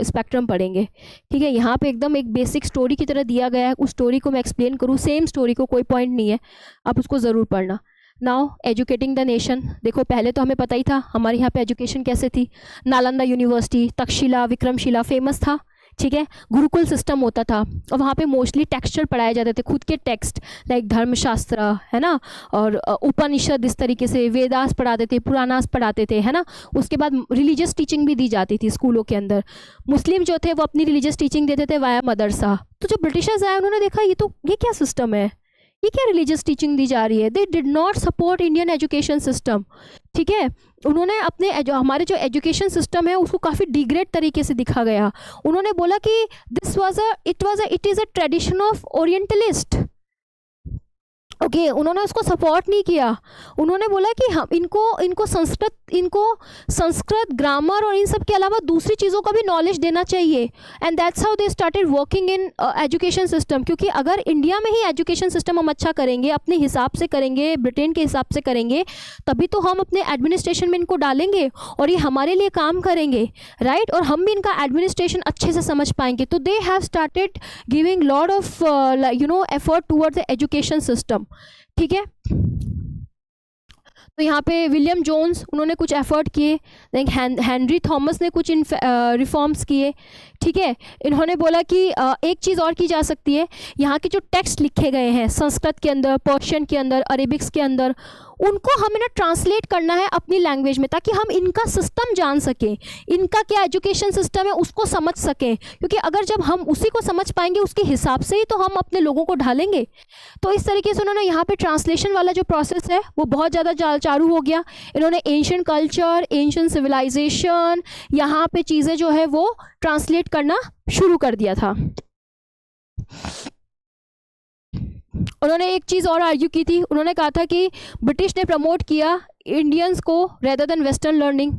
स्पेक्ट्रम पढ़ेंगे। ठीक है, यहाँ पे एकदम एक बेसिक स्टोरी की तरह दिया गया है, उस स्टोरी को मैं एक्सप्लेन करूँ, सेम स्टोरी को, कोई पॉइंट नहीं है, आप उसको ज़रूर पढ़ना। नाउ एजुकेटिंग द नेशन, देखो पहले तो हमें पता ही था हमारे यहाँ पे एजुकेशन कैसे थी, नालंदा यूनिवर्सिटी, तक्षशिला, विक्रमशिला फेमस था ठीक है, गुरुकुल सिस्टम होता था और वहाँ पे मोस्टली टेक्सचर पढ़ाए जाते थे, खुद के टेक्स्ट, लाइक धर्मशास्त्र है ना, और उपनिषद, इस तरीके से वेदास पढ़ाते थे, पुराणास पढ़ाते थे, है ना। उसके बाद रिलीजियस टीचिंग भी दी जाती थी स्कूलों के अंदर। मुस्लिम जो थे वो अपनी रिलीजियस टीचिंग देते थे वाया मदरसा। तो जो ब्रिटिशर्स आए उन्होंने देखा ये क्या सिस्टम है, ये क्या रिलीजियस टीचिंग दी जा रही है। They did not support Indian education system, ठीक है। उन्होंने अपने हमारे जो एजुकेशन सिस्टम है उसको काफ़ी डिग्रेड तरीके से दिखा गया। उन्होंने बोला कि it is a tradition of orientalist. Okay, उन्होंने उसको सपोर्ट नहीं किया। उन्होंने बोला कि हम इनको संस्कृत ग्रामर और इन सब के अलावा दूसरी चीज़ों का भी नॉलेज देना चाहिए। And that's how they started working in education system. क्योंकि अगर इंडिया में ही एजुकेशन सिस्टम हम अच्छा करेंगे, अपने हिसाब से करेंगे, ब्रिटेन के हिसाब से करेंगे, तभी तो हम अपने एडमिनिस्ट्रेशन में इनको डालेंगे और ये हमारे लिए काम करेंगे, राइट। और हम भी इनका एडमिनिस्ट्रेशन अच्छे से समझ पाएंगे। तो they have started giving lot of effort towards the education system, ठीक है। तो यहाँ पे विलियम जोन्स, उन्होंने कुछ एफर्ट किए, हेनरी थॉमस ने कुछ रिफॉर्म्स किए, ठीक है। इन्होंने बोला कि एक चीज़ और की जा सकती है, यहाँ के जो टेक्स्ट लिखे गए हैं संस्कृत के अंदर, पर्शियन के अंदर, अरेबिक्स के अंदर, उनको हमें ना ट्रांसलेट करना है अपनी लैंग्वेज में, ताकि हम इनका सिस्टम जान सकें, इनका क्या एजुकेशन सिस्टम है उसको समझ सकें। क्योंकि अगर जब हम उसी को समझ पाएंगे उसके हिसाब से ही तो हम अपने लोगों को ढालेंगे। तो इस तरीके से उन्होंने यहाँ पे ट्रांसलेशन वाला जो प्रोसेस है वो बहुत ज़्यादा चालू हो गया। इन्होंने एंशिएंट कल्चर, एंशिएंट सिविलाइजेशन, यहाँ पे चीज़ें जो है वो ट्रांसलेट करना शुरू कर दिया था। उन्होंने एक चीज़ और आर्ग्यू की थी, उन्होंने कहा था कि ब्रिटिश ने प्रमोट किया इंडियंस को रेदर देन वेस्टर्न लर्निंग।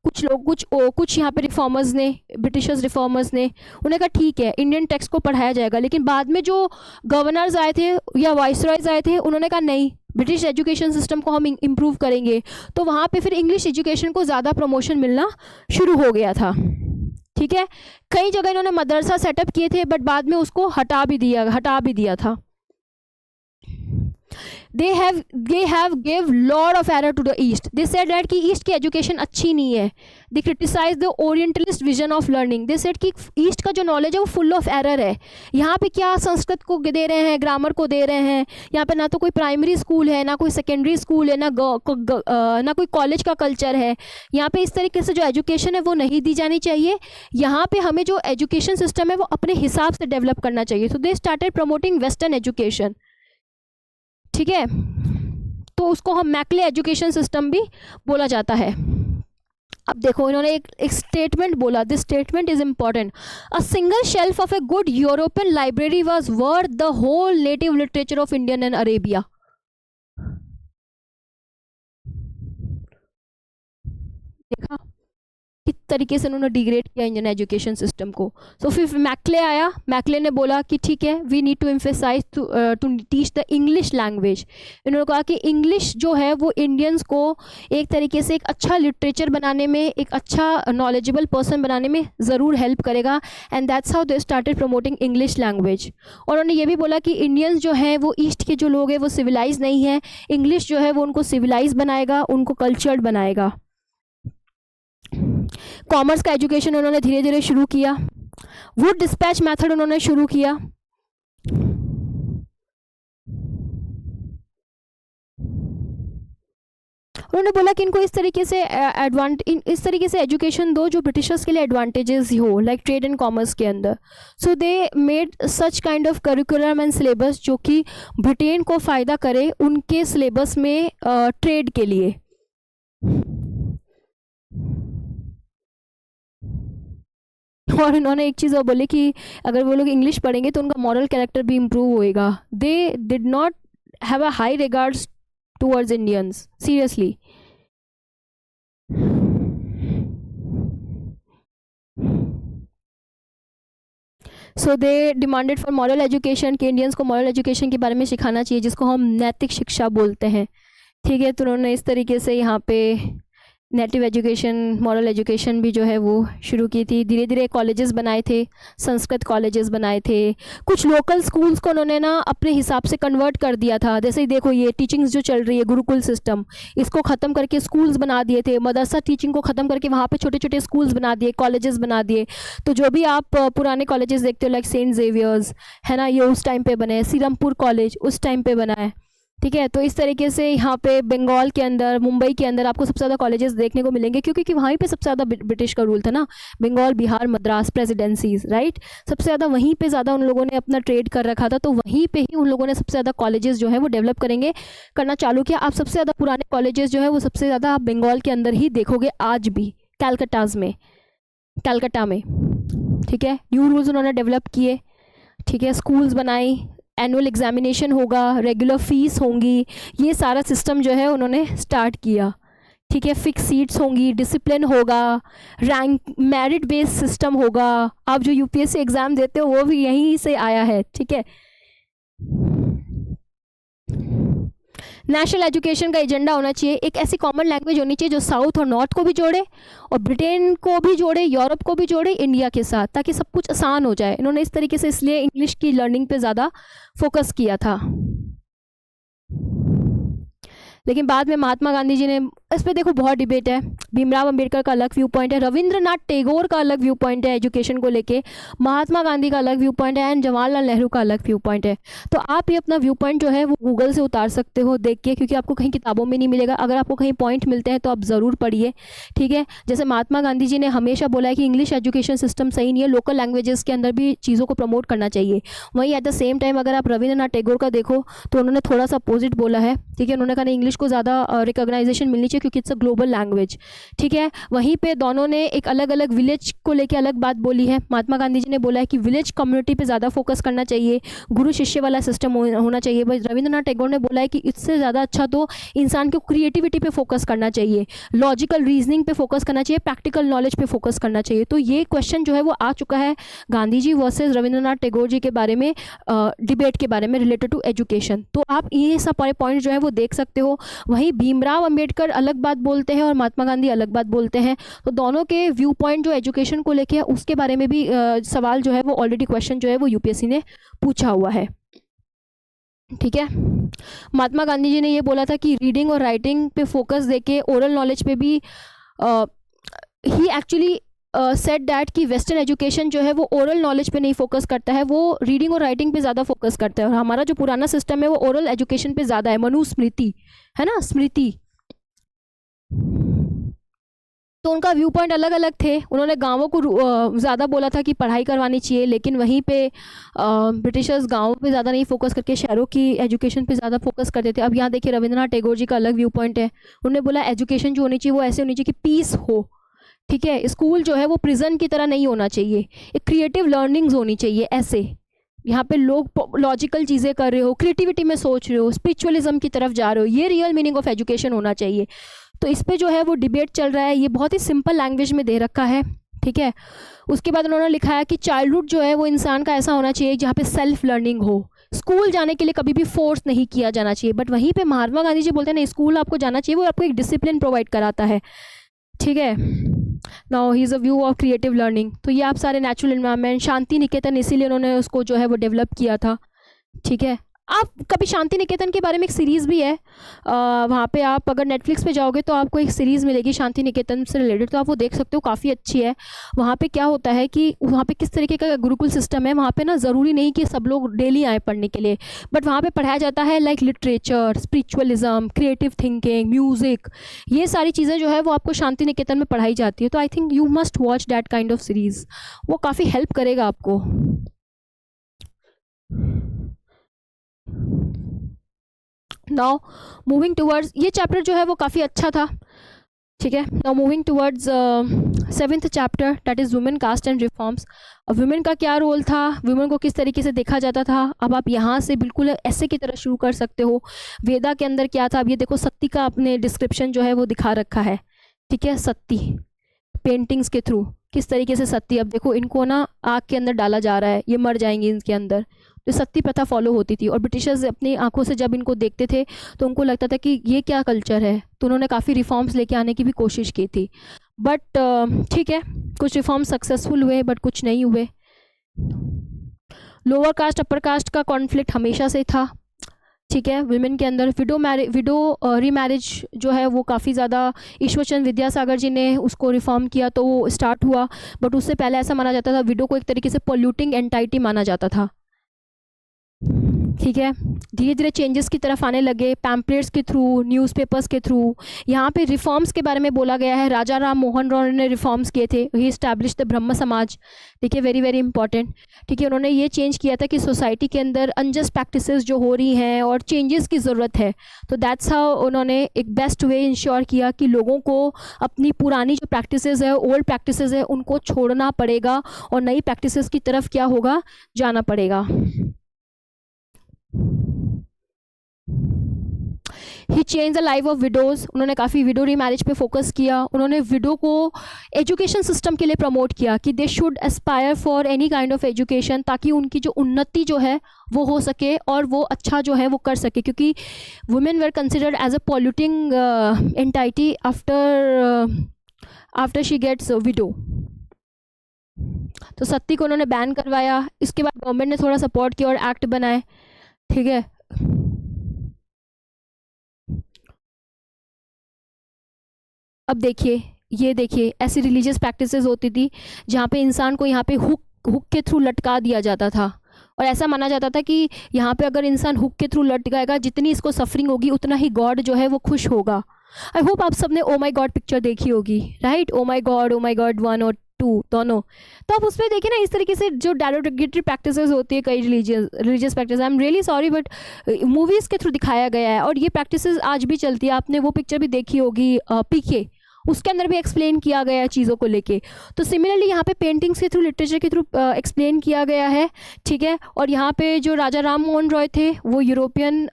कुछ लोग कुछ यहाँ पे रिफॉर्मर्स ने, ब्रिटिशर्स रिफॉर्मर्स ने, उन्हें कहा ठीक है इंडियन टेक्स्ट को पढ़ाया जाएगा। लेकिन बाद में जो गवर्नर्स आए थे या वाइसरॉयज आए थे, उन्होंने कहा नहीं, ब्रिटिश एजुकेशन सिस्टम को हम इम्प्रूव करेंगे। तो वहाँ पे फिर इंग्लिश एजुकेशन को ज़्यादा प्रमोशन मिलना शुरू हो गया था, ठीक है। कई जगह इन्होंने मदरसा सेटअप किए थे, बट बाद में उसको हटा भी दिया था। they have gave lot of error to the east. They said that कि ईस्ट की एजुकेशन अच्छी नहीं है। they criticize the orientalist vision of learning. they said कि ईस्ट का जो नॉलेज है वो फुल ऑफ एरर है। यहाँ पे क्या संस्कृत को दे रहे हैं, ग्रामर को दे रहे हैं, यहाँ पे ना तो कोई प्राइमरी स्कूल है, ना कोई सेकेंडरी स्कूल है, ना कोई कॉलेज का कल्चर है। यहाँ पे इस तरीके से जो एजुकेशन है वो नहीं दी जानी चाहिए। यहाँ पे हमें जो एजुकेशन सिस्टम है वो अपने हिसाब से डेवलप करना चाहिए। so they started promoting western education, ठीक है। तो उसको हम मैकले एजुकेशन सिस्टम भी बोला जाता है। अब देखो इन्होंने एक स्टेटमेंट बोला, this statement is important. A single shelf of a good European library was worth the whole native literature of Indian and Arabia. देखा किस तरीके से उन्होंने डिग्रेड किया इंडियन एजुकेशन सिस्टम को। सो फिर मैकले आया, मैकले ने बोला कि ठीक है we need to emphasise to teach the English language. इन्होंने कहा कि इंग्लिश जो है वो इंडियंस को एक तरीके से एक अच्छा लिटरेचर बनाने में, एक अच्छा नॉलेजेबल पर्सन बनाने में ज़रूर हेल्प करेगा। And that's how they started promoting English language. और उन्होंने ये भी बोला कि इंडियंस जो है वो ईस्ट के जो लोग हैं वो सिविलाइज नहीं है, इंग्लिश जो है वो उनको सिविलाइज बनाएगा, उनको कल्चर्ड बनाएगा। कॉमर्स का एजुकेशन उन्होंने धीरे धीरे शुरू किया। वुड डिस्पैच मेथड उन्होंने शुरू किया। उन्होंने बोला कि इनको इस तरीके से एजुकेशन दो जो ब्रिटिशर्स के लिए एडवांटेजेस हो, लाइक ट्रेड एंड कॉमर्स के अंदर। So they made such kind of curriculum and syllabus जो कि ब्रिटेन को फ़ायदा करे उनके सिलेबस में ट्रेड के लिए। और इन्होंने एक चीज़ और बोली कि अगर वो लोग इंग्लिश पढ़ेंगे तो उनका मॉरल कैरेक्टर भी इम्प्रूव होएगा। They did not have a high regards towards Indians, seriously. So they demanded for moral education, कि इंडियंस को मॉरल एजुकेशन के बारे में सिखाना चाहिए, जिसको हम नैतिक शिक्षा बोलते हैं, ठीक है। तो उन्होंने इस तरीके से यहाँ पे नेटिव एजुकेशन, मॉरल एजुकेशन भी जो है वो शुरू की थी। धीरे धीरे कॉलेजेस बनाए थे, संस्कृत कॉलेजेस बनाए थे। कुछ लोकल स्कूल्स को उन्होंने ना अपने हिसाब से कन्वर्ट कर दिया था। जैसे ही देखो ये टीचिंग्स जो चल रही है गुरुकुल सिस्टम, इसको ख़त्म करके स्कूल्स बना दिए थे। मदरसा टीचिंग को ख़त्म करके वहाँ पे छोटे छोटे स्कूल्स बना दिए, कॉलेजेस बना दिए। तो जो भी आप पुराने कॉलेजेस देखते हो लाइक सेंट जेवियर्स है ना, ये उस टाइम पे बने हैं। सीरमपुर कॉलेज उस टाइम पे बना है, ठीक है। तो इस तरीके से यहाँ पे बंगाल के अंदर, मुंबई के अंदर आपको सबसे ज़्यादा कॉलेजेस देखने को मिलेंगे, क्योंकि वहीं पे सबसे ज़्यादा ब्रिटिश का रूल था ना। Bengal, Bihar, Madras presidencies, right. सबसे ज़्यादा वहीं पे ज़्यादा उन लोगों ने अपना ट्रेड कर रखा था, तो वहीं पे ही उन लोगों ने सबसे ज़्यादा कॉलेजेस जो है वो डेवलप करना चालू किया। आप सबसे ज़्यादा पुराने कॉलेजेस जो है वो सबसे ज़्यादा आप बंगाल के अंदर ही देखोगे आज भी, कैलकाटा में, ठीक है। न्यू रूल्स उन्होंने डेवलप किए, ठीक है। स्कूल्स बनाई, एनुअल एग्जामिनेशन होगा, रेगुलर फीस होंगी, ये सारा सिस्टम जो है उन्होंने स्टार्ट किया, ठीक है। फिक्स सीट्स होंगी, डिसिप्लिन होगा, रैंक मेरिट बेस्ड सिस्टम होगा। आप जो यूपीएससी एग्ज़ाम देते हो वो भी यहीं से आया है, ठीक है। नेशनल एजुकेशन का एजेंडा होना चाहिए, एक ऐसी कॉमन लैंग्वेज होनी चाहिए जो साउथ और नॉर्थ को भी जोड़े और ब्रिटेन को भी जोड़े, यूरोप को भी जोड़े, इंडिया के साथ, ताकि सब कुछ आसान हो जाए। इन्होंने इस तरीके से इसलिए इंग्लिश की लर्निंग पे ज़्यादा फोकस किया था। लेकिन बाद में महात्मा गांधी जी ने इस पर देखो बहुत डिबेट है। भीमराव अंबेडकर का अलग व्यू पॉइंट है, रविंद्रनाथ टैगोर का अलग व्यू पॉइंट है एजुकेशन को लेके, महात्मा गांधी का अलग व्यू पॉइंट है एंड जवाहरलाल नेहरू का अलग व्यू पॉइंट है। तो आप ये अपना व्यू पॉइंट जो है वो गूगल से उतार सकते हो देख के, क्योंकि आपको कहीं किताबों में नहीं मिलेगा। अगर आपको कहीं पॉइंट मिलते हैं तो आप ज़रूर पढ़िए, ठीक है। जैसे महात्मा गांधी जी ने हमेशा बोला है कि इंग्लिश एजुकेशन सिस्टम सही नहीं है, लोकल लैंग्वेजेस के अंदर भी चीज़ों को प्रमोट करना चाहिए। वहीं एट द सेम टाइम अगर आप रविंद्रनाथ टैगोर का देखो तो उन्होंने थोड़ा सा अपोजिट बोला है, ठीक है। उन्होंने कहा इंग्लिश को ज़्यादा रिकॉग्नाइजेशन मिलनी चाहिए क्योंकि इट्स अ ग्लोबल लैंग्वेज, ठीक है। वहीं पे दोनों ने एक अलग अलग विलेज को लेके अलग बात बोली है। महात्मा गांधी जी ने बोला है कि विलेज कम्युनिटी पे ज़्यादा फोकस करना चाहिए, गुरु शिष्य वाला सिस्टम होना चाहिए। बस रविंद्रनाथ टैगोर ने बोला है कि इससे ज़्यादा अच्छा तो इंसान को क्रिएटिविटी पे फोकस करना चाहिए, लॉजिकल रीजनिंग पे फोकस करना चाहिए, प्रैक्टिकल नॉलेज पे फोकस करना चाहिए। तो ये क्वेश्चन जो है वो आ चुका है गांधी जी वर्सेज रविंद्रनाथ टैगोर जी के बारे में, डिबेट के बारे में रिलेटेड टू एजुकेशन। तो आप ये सब पॉइंट जो है वो देख सकते हो। वहीं भीमराव अंबेडकर अलग बात बोलते हैं और महात्मा गांधी अलग बात बोलते हैं। तो दोनों के व्यू पॉइंट जो एजुकेशन को लेके है उसके बारे में भी सवाल जो है वो ऑलरेडी क्वेश्चन जो है वो यूपीएससी ने पूछा हुआ है, ठीक है। महात्मा गांधी जी ने ये बोला था कि रीडिंग और राइटिंग पे फोकस देके ओरल नॉलेज पे भी ही एक्चुअली सेट दैट कि वेस्टर्न एजुकेशन जो है वो ओरल नॉलेज पे नहीं फोकस करता है, वो रीडिंग और राइटिंग पे ज़्यादा फोकस करता है। और हमारा जो पुराना सिस्टम है वो ओरल एजुकेशन पे ज़्यादा है, मनुस्मृति है ना, स्मृति। तो उनका व्यू पॉइंट अलग अलग थे। उन्होंने गांवों को ज़्यादा बोला था कि पढ़ाई करवानी चाहिए, लेकिन वहीं पे ब्रिटिशर्स गांवों पे ज़्यादा नहीं फोकस करके शहरों की एजुकेशन पे ज़्यादा फोकस करते थे। अब यहाँ देखिए रविंद्रनाथ टैगोर जी का अलग व्यू पॉइंट है। उन्होंने बोला एजुकेशन जो होनी चाहिए वो ऐसे होनी चाहिए कि पीस हो, ठीक है। स्कूल जो है वो प्रिजन की तरह नहीं होना चाहिए, एक क्रिएटिव लर्निंग्स होनी चाहिए। ऐसे यहाँ पे लोग लॉजिकल चीज़ें कर रहे हो, क्रिएटिविटी में सोच रहे हो, स्पिरिचुअलिज्म की तरफ जा रहे हो, ये रियल मीनिंग ऑफ एजुकेशन होना चाहिए। तो इस पे जो है वो डिबेट चल रहा है। ये बहुत ही सिंपल लैंग्वेज में दे रखा है, ठीक है। उसके बाद उन्होंने लिखा है कि चाइल्डहुड जो है वो इंसान का ऐसा होना चाहिए जहाँ पे सेल्फ लर्निंग हो, स्कूल जाने के लिए कभी भी फोर्स नहीं किया जाना चाहिए। बट वहीं पे महात्मा गांधी जी बोलते हैं नहीं, स्कूल आपको जाना चाहिए, वो आपको एक डिसिप्लिन प्रोवाइड कराता है, ठीक है। Now he is a view of creative learning. तो ये आप सारे नेचुरल एनवायरनमेंट, शांति निकेतन, इसीलिए उन्होंने उसको जो है वो डेवलप किया था, ठीक है। आप कभी शांति निकेतन के बारे में एक सीरीज़ भी है, वहाँ पे आप अगर नेटफ्लिक्स पे जाओगे तो आपको एक सीरीज़ मिलेगी शांति निकेतन से रिलेटेड, तो आप वो देख सकते हो, काफ़ी अच्छी है। वहाँ पे क्या होता है कि वहाँ पे किस तरीके का गुरुकुल सिस्टम है। वहाँ पे ना ज़रूरी नहीं कि सब लोग डेली आए पढ़ने के लिए, बट वहाँ पे पढ़ाया जाता है like literature, spiritualism, creative thinking, music, ये सारी चीज़ें जो है वो आपको शांति निकेतन में पढ़ाई जाती है। तो I think you must watch that kind of series, वो काफ़ी हेल्प करेगा आपको। नाउ मूविंग टूवर्ड्स, ये चैप्टर जो है वो काफ़ी अच्छा था, ठीक है। Now moving towards 7th chapter, that is women, caste and reforms. अब वुमेन का क्या रोल था, वुमेन को किस तरीके से देखा जाता था। अब आप यहाँ से बिल्कुल ऐसे की तरह शुरू कर सकते हो। वेदा के अंदर क्या था, अब ये देखो सती का अपने डिस्क्रिप्शन जो है वो दिखा रखा है, ठीक है। सती पेंटिंग्स के थ्रू किस तरीके से सती, अब देखो इनको ना आग के अंदर डाला जा रहा है, ये मर जाएंगी इनके अंदर। जो सती प्रथा फॉलो होती थी, और ब्रिटिशर्स अपनी आंखों से जब इनको देखते थे तो उनको लगता था कि ये क्या कल्चर है, तो उन्होंने काफ़ी रिफॉर्म्स लेके आने की भी कोशिश की थी। बट ठीक है, कुछ रिफॉर्म सक्सेसफुल हुए बट कुछ नहीं हुए। लोअर कास्ट अपर कास्ट का कॉन्फ्लिक्ट हमेशा से था, ठीक है। विमेन के अंदर विडो रीमैरिज जो है वो काफ़ी ज़्यादा, ईश्वरचंद विद्यासागर जी ने उसको रिफॉर्म किया तो वो स्टार्ट हुआ, बट उससे पहले ऐसा माना जाता था, विडो को एक तरीके से पोल्यूटिंग एंटाइटी माना जाता था, ठीक है। धीरे धीरे चेंजेस की तरफ आने लगे, पैम्पलेट्स के थ्रू, न्यूज़पेपर्स के थ्रू। यहाँ पे रिफॉर्म्स के बारे में बोला गया है, राजा राम मोहन रॉय ने रिफॉर्म्स किए थे, ही इस्टेब्लिश द ब्रह्म समाज, ठीक है, वेरी वेरी इंपॉर्टेंट, ठीक है। उन्होंने ये चेंज किया था कि सोसाइटी के अंदर अनजस्ट प्रैक्टिसेस जो हो रही हैं और चेंजेस की ज़रूरत है, तो दैट्स हाउ उन्होंने एक बेस्ट वे इंश्योर किया कि लोगों को अपनी पुरानी जो प्रैक्टिसेस है, ओल्ड प्रैक्टिसेस है, उनको छोड़ना पड़ेगा और नई प्रैक्टिसेस की तरफ क्या होगा, जाना पड़ेगा। He change the life of widows, उन्होंने काफ़ी विडो रीमैरिज पे फोकस किया। उन्होंने विडो को एजुकेशन सिस्टम के लिए प्रमोट किया कि they should Aspire for any kind of education, ताकि उनकी जो उन्नति जो है वो हो सके और वो अच्छा जो है वो कर सके, क्योंकि women were considered as a polluting entity after she gets widow. तो सती को उन्होंने बैन करवाया, इसके बाद गवर्नमेंट ने थोड़ा सपोर्ट किया और एक्ट बनाए, ठीक है। अब देखिए, ये देखिए, ऐसी रिलीजियस प्रैक्टिसेस होती थी जहाँ पे इंसान को यहाँ पे हुक हुक के थ्रू लटका दिया जाता था, और ऐसा माना जाता था कि यहाँ पे अगर इंसान हुक के थ्रू लटकाएगा, जितनी इसको सफरिंग होगी उतना ही गॉड जो है वो खुश होगा। आई होप आप सबने ओ माई गॉड पिक्चर देखी होगी, राइट? ओ माई गॉड 1 और 2 दोनों। तो आप उसमें देखिए ना, इस तरीके से जो डेरोगेटरी प्रैक्टिसेस होती है, कई religious practice, I am really sorry but movies के थ्रू दिखाया गया है, और ये प्रैक्टिसेस आज भी चलती है। आपने वो पिक्चर भी देखी होगी पीके, उसके अंदर भी एक्सप्लेन किया गया है चीज़ों को लेके। तो सिमिलरली यहाँ पे पेंटिंग्स के थ्रू, लिटरेचर के थ्रू एक्सप्लेन किया गया है, ठीक है। और यहाँ पे जो राजा राम मोहन रॉय थे, वो यूरोपियन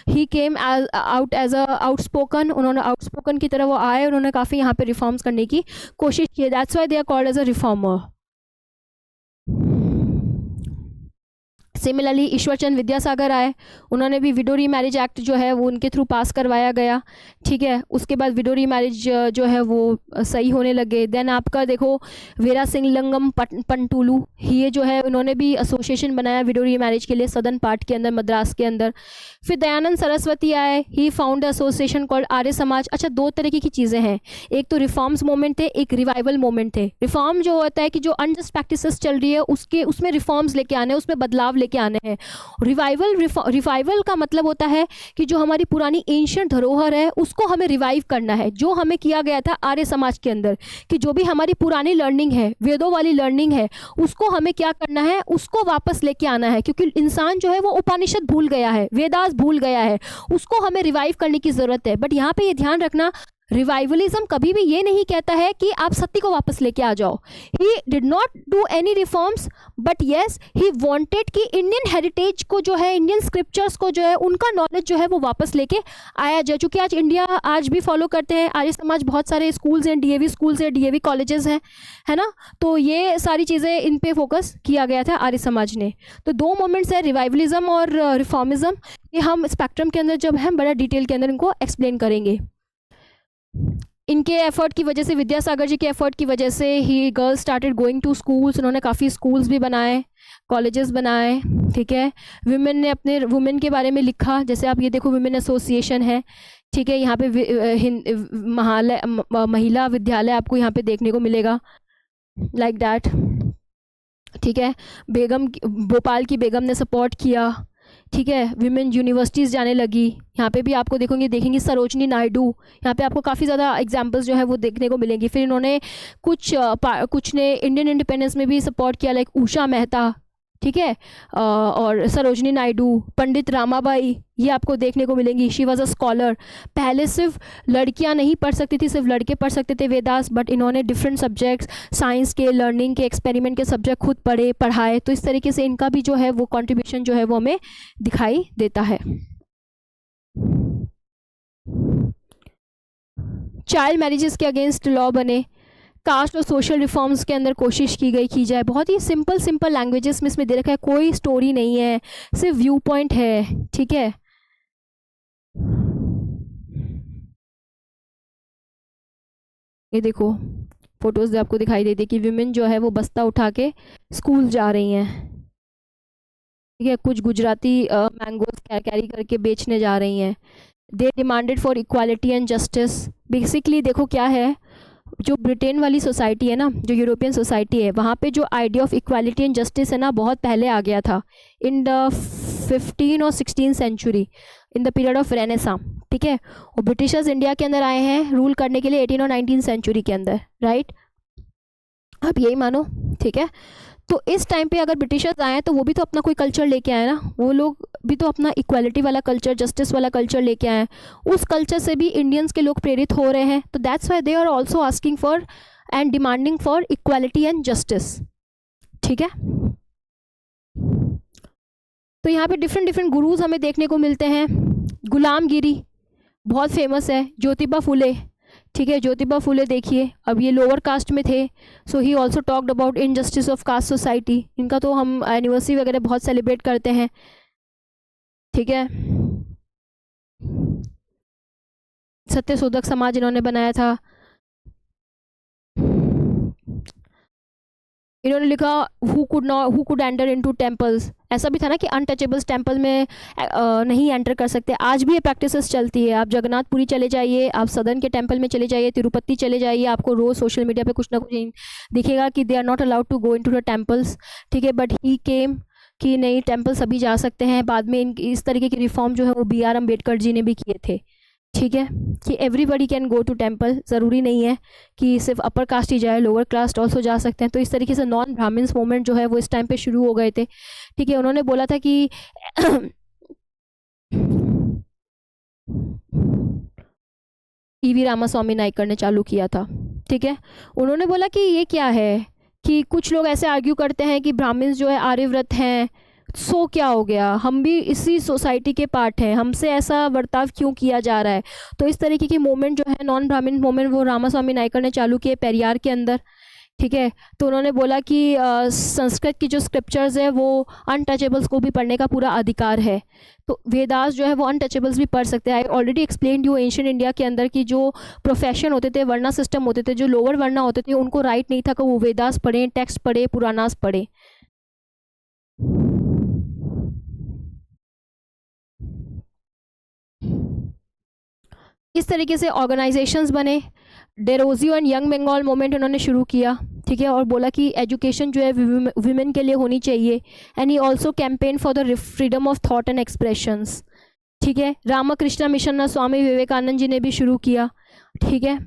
ही came out as a outspoken, उन्होंने आउटस्पोकन की तरह वो आए, उन्होंने काफ़ी यहाँ पे रिफॉर्म्स करने की कोशिश की है, that's why they are called as a reformer. Similarly Ishwarchand Vidyasagar आए, उन्होंने भी विडो रीमैरिज एक्ट जो है वो उनके थ्रू पास करवाया गया, ठीक है। उसके बाद विडो रीमैरिज जो है वो सही होने लगे। देन आपका देखो वीरासिंगलंगम पंटुलू, ये जो है उन्होंने भी एसोसिएशन बनाया विडो रीमैरिज के लिए, सदर्न पार्ट के अंदर, मद्रास के अंदर। फिर दयानंद सरस्वती आए, he found association called Arya Samaj. अच्छा, दो तरीके की चीज़ें हैं, एक तो रिफॉर्म्स मोमेंट थे, एक रिवाइवल मोमेंट थे। रिफॉर्म जो होता है कि जो अनजस्ट प्रैक्टिसेस चल रही है उसमें रिफॉर्म्स लेके आने, उसमें बदलाव लेके आने हैं। रिवाइवल का मतलब होता है कि जो हमारी पुरानी एंशिएंट धरोहर है उसको हमें रिवाइव करना है, जो हमें किया गया था आर्य समाज के अंदर, कि जो भी हमारी पुरानी लर्निंग है, वेदों वाली लर्निंग है, उसको हमें क्या करना है, उसको वापस लेके आना है। क्योंकि इंसान जो है वो उपनिषद भूल गया है, वेदास भूल गया है, उसको हमें रिवाइव करने की जरूरत है। बट यहाँ पे ये ध्यान रखना, रिवाइवलिज्म कभी भी ये नहीं कहता है कि आप सत्य को वापस लेके आ जाओ। He did not do any reforms, but yes he wanted कि इंडियन हेरिटेज को जो है, इंडियन स्क्रिप्चर्स को जो है, उनका नॉलेज जो है वो वापस लेके आया जाए। चूँकि आज इंडिया आज भी फॉलो करते हैं आर्य समाज, बहुत सारे स्कूल्स हैं, डीएवी स्कूल्स हैं, डीएवी कॉलेजेस हैं, है ना। तो ये सारी चीज़ें, इन पे फोकस किया गया था आर्य समाज ने। तो दो मोमेंट्स है, रिवाइवलिज्म और रिफॉर्मिज्म। ये हम स्पेक्ट्रम के अंदर जब हम बड़ा डिटेल के अंदर इनको एक्सप्लेन करेंगे। इनके एफर्ट की वजह से, विद्यासागर जी के एफर्ट की वजह से ही girls started going to schools, उन्होंने काफ़ी स्कूल्स भी बनाए, कॉलेजेस बनाए, ठीक है। वुमेन ने अपने वुमेन के बारे में लिखा, जैसे आप ये देखो वुमेन एसोसिएशन है, ठीक है। यहाँ पे महिला विद्यालय आपको यहाँ पे देखने को मिलेगा, लाइक दैट, ठीक है। भोपाल की बेगम ने सपोर्ट किया, ठीक है। विमेन यूनिवर्सिटीज़ जाने लगी, यहाँ पे भी आपको देखेंगे सरोजनी नायडू, यहाँ पे आपको काफ़ी ज़्यादा एग्जांपल्स जो है वो देखने को मिलेंगी। फिर इन्होंने कुछ ने इंडियन इंडिपेंडेंस में भी सपोर्ट किया, लाइक उषा मेहता, ठीक है, और सरोजनी नायडू, पंडित रामाबाई, ये आपको देखने को मिलेंगी। She was a scholar. पहले सिर्फ लड़कियां नहीं पढ़ सकती थी, सिर्फ लड़के पढ़ सकते थे वेदास, बट इन्होंने डिफरेंट सब्जेक्ट्स, साइंस के, लर्निंग के, एक्सपेरिमेंट के सब्जेक्ट खुद पढ़ाए। तो इस तरीके से इनका भी जो है वो कॉन्ट्रीब्यूशन जो है वो हमें दिखाई देता है। चाइल्ड मैरिजेस के अगेंस्ट लॉ बने, कास्ट और सोशल रिफॉर्म्स के अंदर कोशिश की जाए। बहुत ही सिंपल सिंपल लैंग्वेजेस में इसमें दे रखा है, कोई स्टोरी नहीं है, सिर्फ व्यू पॉइंट है, ठीक है। ये देखो फोटोज आपको दिखाई देती है कि विमेन जो है वो बस्ता उठा के स्कूल जा रही हैं, ठीक है। कुछ गुजराती मैंगोज कैरी करके बेचने जा रही हैं। They demanded for equality and justice. Basically देखो क्या है, जो ब्रिटेन वाली सोसाइटी है ना, जो यूरोपियन सोसाइटी है, वहाँ पे जो idea of equality and justice है ना, बहुत पहले आ गया था, इन द 15 और 16 century, in the period of renaissance, ठीक है। और ब्रिटिशर्स इंडिया के अंदर आए हैं रूल करने के लिए 18 और 19 सेंचुरी के अंदर, राइट। आप यही मानो, ठीक है। तो इस टाइम पे अगर ब्रिटिशर्स आए हैं तो वो भी तो अपना कोई कल्चर लेके आए ना, वो लोग भी तो अपना इक्वालिटी वाला कल्चर, जस्टिस वाला कल्चर लेके आए हैं। उस कल्चर से भी इंडियंस के लोग प्रेरित हो रहे हैं, तो that's why they are also asking for and demanding for equality and justice, ठीक है। तो यहाँ पे डिफरेंट डिफरेंट गुरुज हमें देखने को मिलते हैं। गुलामगिरी बहुत फेमस है, ज्योतिबा फुले, ठीक है। ज्योतिबा फुले देखिए, अब ये लोअर कास्ट में थे, so he also talked about injustice of caste society. इनका तो हम एनिवर्सरी वगैरह बहुत सेलिब्रेट करते हैं, ठीक है। सत्यशोधक समाज इन्होंने बनाया था। इन्होंने लिखा who could enter into temples. ऐसा भी था ना कि अनटचेबल्स टेम्पल में नहीं एंटर कर सकते। आज भी ये प्रैक्टिसेस चलती है। आप जगन्नाथपुरी चले जाइए, आप सदन के टेम्पल में चले जाइए, तिरुपति चले जाइए, आपको रोज़ सोशल मीडिया पे कुछ ना कुछ दिखेगा कि they are not allowed to go into the temples, ठीक है। बट ही केम कि नहीं, टेम्पल सभी जा सकते हैं। बाद में इस तरीके की रिफॉर्म जो है वो BR अम्बेडकर जी ने भी किए थे, ठीक है, कि everybody can go to temple. ज़रूरी नहीं है कि सिर्फ अपर कास्ट ही जाए, लोअर कास्ट ऑल्सो जा सकते हैं। तो इस तरीके से नॉन ब्राह्मण्स मूवमेंट जो है वो इस टाइम पे शुरू हो गए थे, ठीक है। उन्होंने बोला था कि EV रामास्वामी नायकर ने चालू किया था, ठीक है। उन्होंने बोला कि ये क्या है कि कुछ लोग ऐसे आर्ग्यू करते हैं कि ब्राह्मण्स जो है आर्यव्रत हैं, सो क्या हो गया, हम भी इसी सोसाइटी के पार्ट हैं, हमसे ऐसा बर्ताव क्यों किया जा रहा है। तो इस तरीके की मूवमेंट जो है नॉन ब्राह्मण मूवमेंट वो रामास्वामी नायकर ने चालू किए पेरियार के अंदर, ठीक है। तो उन्होंने बोला कि संस्कृत की जो स्क्रिप्चर्स है वो अनटचेबल्स को भी पढ़ने का पूरा अधिकार है। तो वेदास जो है वो अनटचेबल्स भी पढ़ सकते हैं। I already explain you ancient India के अंदर की जो प्रोफेशन होते थे, वर्णा सिस्टम होते थे, जो लोअर वर्णा होते थे उनको राइट नहीं था कि वो वेदास पढ़ें, टेक्स्ट पढ़े, पुराणास पढ़े। इस तरीके से ऑर्गेनाइजेशंस बने। Derozio and young Bengal movement उन्होंने शुरू किया, ठीक है, और बोला कि एजुकेशन जो है वीमेन के लिए होनी चाहिए। And he also campaign for the freedom of thought and expressions, ठीक है। रामकृष्ण मिशन स्वामी विवेकानंद जी ने भी शुरू किया, ठीक है।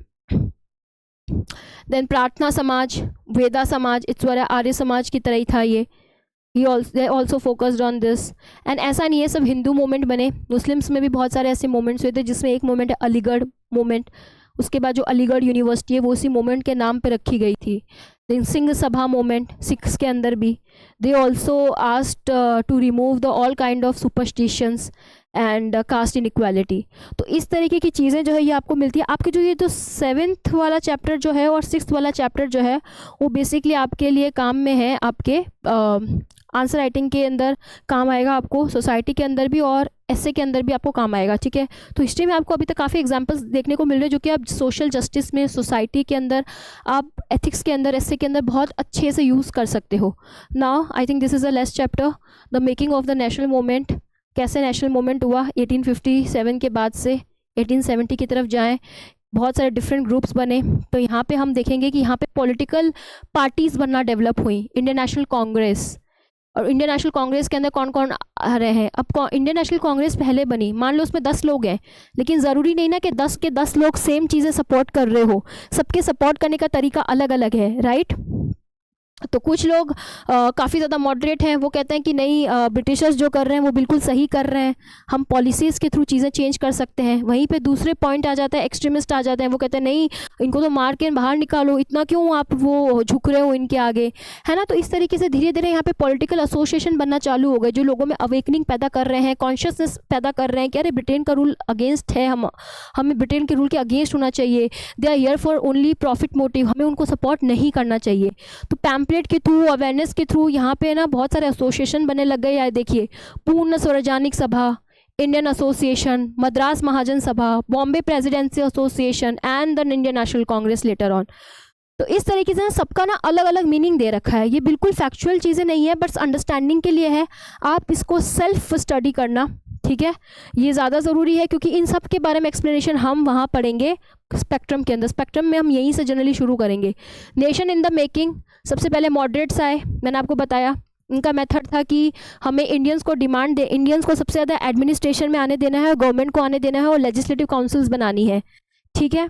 देन प्रार्थना समाज, वेदा समाज, इस आर्य समाज की तरह ही था ये। they also focused on this। And ऐसा नहीं है सब हिंदू मूवमेंट बने, मुस्लिम्स में भी बहुत सारे ऐसे मूवमेंट्स हुए थे, जिसमें एक मूवमेंट है अलीगढ़ मूवमेंट। उसके बाद जो अलीगढ़ यूनिवर्सिटी है वो उसी मूवमेंट के नाम पे रखी गई थी। Then Singh Sabha movement, Sikhs के अंदर भी they also asked to remove the all kind of superstitions and caste inequality. तो इस तरीके की चीज़ें जो है ये आपको मिलती है। आपके जो ये जो 7th वाला चैप्टर जो है और 6th वाला चैप्टर जो है वो बेसिकली आपके लिए काम में है, आपके आंसर राइटिंग के अंदर काम आएगा, आपको सोसाइटी के अंदर भी और ऐसे के अंदर भी आपको काम आएगा, ठीक है। तो हिस्ट्री में आपको अभी तक काफ़ी एग्जांपल्स देखने को मिल रहे हैं जो कि आप सोशल जस्टिस में, सोसाइटी के अंदर, आप एथिक्स के अंदर, ऐसे के अंदर बहुत अच्छे से यूज़ कर सकते हो। Now I think this is the last chapter, the making of the national movement. कैसे नेशनल मूवमेंट हुआ 1857 के बाद से 1870 की तरफ जाएँ, बहुत सारे डिफरेंट ग्रुप्स बने। तो यहाँ पे हम देखेंगे कि यहाँ पे पॉलिटिकल पार्टीज़ बनना डेवलप हुई। इंडियन नेशनल कांग्रेस, और इंडियन नेशनल कांग्रेस के अंदर कौन कौन आ रहे हैं। अब इंडियन नेशनल कांग्रेस पहले बनी, मान लो उसमें 10 लोग हैं, लेकिन ज़रूरी नहीं ना कि 10 के 10 लोग सेम चीज़ें सपोर्ट कर रहे हो, सबके सपोर्ट करने का तरीका अलग अलग है, राइट। तो कुछ लोग काफ़ी ज़्यादा मॉडरेट हैं, वो कहते हैं कि नहीं, ब्रिटिशर्स जो कर रहे हैं वो बिल्कुल सही कर रहे हैं, हम पॉलिसीज़ के थ्रू चीज़ें चेंज कर सकते हैं। वहीं पे दूसरे पॉइंट आ जाता है, एक्सट्रीमिस्ट आ जाते हैं, वो कहते हैं नहीं, इनको तो मार के बाहर निकालो, इतना क्यों आप वो झुक रहे हो इनके आगे, है ना। तो इस तरीके से धीरे धीरे यहाँ पे पॉलिटिकल एसोसिएशन बनना चालू हो गए, जो लोगों में अवेकनिंग पैदा कर रहे हैं, कॉन्शियसनेस पैदा कर रहे हैं कि अरे ब्रिटेन का रूल अगेंस्ट है, हमें ब्रिटेन के रूल के अगेंस्ट होना चाहिए, they are here for only profit motive, हमें उनको सपोर्ट नहीं करना चाहिए। तो पैम्पलेट के थ्रू, अवेयरनेस के थ्रू यहाँ पे ना बहुत सारे एसोसिएशन बनने लग गए। यार देखिए, पूर्ण स्वरजानिक सभा, इंडियन एसोसिएशन, मद्रास महाजन सभा, Bombay presidency association and the Indian national Congress later on. तो इस तरीके से सबका ना अलग अलग मीनिंग दे रखा है। ये बिल्कुल फैक्चुअल चीज़ें नहीं है, बस अंडरस्टैंडिंग के लिए है। आप इसको सेल्फ स्टडी करना, ठीक है, ये ज़्यादा ज़रूरी है, क्योंकि इन सब के बारे में एक्सप्लेनेशन हम वहाँ पढ़ेंगे स्पेक्ट्रम के अंदर। स्पेक्ट्रम में हम यहीं से जनरली शुरू करेंगे। नेशन इन द मेकिंग, सबसे पहले मॉडरेट्स आए, मैंने आपको बताया इनका मेथड था कि हमें इंडियंस को डिमांड दे, इंडियंस को सबसे ज़्यादा एडमिनिस्ट्रेशन में आने देना है, गवर्नमेंट को आने देना है, और लेजिस्लेटिव काउंसिल्स बनानी है, ठीक है,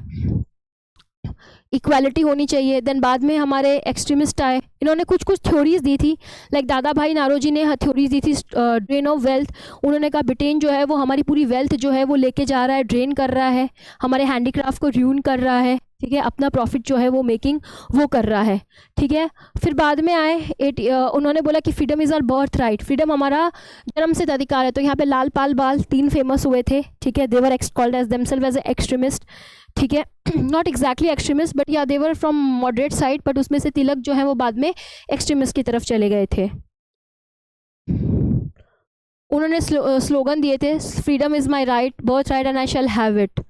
इक्वालिटी होनी चाहिए। देन बाद में हमारे एक्सट्रीमिस्ट आए, इन्होंने कुछ कुछ थ्योरीज दी थी, लाइक दादा भाई नारोजी ने थ्योरीज दी थी, ड्रेन ऑफ वेल्थ। उन्होंने कहा ब्रिटेन जो है वो हमारी पूरी वेल्थ जो है वो लेके जा रहा है, ड्रेन कर रहा है, हमारे हैंडीक्राफ्ट को र्यून कर रहा है, ठीक है, अपना प्रॉफिट जो है वो मेकिंग वो कर रहा है, ठीक है। फिर बाद में आए उन्होंने बोला कि freedom is our birthright, freedom हमारा जन्मसिद्ध अधिकार है। तो यहाँ पे लाल पाल बाल 3 फेमस हुए थे, ठीक है, they were called as themselves as extremist, ठीक है, नॉट एग्जैक्टली एक्सट्रीमिस्ट बट या they were from moderate side, but उसमें से तिलक जो है वो बाद में एक्सट्रीमिस्ट की तरफ चले गए थे। उन्होंने स्लोगन दिए थे, freedom is my right, birth right and I shall have it,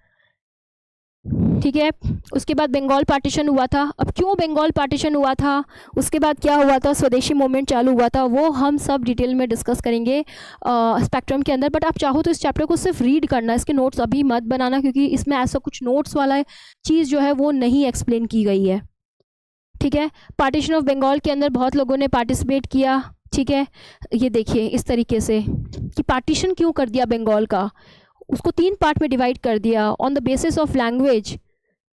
ठीक है। उसके बाद बंगाल पार्टीशन हुआ था। अब क्यों बंगाल पार्टीशन हुआ था, उसके बाद क्या हुआ था, स्वदेशी मूवमेंट चालू हुआ था, वो हम सब डिटेल में डिस्कस करेंगे स्पेक्ट्रम के अंदर। बट आप चाहो तो इस चैप्टर को सिर्फ रीड करना, इसके नोट्स अभी मत बनाना, क्योंकि इसमें ऐसा कुछ नोट्स वाला चीज़ जो है वो नहीं एक्सप्लेन की गई है, ठीक है। पार्टीशन ऑफ बंगाल के अंदर बहुत लोगों ने पार्टिसिपेट किया, ठीक है। ये देखिए इस तरीके से कि पार्टीशन क्यों कर दिया बंगाल का, उसको 3 पार्ट में डिवाइड कर दिया on the basis of language,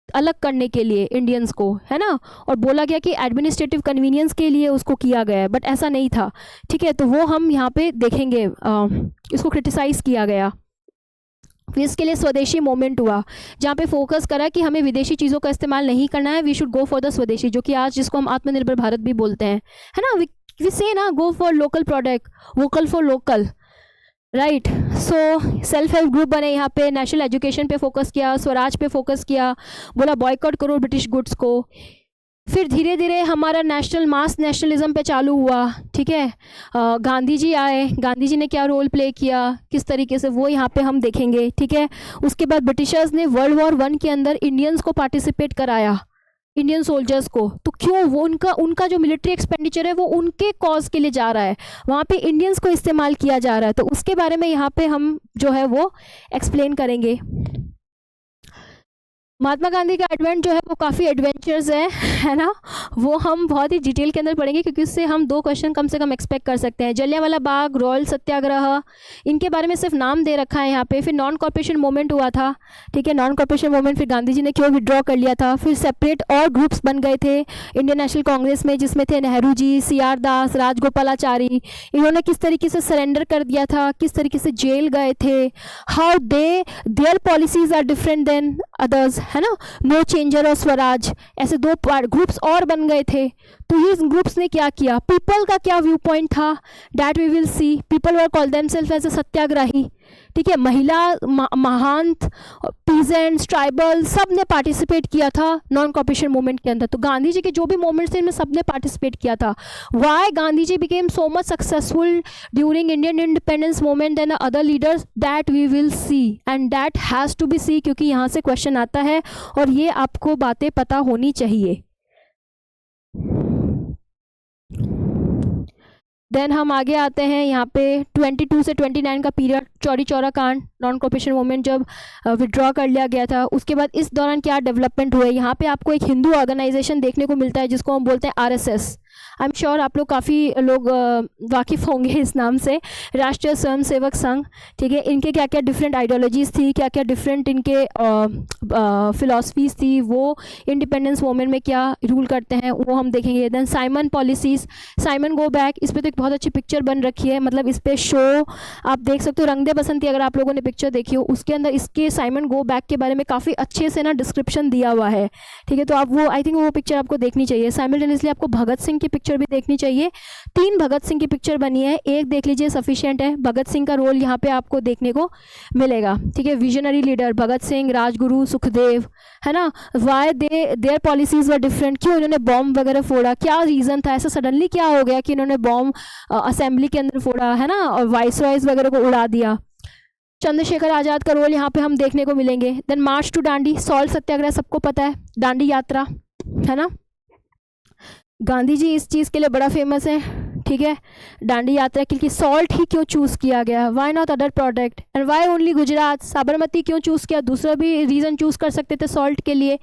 अलग करने के लिए इंडियंस को, है ना, और बोला गया कि एडमिनिस्ट्रेटिव कन्वीनियंस के लिए उसको किया गया है, बट ऐसा नहीं था, ठीक है। तो वो हम यहाँ पे देखेंगे, इसको क्रिटिसाइज़ किया गया। फिर इसके लिए स्वदेशी मूवमेंट हुआ, जहाँ पे फोकस करा कि हमें विदेशी चीज़ों का इस्तेमाल नहीं करना है, we should go for the swadeshi, जो कि आज जिसको हम आत्मनिर्भर भारत भी बोलते हैं, है ना, वी से ना go for local product, vocal for local, right. So self help group बने, यहाँ पे नेशनल एजुकेशन पे फोकस किया, स्वराज पे फोकस किया, बोला बॉयकॉट करो ब्रिटिश गुड्स को। फिर धीरे धीरे हमारा नेशनल मास नेशनलिज्म पे चालू हुआ, ठीक है। गांधी जी आए, गांधी जी ने क्या रोल प्ले किया, किस तरीके से, वो यहाँ पे हम देखेंगे, ठीक है। उसके बाद ब्रिटिशर्स ने वर्ल्ड वॉर 1 के अंदर इंडियंस को पार्टिसिपेट कराया, इंडियन सोल्जर्स को, तो क्यों, वो उनका जो मिलिट्री एक्सपेंडिचर है वो उनके कॉज के लिए जा रहा है, वहाँ पे इंडियंस को इस्तेमाल किया जा रहा है, तो उसके बारे में यहाँ पे हम जो है वो एक्सप्लेन करेंगे। महात्मा गांधी का एडवेंट जो है वो काफ़ी एडवेंचर्स है ना, वो हम बहुत ही डिटेल के अंदर पढ़ेंगे, क्योंकि उससे हम 2 क्वेश्चन कम से कम एक्सपेक्ट कर सकते हैं। जलियांवाला बाग, रॉयल सत्याग्रह, इनके बारे में सिर्फ नाम दे रखा है यहाँ पे। फिर नॉन कॉर्पोरेशन मूवमेंट हुआ था, ठीक है, नॉन कॉर्पोरेशन मूवमेंट, फिर गांधी जी ने क्यों विड्रॉ कर लिया था। फिर सेपरेट और ग्रुप्स बन गए थे इंडियन नेशनल कांग्रेस में, जिसमें थे नेहरू जी, CR दास, राजगोपालाचारी, इन्होंने किस तरीके से सरेंडर कर दिया था, किस तरीके से जेल गए थे, how their policies are different than others, है ना, नो चेंजर और स्वराज, ऐसे 2 ग्रुप्स और बन गए थे। तो ये ग्रुप्स ने क्या किया, पीपल का क्या व्यू पॉइंट था, that we will see. People were call themselves as a satyagrahi, ठीक है, महिला, महंत, पीजेंट्स, ट्राइबल, सब ने पार्टिसिपेट किया था नॉन कॉर्पोरेशन मूवमेंट के अंदर। तो गांधी जी के जो भी मूवमेंट्स थे इनमें सब ने पार्टिसिपेट किया था। Why Gandhi ji became so much successful during Indian independence movement than other leaders, that we will see and that has to be see, क्योंकि यहाँ से क्वेश्चन आता है और ये आपको बातें पता होनी चाहिए। देन हम आगे आते हैं यहाँ पे 22 से 29 का पीरियड, चौरी चौरा कांड, नॉन कॉर्पोरेशन मूवमेंट जब विड्रॉ कर लिया गया था। उसके बाद इस दौरान क्या डेवलपमेंट हुए, यहाँ पे आपको एक हिंदू ऑर्गेनाइजेशन देखने को मिलता है जिसको हम बोलते हैं RSS, आई एम श्योर आप लोग काफ़ी लोग वाकिफ़ होंगे इस नाम से, राष्ट्रीय स्वयंसेवक संघ। ठीक है, इनके क्या क्या डिफरेंट आइडियोलॉजीज़ थी, क्या क्या डिफरेंट इनके फिलॉसफीज़ थी, वो इंडिपेंडेंस वोमेन में क्या रूल करते हैं वो हम देखेंगे। Then Simon policies, Simon go back, इस पर तो एक बहुत अच्छी पिक्चर बन रखी है, मतलब इस पर शो आप देख सकते हो, रंग दे बसंती अगर आप लोगों ने पिक्चर देखी हो, उसके अंदर इसके साइमन गो बैक के बारे में काफ़ी अच्छे से ना डिस्क्रिप्शन दिया हुआ है। ठीक है, तो आप वो आई थिंक वो पिक्चर आपको देखनी चाहिए। साइमल्टेनियसली आपको भगत सिंह की पिक्चर भी देखनी चाहिए। 3 भगत सिंह की पिक्चर बनी है, एक देख लीजिए सफिशिएंट है। भगत सिंह का रोल यहाँ पे आपको देखने को मिलेगा। ठीक है, विजनरी लीडर भगत सिंह, राजगुरु, सुखदेव, है ना। Why their policies were different, क्यों इन्होंने बॉम्ब वगैरह फोड़ा, क्या रीज़न था, ऐसा सडनली क्या हो गया कि इन्होंने बॉम्ब असेंबली के अंदर फोड़ा, है ना, और वाइसरॉयज वगैरह को उड़ा दिया। चंद्रशेखर आज़ाद का रोल यहाँ पे हम देखने को मिलेंगे। Then march to Dandi, salt satyagraha सबको पता है, दांडी यात्रा, है ना। गांधी जी इस चीज़ के लिए बड़ा फेमस है। ठीक है, दांडी यात्रा के लिए सॉल्ट ही क्यों चूज़ किया गया, why not other product, and why only Gujarat, Sabarmati क्यों चूज़ किया, दूसरा भी रीज़न चूज़ कर सकते थे सॉल्ट के लिए,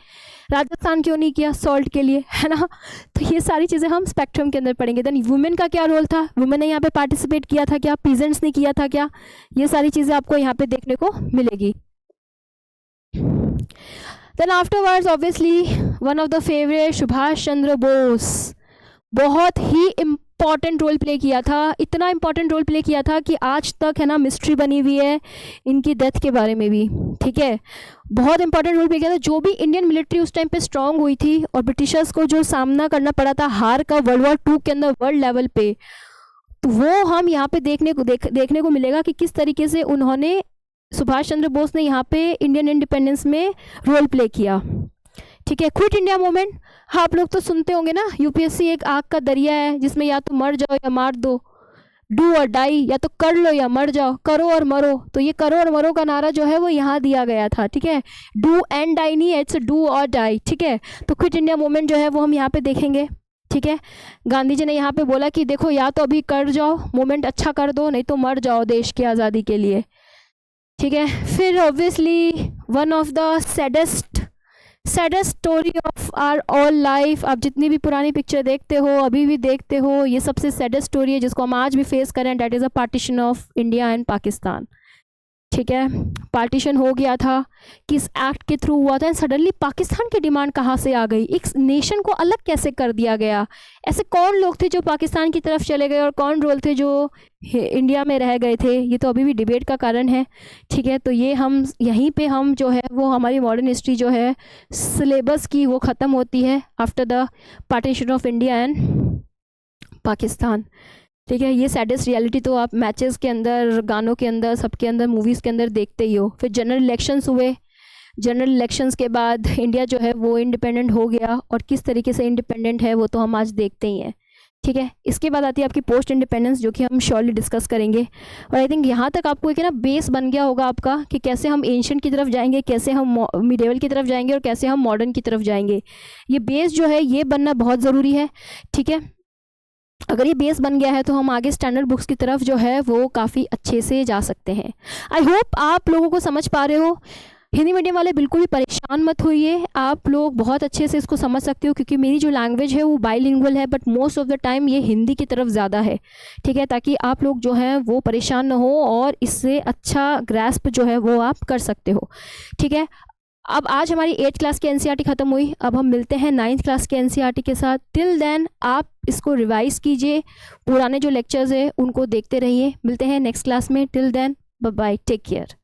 राजस्थान क्यों नहीं किया सॉल्ट के लिए, है ना। तो ये सारी चीज़ें हम स्पेक्ट्रम के अंदर पढ़ेंगे। देन वुमेन का क्या रोल था, वुमेन ने यहाँ पे पार्टिसिपेट किया था क्या, पीजेंट्स ने किया था क्या, ये सारी चीज़ें आपको यहाँ पे देखने को मिलेगी। Then afterwards obviously one of the favourite, Subhash Chandra Bose, बहुत ही इम्पॉर्टेंट रोल प्ले किया था, इतना इम्पॉर्टेंट रोल प्ले किया था कि आज तक, है ना, मिस्ट्री बनी हुई है इनकी डेथ के बारे में भी। ठीक है, बहुत इंपॉर्टेंट रोल प्ले किया था। जो भी इंडियन मिलिट्री उस टाइम पे स्ट्रांग हुई थी और ब्रिटिशर्स को जो सामना करना पड़ा था हार का वर्ल्ड वॉर 2 के अंदर वर्ल्ड लेवल पे, तो वो हम यहाँ पे देखने को मिलेगा कि किस तरीके से उन्होंने, सुभाष चंद्र बोस ने यहाँ पे इंडियन इंडिपेंडेंस में रोल प्ले किया। ठीक है, क्विट इंडिया मूवमेंट, हाँ आप लोग तो सुनते होंगे ना, यूपीएससी एक आग का दरिया है जिसमें या तो मर जाओ या मार दो, डू और डाई, या तो कर लो या मर जाओ, करो और मरो। तो ये करो और मरो का नारा जो है वो यहाँ दिया गया था। ठीक है, डू एंड डाई नहीं, इट्स डू और डाई। ठीक है, तो क्विट इंडिया मूवमेंट जो है वो हम यहाँ पे देखेंगे। ठीक है, गांधी जी ने यहाँ पे बोला कि देखो या तो अभी कर जाओ, मूवमेंट अच्छा कर दो, नहीं तो मर जाओ देश की आज़ादी के लिए। ठीक है, फिर obviously one of the saddest story of our all life, आप जितनी भी पुरानी पिक्चर देखते हो, अभी भी देखते हो, ये सबसे सैडेस्ट स्टोरी है जिसको हम आज भी फेस करें, that is a partition of India and Pakistan. ठीक है, पार्टीशन हो गया था, किस एक्ट के थ्रू हुआ था, एंड सडनली पाकिस्तान की डिमांड कहाँ से आ गई, एक नेशन को अलग कैसे कर दिया गया, ऐसे कौन लोग थे जो पाकिस्तान की तरफ चले गए और कौन लोग थे जो इंडिया में रह गए थे, ये तो अभी भी डिबेट का कारण है। ठीक है, तो ये हम यहीं पे हम जो है वो हमारी मॉडर्न हिस्ट्री जो है सिलेबस की वो ख़त्म होती है after the partition of India and Pakistan. ठीक है, ये सैडेस्ट रियलिटी तो आप मैचेस के अंदर, गानों के अंदर, सबके अंदर, मूवीज़ के अंदर देखते ही हो। फिर जनरल इलेक्शंस हुए, जनरल इलेक्शंस के बाद इंडिया जो है वो इंडिपेंडेंट हो गया, और किस तरीके से इंडिपेंडेंट है वो तो हम आज देखते ही हैं। ठीक है, इसके बाद आती है आपकी पोस्ट इंडिपेंडेंस, जो कि हम श्योरली डिस्कस करेंगे। और आई थिंक यहाँ तक आपको एक ना बेस बन गया होगा आपका कि कैसे हम एंशिएंट की तरफ जाएंगे, कैसे हम मिडेवल की तरफ जाएंगे और कैसे हम मॉडर्न की तरफ जाएंगे। ये बेस जो है ये बनना बहुत ज़रूरी है। ठीक है, अगर ये बेस बन गया है तो हम आगे स्टैंडर्ड बुक्स की तरफ जो है वो काफ़ी अच्छे से जा सकते हैं। आई होप आप लोगों को समझ पा रहे हो। हिंदी मीडियम वाले बिल्कुल भी परेशान मत होइए, आप लोग बहुत अच्छे से इसको समझ सकते हो, क्योंकि मेरी जो लैंग्वेज है वो बाइलिंगुअल है, but most of the time ये हिंदी की तरफ ज़्यादा है। ठीक है, ताकि आप लोग जो हैं वो परेशान ना हो और इससे अच्छा ग्रैस्प जो है वो आप कर सकते हो। ठीक है, अब आज हमारी 8th क्लास की एनसीईआरटी ख़त्म हुई, अब हम मिलते हैं 9th क्लास के एनसीईआरटी के साथ। टिल देन आप इसको रिवाइज़ कीजिए, पुराने जो लेक्चर्स है उनको देखते रहिए। मिलते हैं नेक्स्ट क्लास में, till then bye bye, take care.